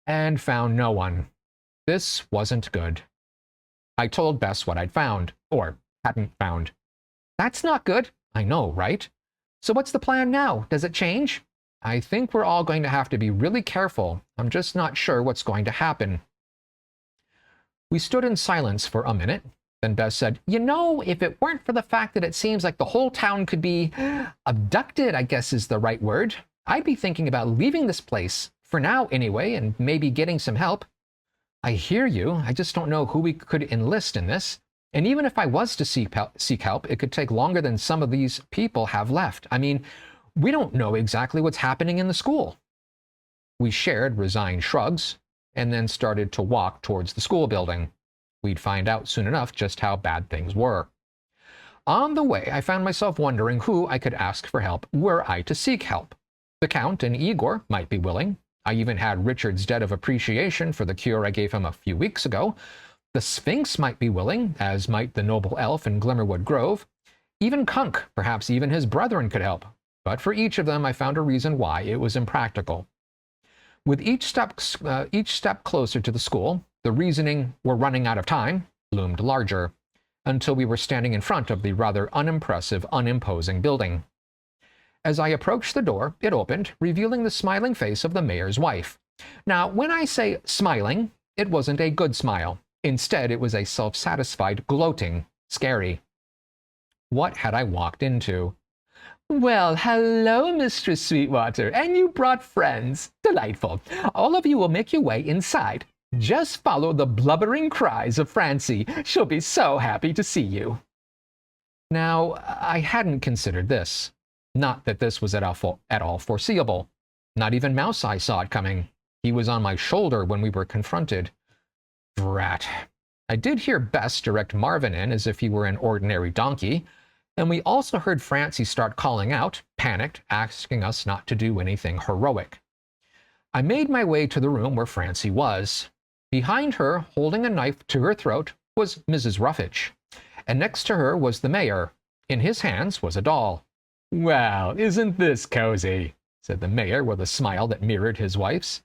and found no one. This wasn't good. I told Bess what I'd found, or hadn't found. "That's not good." "I know, right? So what's the plan now? Does it change?" "I think we're all going to have to be really careful. I'm just not sure what's going to happen." We stood in silence for a minute. Then Bess said, "You know, if it weren't for the fact that it seems like the whole town could be abducted, I guess is the right word, I'd be thinking about leaving this place, for now anyway, and maybe getting some help." "I hear you. I just don't know who we could enlist in this. And even if I was to seek help, it could take longer than some of these people have left. I mean, we don't know exactly what's happening in the school." We shared resigned shrugs, and then started to walk towards the school building. We'd find out soon enough just how bad things were. On the way, I found myself wondering who I could ask for help were I to seek help. The Count and Igor might be willing. I even had Richard's debt of appreciation for the cure I gave him a few weeks ago. The Sphinx might be willing, as might the noble elf in Glimmerwood Grove. Even Kunk, perhaps even his brethren, could help, but for each of them I found a reason why it was impractical. With each step closer to the school, the reasoning "we're running out of time" loomed larger, until we were standing in front of the rather unimpressive, unimposing building. As I approached the door, it opened, revealing the smiling face of the mayor's wife. Now, when I say smiling, it wasn't a good smile. Instead, it was a self-satisfied, gloating, scary. What had I walked into? "Well, hello, Mistress Sweetwater, and you brought friends. Delightful. All of you will make your way inside. Just follow the blubbering cries of Francie. She'll be so happy to see you." Now, I hadn't considered this. Not that this was at all foreseeable. Not even Mouse Eye saw it coming. He was on my shoulder when we were confronted. Drat. I did hear Bess direct Marvin in as if he were an ordinary donkey, and we also heard Francie start calling out, panicked, asking us not to do anything heroic. I made my way to the room where Francie was. Behind her, holding a knife to her throat, was Mrs. Ruffage, and next to her was the mayor. In his hands was a doll. "Well, isn't this cozy?" said the mayor with a smile that mirrored his wife's.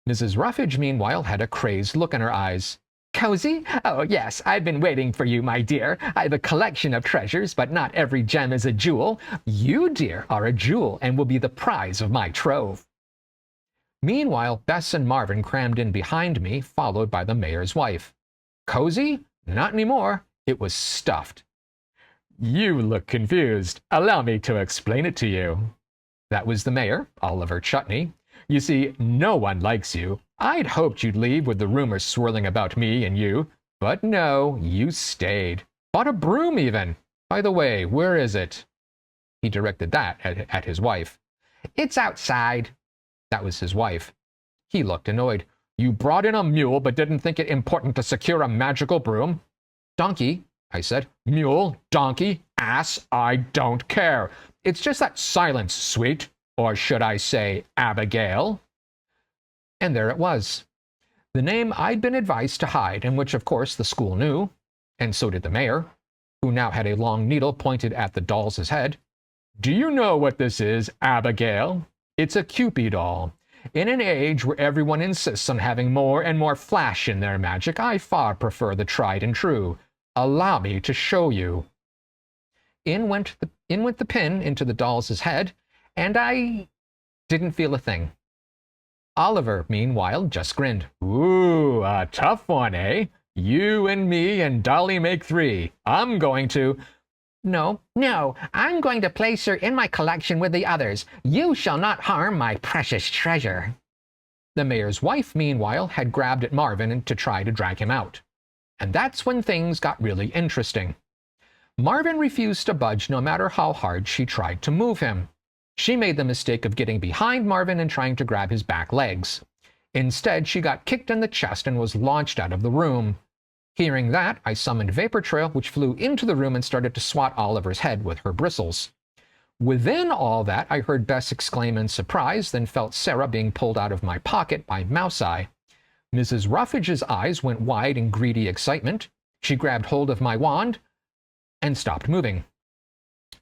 Mrs. Ruffage, meanwhile, had a crazed look in her eyes. "Cozy? Oh, yes, I've been waiting for you, my dear. I've a collection of treasures, but not every gem is a jewel. You, dear, are a jewel and will be the prize of my trove." Meanwhile, Bess and Marvin crammed in behind me, followed by the mayor's wife. Cozy? Not anymore. It was stuffed. "You look confused. Allow me to explain it to you." That was the mayor, Oliver Chutney. "You see, no one likes you. I'd hoped you'd leave with the rumors swirling about me and you. But no, you stayed. Bought a broom even. By the way, where is it?" He directed that at his wife. "It's outside." That was his wife. He looked annoyed. "You brought in a mule but didn't think it important to secure a magical broom?" "Donkey," I said. "Mule, donkey, ass, I don't care. It's just that silence, sweet. Or should I say, Abigail?" And there it was. The name I'd been advised to hide, and which of course the school knew, and so did the mayor, who now had a long needle pointed at the doll's head. "Do you know what this is, Abigail? It's a Cupid doll. In an age where everyone insists on having more and more flash in their magic, I far prefer the tried and true. Allow me to show you." In went the pin into the doll's head, and I didn't feel a thing. Oliver, meanwhile, just grinned. "Ooh, a tough one, eh? You and me and Dolly make 3. I'm going to—" No, I'm going to place her in my collection with the others. You shall not harm my precious treasure." The mayor's wife, meanwhile, had grabbed at Marvin to try to drag him out. And that's when things got really interesting. Marvin refused to budge no matter how hard she tried to move him. She made the mistake of getting behind Marvin and trying to grab his back legs. Instead, she got kicked in the chest and was launched out of the room. Hearing that, I summoned Vapor Trail, which flew into the room and started to swat Oliver's head with her bristles. Within all that, I heard Bess exclaim in surprise, then felt Sarah being pulled out of my pocket by Mouse Eye. Mrs. Ruffage's eyes went wide in greedy excitement. She grabbed hold of my wand and stopped moving.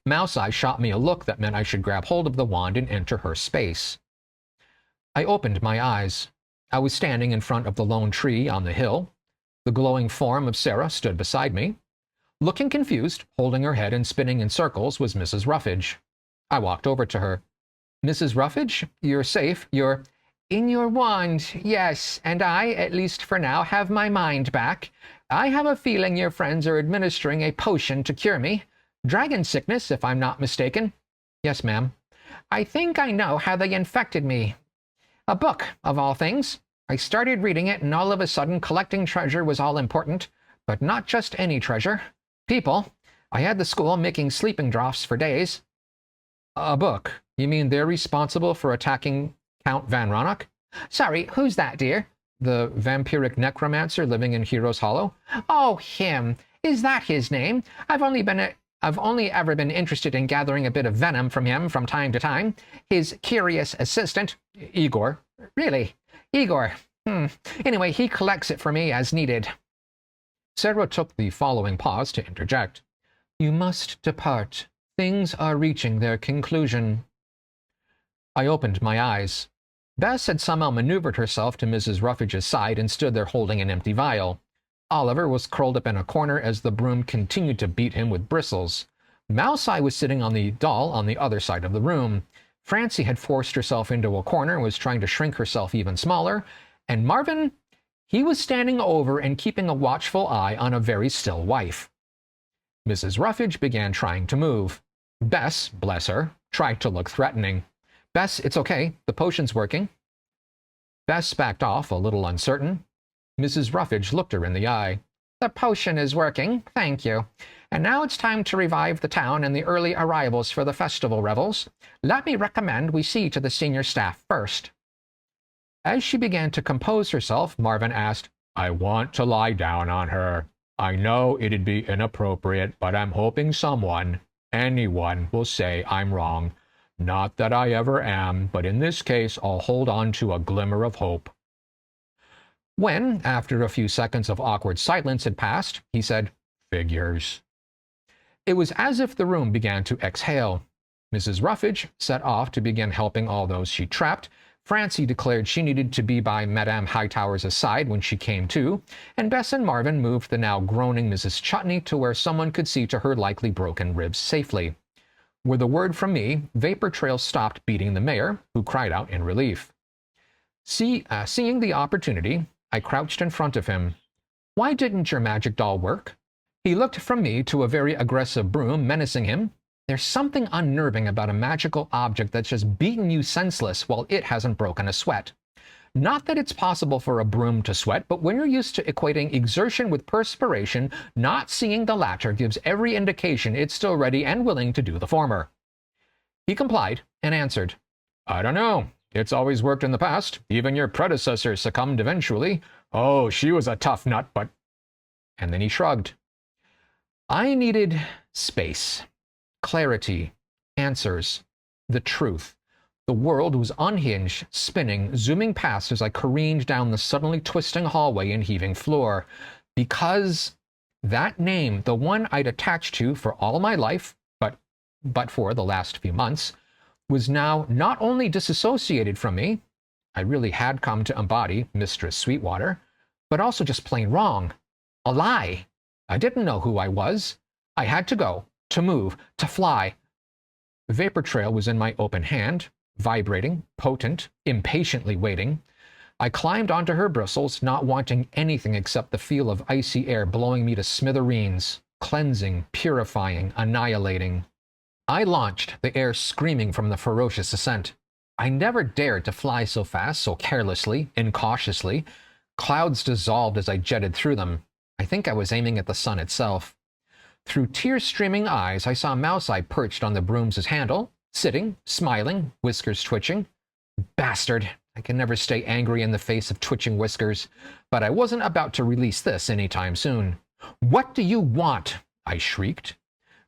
Mouse Eye shot me a look that meant I should grab hold of the wand and enter her space. I opened my eyes. I was standing in front of the lone tree on the hill. The glowing form of Sarah stood beside me. Looking confused, holding her head and spinning in circles, was Mrs. Ruffage. I walked over to her. "Mrs. Ruffage, you're safe. You're—" "In your wand, yes, and I, at least for now, have my mind back. I have a feeling your friends are administering a potion to cure me. Dragon sickness, if I'm not mistaken." "Yes, ma'am." "I think I know how they infected me. A book, of all things. I started reading it, and all of a sudden collecting treasure was all important. But not just any treasure. People. I had the school making sleeping draughts for days." "A book? You mean they're responsible for attacking Count Van Ronnock?" "Sorry, who's that, dear?" "The vampiric necromancer living in Heroes Hollow." "Oh, him. Is that his name? I've only ever been interested in gathering a bit of venom from him from time to time. His curious assistant, Igor." "Really? Igor? Anyway, he collects it for me as needed." Sarah took the following pause to interject. You must depart. Things are reaching their conclusion. I opened my eyes. Bess had somehow maneuvered herself to Mrs. Ruffordge's side and stood there holding an empty vial. Oliver was curled up in a corner as the broom continued to beat him with bristles. Mouseye was sitting on the doll on the other side of the room. Francie had forced herself into a corner and was trying to shrink herself even smaller. And Marvin, he was standing over and keeping a watchful eye on a very still wife. Mrs. Ruffordge began trying to move. Bess, bless her, tried to look threatening. Bess, it's okay. The potion's working. Bess backed off, a little uncertain. Mrs. Ruffordge looked her in the eye. The potion is working, thank you. And now it's time to revive the town and the early arrivals for the festival revels. Let me recommend we see to the senior staff first. As she began to compose herself, Marvin asked, I want to lie down on her. I know it'd be inappropriate, but I'm hoping someone, anyone, will say I'm wrong. Not that I ever am, but in this case, I'll hold on to a glimmer of hope. When, after a few seconds of awkward silence had passed, he said, Figures. It was as if the room began to exhale. Mrs. Ruffordge set off to begin helping all those she trapped. Francie declared she needed to be by Madame Hightower's side when she came to, and Bess and Marvin moved the now groaning Mrs. Chutney to where someone could see to her likely broken ribs safely. With a word from me, Vapor Trail stopped beating the mayor, who cried out in relief. Seeing the opportunity, I crouched in front of him. Why didn't your magic doll work? He looked from me to a very aggressive broom menacing him. There's something unnerving about a magical object that's just beaten you senseless while it hasn't broken a sweat. Not that it's possible for a broom to sweat, but when you're used to equating exertion with perspiration, not seeing the latter gives every indication it's still ready and willing to do the former. He complied and answered, I don't know. It's always worked in the past. Even your predecessor succumbed eventually. Oh, she was a tough nut, but... And then he shrugged. I needed space, clarity, answers, the truth. The world was unhinged, spinning, zooming past as I careened down the suddenly twisting hallway and heaving floor. Because that name, the one I'd attached to for all my life, but for the last few months, was now not only disassociated from me, I really had come to embody Mistress Sweetwater, but also just plain wrong. A lie. I didn't know who I was. I had to go, to move, to fly. Vapor Trail was in my open hand, vibrating, potent, impatiently waiting. I climbed onto her bristles, not wanting anything except the feel of icy air blowing me to smithereens, cleansing, purifying, annihilating. I launched, the air screaming from the ferocious ascent. I never dared to fly so fast, so carelessly, incautiously. Clouds dissolved as I jetted through them. I think I was aiming at the sun itself. Through tear-streaming eyes, I saw Mouseye perched on the broom's handle, sitting, smiling, whiskers twitching. Bastard! I can never stay angry in the face of twitching whiskers, but I wasn't about to release this anytime soon. What do you want? I shrieked.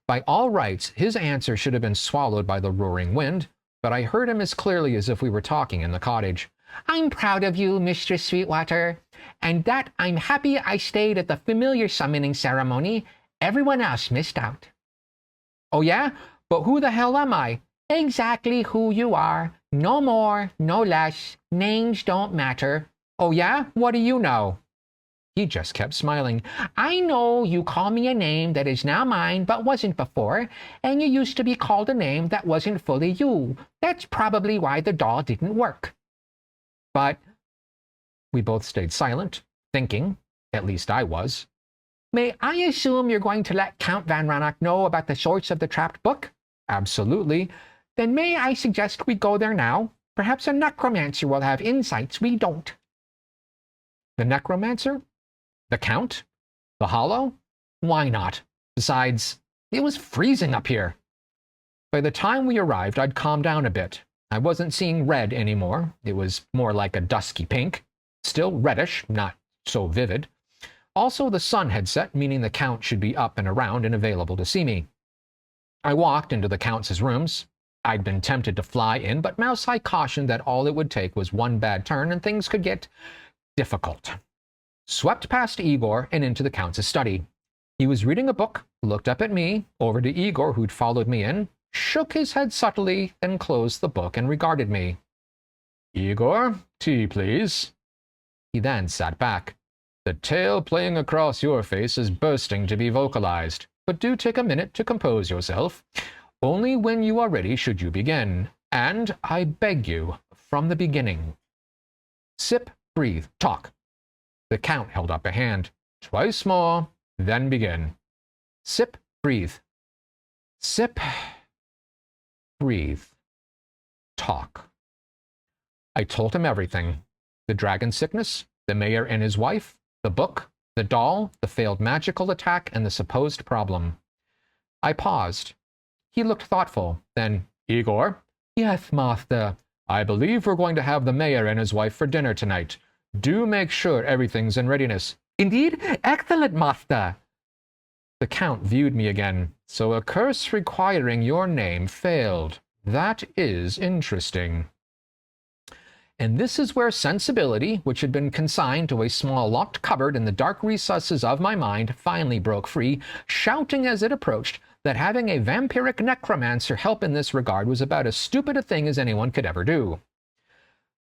By all rights, his answer should have been swallowed by the roaring wind, but I heard him as clearly as if we were talking in the cottage. I'm proud of you, Mistress Sweetwater, and that I'm happy I stayed at the familiar summoning ceremony. Everyone else missed out. Oh yeah? But who the hell am I? Exactly who you are. No more, no less. Names don't matter. Oh yeah? What do you know? He just kept smiling. I know you call me a name that is now mine but wasn't before, and you used to be called a name that wasn't fully you. That's probably why the doll didn't work. But we both stayed silent, thinking, at least I was. May I assume you're going to let Count Van Rannoch know about the source of the trapped book? Absolutely. Then may I suggest we go there now? Perhaps a necromancer will have insights we don't. The necromancer? The Count? The Hollow? Why not? Besides, it was freezing up here. By the time we arrived, I'd calmed down a bit. I wasn't seeing red anymore. It was more like a dusky pink. Still reddish, not so vivid. Also, the sun had set, meaning the Count should be up and around and available to see me. I walked into the Count's rooms. I'd been tempted to fly in, but Mouseye cautioned that all it would take was one bad turn and things could get difficult. Swept past Igor and into the Count's study. He was reading a book, looked up at me, over to Igor, who'd followed me in, shook his head subtly, then closed the book and regarded me. Igor, tea, please. He then sat back. The tale playing across your face is bursting to be vocalized, but do take a minute to compose yourself. Only when you are ready should you begin, and I beg you, from the beginning. Sip, breathe, talk. The Count held up a hand. Twice more, then begin. Sip, breathe. Sip, breathe, talk. I told him everything. The dragon sickness, the mayor and his wife, the book, the doll, the failed magical attack, and the supposed problem. I paused. He looked thoughtful. Then, Igor? Yes, master. I believe we're going to have the mayor and his wife for dinner tonight. Do make sure everything's in readiness. Indeed? Excellent, master. The Count viewed me again. So a curse requiring your name failed. That is interesting. And this is where sensibility, which had been consigned to a small locked cupboard in the dark recesses of my mind, finally broke free, shouting as it approached that having a vampiric necromancer help in this regard was about as stupid a thing as anyone could ever do.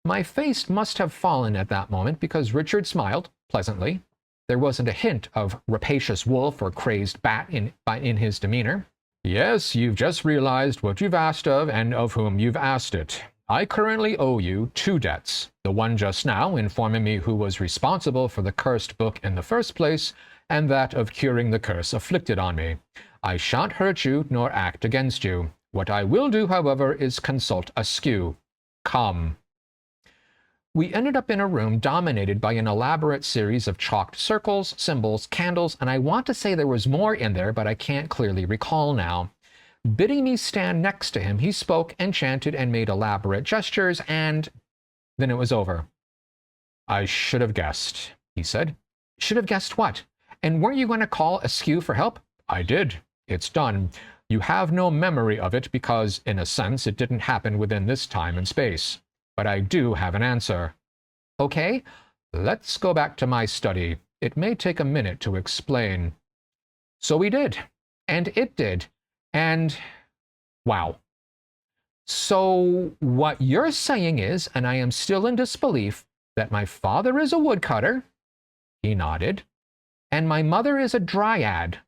My face must have fallen at that moment because Richard smiled pleasantly. There wasn't a hint of rapacious wolf or crazed bat in his demeanor. Yes, you've just realized what you've asked of and of whom you've asked it. I currently owe you 2 debts. The one just now, informing me who was responsible for the cursed book in the first place, and that of curing the curse afflicted on me. I shan't hurt you nor act against you. What I will do, however, is consult askew. Come. We ended up in a room dominated by an elaborate series of chalked circles, symbols, candles, and I want to say there was more in there, but I can't clearly recall now. Bidding me stand next to him, he spoke and chanted and made elaborate gestures, and then it was over. I should have guessed, he said. Should have guessed what? And weren't you going to call askew for help? I did. It's done. You have no memory of it because, in a sense, it didn't happen within this time and space. But I do have an answer. Okay, let's go back to my study. It may take a minute to explain. So we did. And it did. And, wow. So what you're saying is, and I am still in disbelief, that my father is a woodcutter. He nodded. And my mother is a dryad.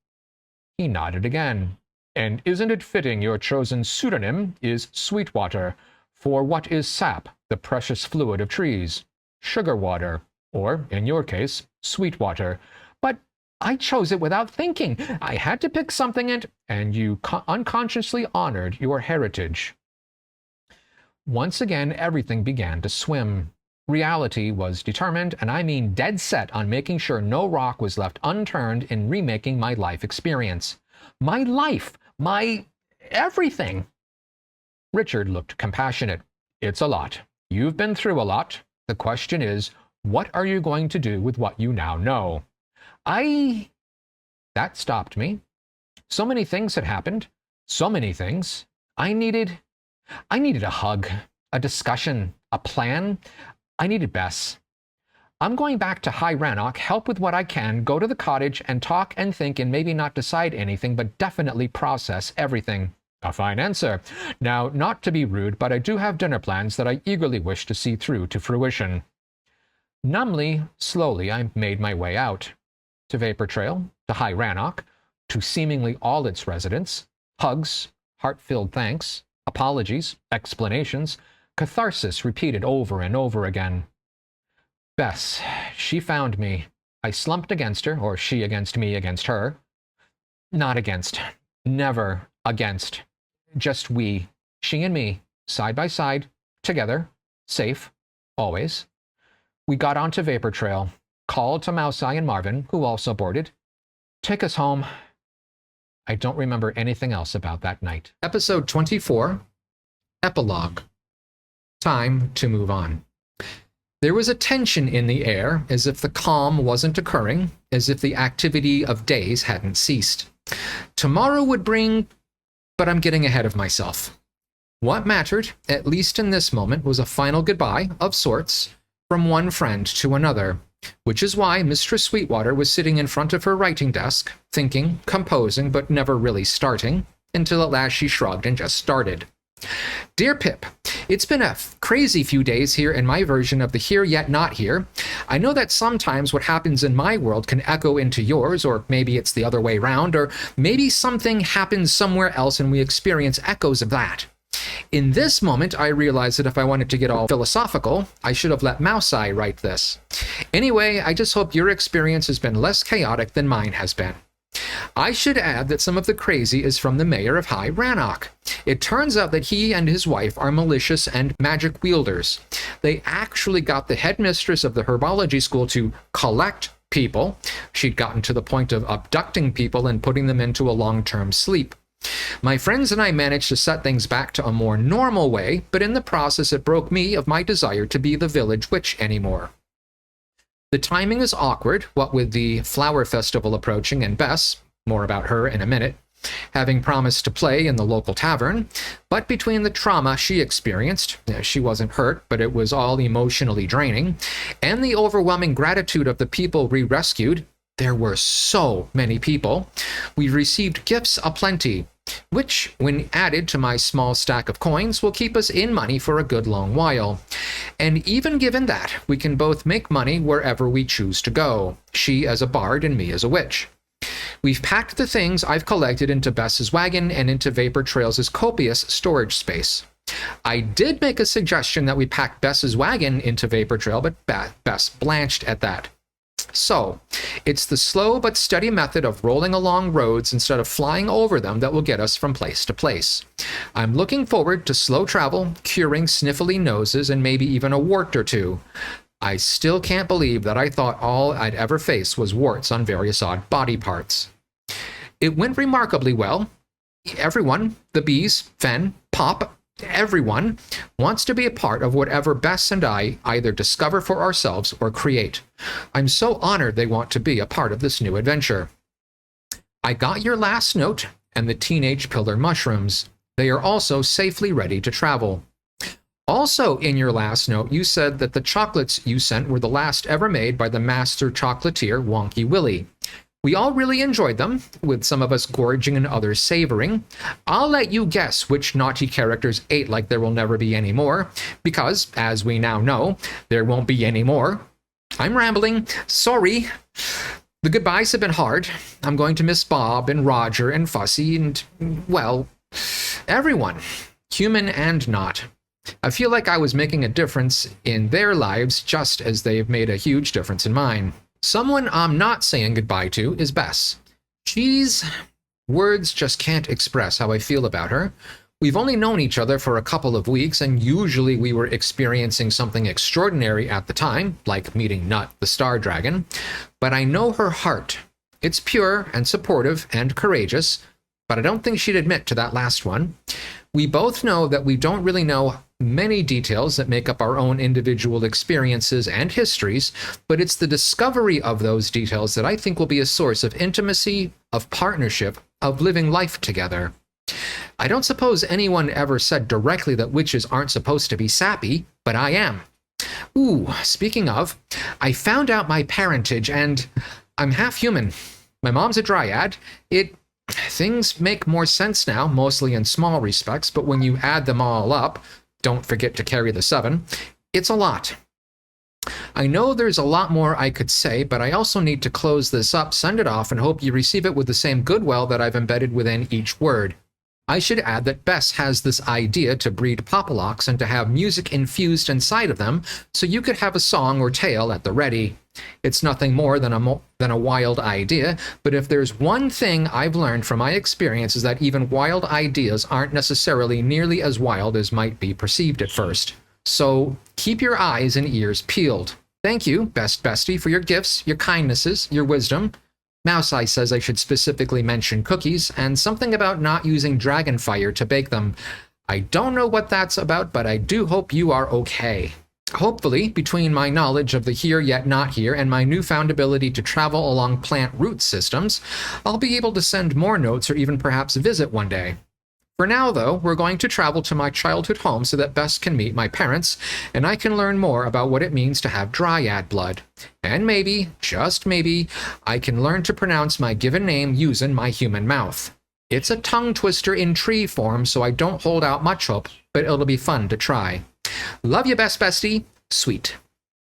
He nodded again. And isn't it fitting your chosen pseudonym is Sweetwater, for what is sap, the precious fluid of trees? Sugar water, or, in your case, sweet water. But I chose it without thinking. I had to pick something and you unconsciously honored your heritage. Once again, everything began to swim. Reality was determined, and I mean dead set on making sure no rock was left unturned in remaking my life experience. My life! My everything! Richard looked compassionate. It's a lot. You've been through a lot. The question is, what are you going to do with what you now know? That stopped me. So many things had happened. So many things. I needed a hug, a discussion, a plan. I needed Bess. I'm going back to High Rannoch, help with what I can, go to the cottage and talk and think and maybe not decide anything, but definitely process everything. A fine answer. Now, not to be rude, but I do have dinner plans that I eagerly wish to see through to fruition. Numbly, slowly, I made my way out. To Vapor Trail, to High Rannoch, to seemingly all its residents. Hugs, heart-filled thanks, apologies, explanations, catharsis repeated over and over again. Bess, she found me. I slumped against her, or she against me against her. Not against. Never against. Just we, she and me, side by side, together, safe, always. We got onto Vapor Trail, called to Mouseye and Marvin, who also boarded. Take us home. I don't remember anything else about that night. Episode 24, Epilogue. Time to move on. There was a tension in the air, as if the calm wasn't occurring, as if the activity of days hadn't ceased. Tomorrow would bring, but I'm getting ahead of myself. What mattered, at least in this moment, was a final goodbye, of sorts, from one friend to another. which is why Mistress Sweetwater was sitting in front of her writing desk, thinking, composing, but never really starting, until at last she shrugged and just started. Dear Pip, it's been a crazy few days here in my version of the Here Yet Not Here. I know that sometimes what happens in my world can echo into yours, or maybe it's the other way around, or maybe something happens somewhere else and we experience echoes of that. In this moment, I realized that if I wanted to get all philosophical, I should have let Mouse Eye write this. Anyway, I just hope your experience has been less chaotic than mine has been. I should add that some of the crazy is from the mayor of High Rannoch. It turns out that he and his wife are malicious and magic wielders. They actually got the headmistress of the herbology school to collect people. She'd gotten to the point of abducting people and putting them into a long-term sleep. My friends and I managed to set things back to a more normal way, but in the process it broke me of my desire to be the village witch anymore. The timing is awkward, what with the flower festival approaching and Bess, more about her in a minute, having promised to play in the local tavern, but between the trauma she experienced, she wasn't hurt, but it was all emotionally draining, and the overwhelming gratitude of the people we rescued, there were so many people, we received gifts aplenty, which, when added to my small stack of coins, will keep us in money for a good long while. And even given that, we can both make money wherever we choose to go, she as a bard and me as a witch. We've packed the things I've collected into Bess's wagon and into Vapor Trails' copious storage space. I did make a suggestion that we pack Bess's wagon into Vapor Trail, but Bess blanched at that. So, it's the slow but steady method of rolling along roads instead of flying over them that will get us from place to place. I'm looking forward to slow travel, curing sniffly noses, and maybe even a wart or two. I still can't believe that I thought all I'd ever face was warts on various odd body parts. It went remarkably well. Everyone, the bees, Fen, Pop, everyone wants to be a part of whatever Bess and I either discover for ourselves or create. I'm so honored they want to be a part of this new adventure. I got your last note and the teenage pillar mushrooms. They are also safely ready to travel. Also in your last note, you said that the chocolates you sent were the last ever made by the master chocolatier Wonky Willie. We all really enjoyed them, with some of us gorging and others savoring. I'll let you guess which naughty characters ate like there will never be any more, because, as we now know, there won't be any more. I'm rambling. Sorry. The goodbyes have been hard. I'm going to miss Bob and Roger and Fussy and, well, everyone, human and not. I feel like I was making a difference in their lives just as they've made a huge difference in mine. Someone I'm not saying goodbye to is Bess. Words just can't express how I feel about her. We've only known each other for a couple of weeks, and usually we were experiencing something extraordinary at the time, like meeting Nut, the Star Dragon. But I know her heart. It's pure and supportive and courageous, but I don't think she'd admit to that last one. We both know that we don't really know many details that make up our own individual experiences and histories, but it's the discovery of those details that I think will be a source of intimacy, of partnership, of living life together. I don't suppose anyone ever said directly that witches aren't supposed to be sappy, but I am. Ooh, speaking of, I found out my parentage and I'm half human. My mom's a dryad. Things make more sense now, mostly in small respects, but when you add them all up, don't forget to carry the 7, it's a lot. I know there's a lot more I could say, but I also need to close this up, send it off, and hope you receive it with the same goodwill that I've embedded within each word. I should add that Bess has this idea to breed popolocks and to have music infused inside of them, so you could have a song or tale at the ready. It's nothing more than a wild idea, but if there's one thing I've learned from my experience is that even wild ideas aren't necessarily nearly as wild as might be perceived at first. So keep your eyes and ears peeled. Thank you, best bestie, for your gifts, your kindnesses, your wisdom. Mouse Eye says I should specifically mention cookies, and something about not using dragon fire to bake them. I don't know what that's about, but I do hope you are okay. Hopefully, between my knowledge of the here yet not here and my newfound ability to travel along plant root systems, I'll be able to send more notes or even perhaps visit one day. For now, though, we're going to travel to my childhood home so that Bess can meet my parents, and I can learn more about what it means to have dryad blood. And maybe, just maybe, I can learn to pronounce my given name using my human mouth. It's a tongue twister in tree form, so I don't hold out much hope, but it'll be fun to try. Love you, best bestie. Sweet.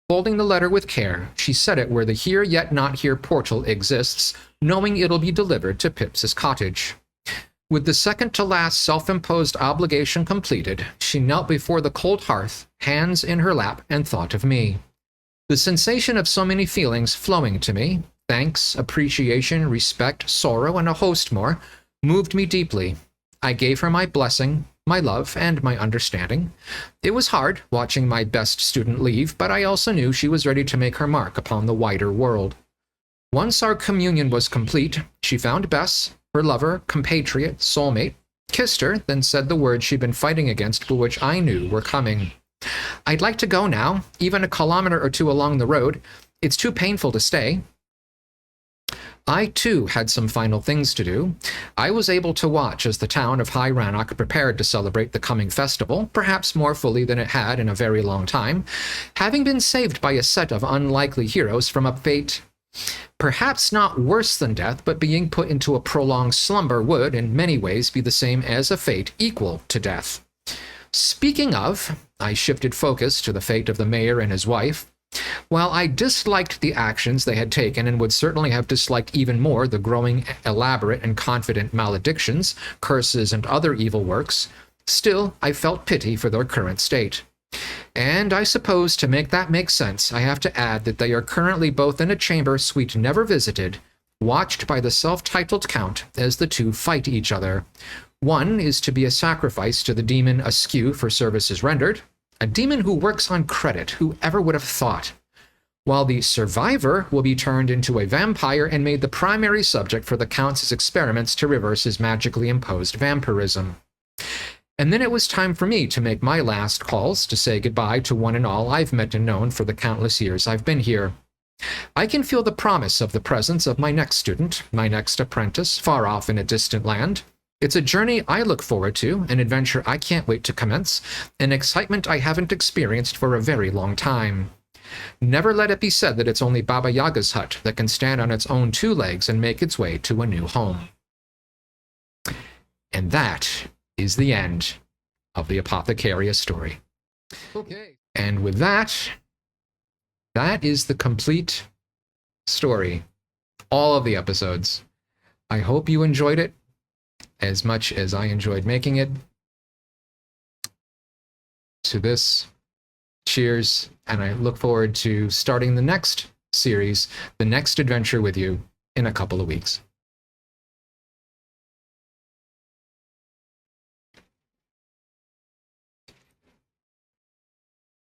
Folding the letter with care, she set it where the here yet not here portal exists, knowing it'll be delivered to Pips's cottage. With the second-to-last self-imposed obligation completed, she knelt before the cold hearth, hands in her lap, and thought of me. The sensation of so many feelings flowing to me, thanks, appreciation, respect, sorrow, and a host more, moved me deeply. I gave her my blessing, my love, and my understanding. It was hard, watching my best student leave, but I also knew she was ready to make her mark upon the wider world. Once our communion was complete, she found Bess, her lover, compatriot, soulmate, kissed her, then said the words she'd been fighting against but which I knew were coming. I'd like to go now, even a kilometer or two along the road. It's too painful to stay. I, too, had some final things to do. I was able to watch as the town of High Rannoch prepared to celebrate the coming festival, perhaps more fully than it had in a very long time, having been saved by a set of unlikely heroes from a fate perhaps not worse than death, but being put into a prolonged slumber would, in many ways, be the same as a fate equal to death. Speaking of, I shifted focus to the fate of the mayor and his wife. While I disliked the actions they had taken and would certainly have disliked even more the growing, elaborate, and confident maledictions, curses, and other evil works, still I felt pity for their current state. And I suppose to make that make sense, I have to add that they are currently both in a chamber suite never visited, watched by the self-titled Count as the two fight each other. One is to be a sacrifice to the demon Askew for services rendered, a demon who works on credit, whoever would have thought, while the survivor will be turned into a vampire and made the primary subject for the Count's experiments to reverse his magically imposed vampirism. And then it was time for me to make my last calls to say goodbye to one and all I've met and known for the countless years I've been here. I can feel the promise of the presence of my next student, my next apprentice, far off in a distant land. It's a journey I look forward to, an adventure I can't wait to commence, an excitement I haven't experienced for a very long time. Never let it be said that it's only Baba Yaga's hut that can stand on its own two legs and make its way to a new home. And that is the end of the Apothecaria story. Okay. And with that, that is the complete story. All of the episodes. I hope you enjoyed it as much as I enjoyed making it. To this, cheers, and I look forward to starting the next series, the next adventure with you in a couple of weeks.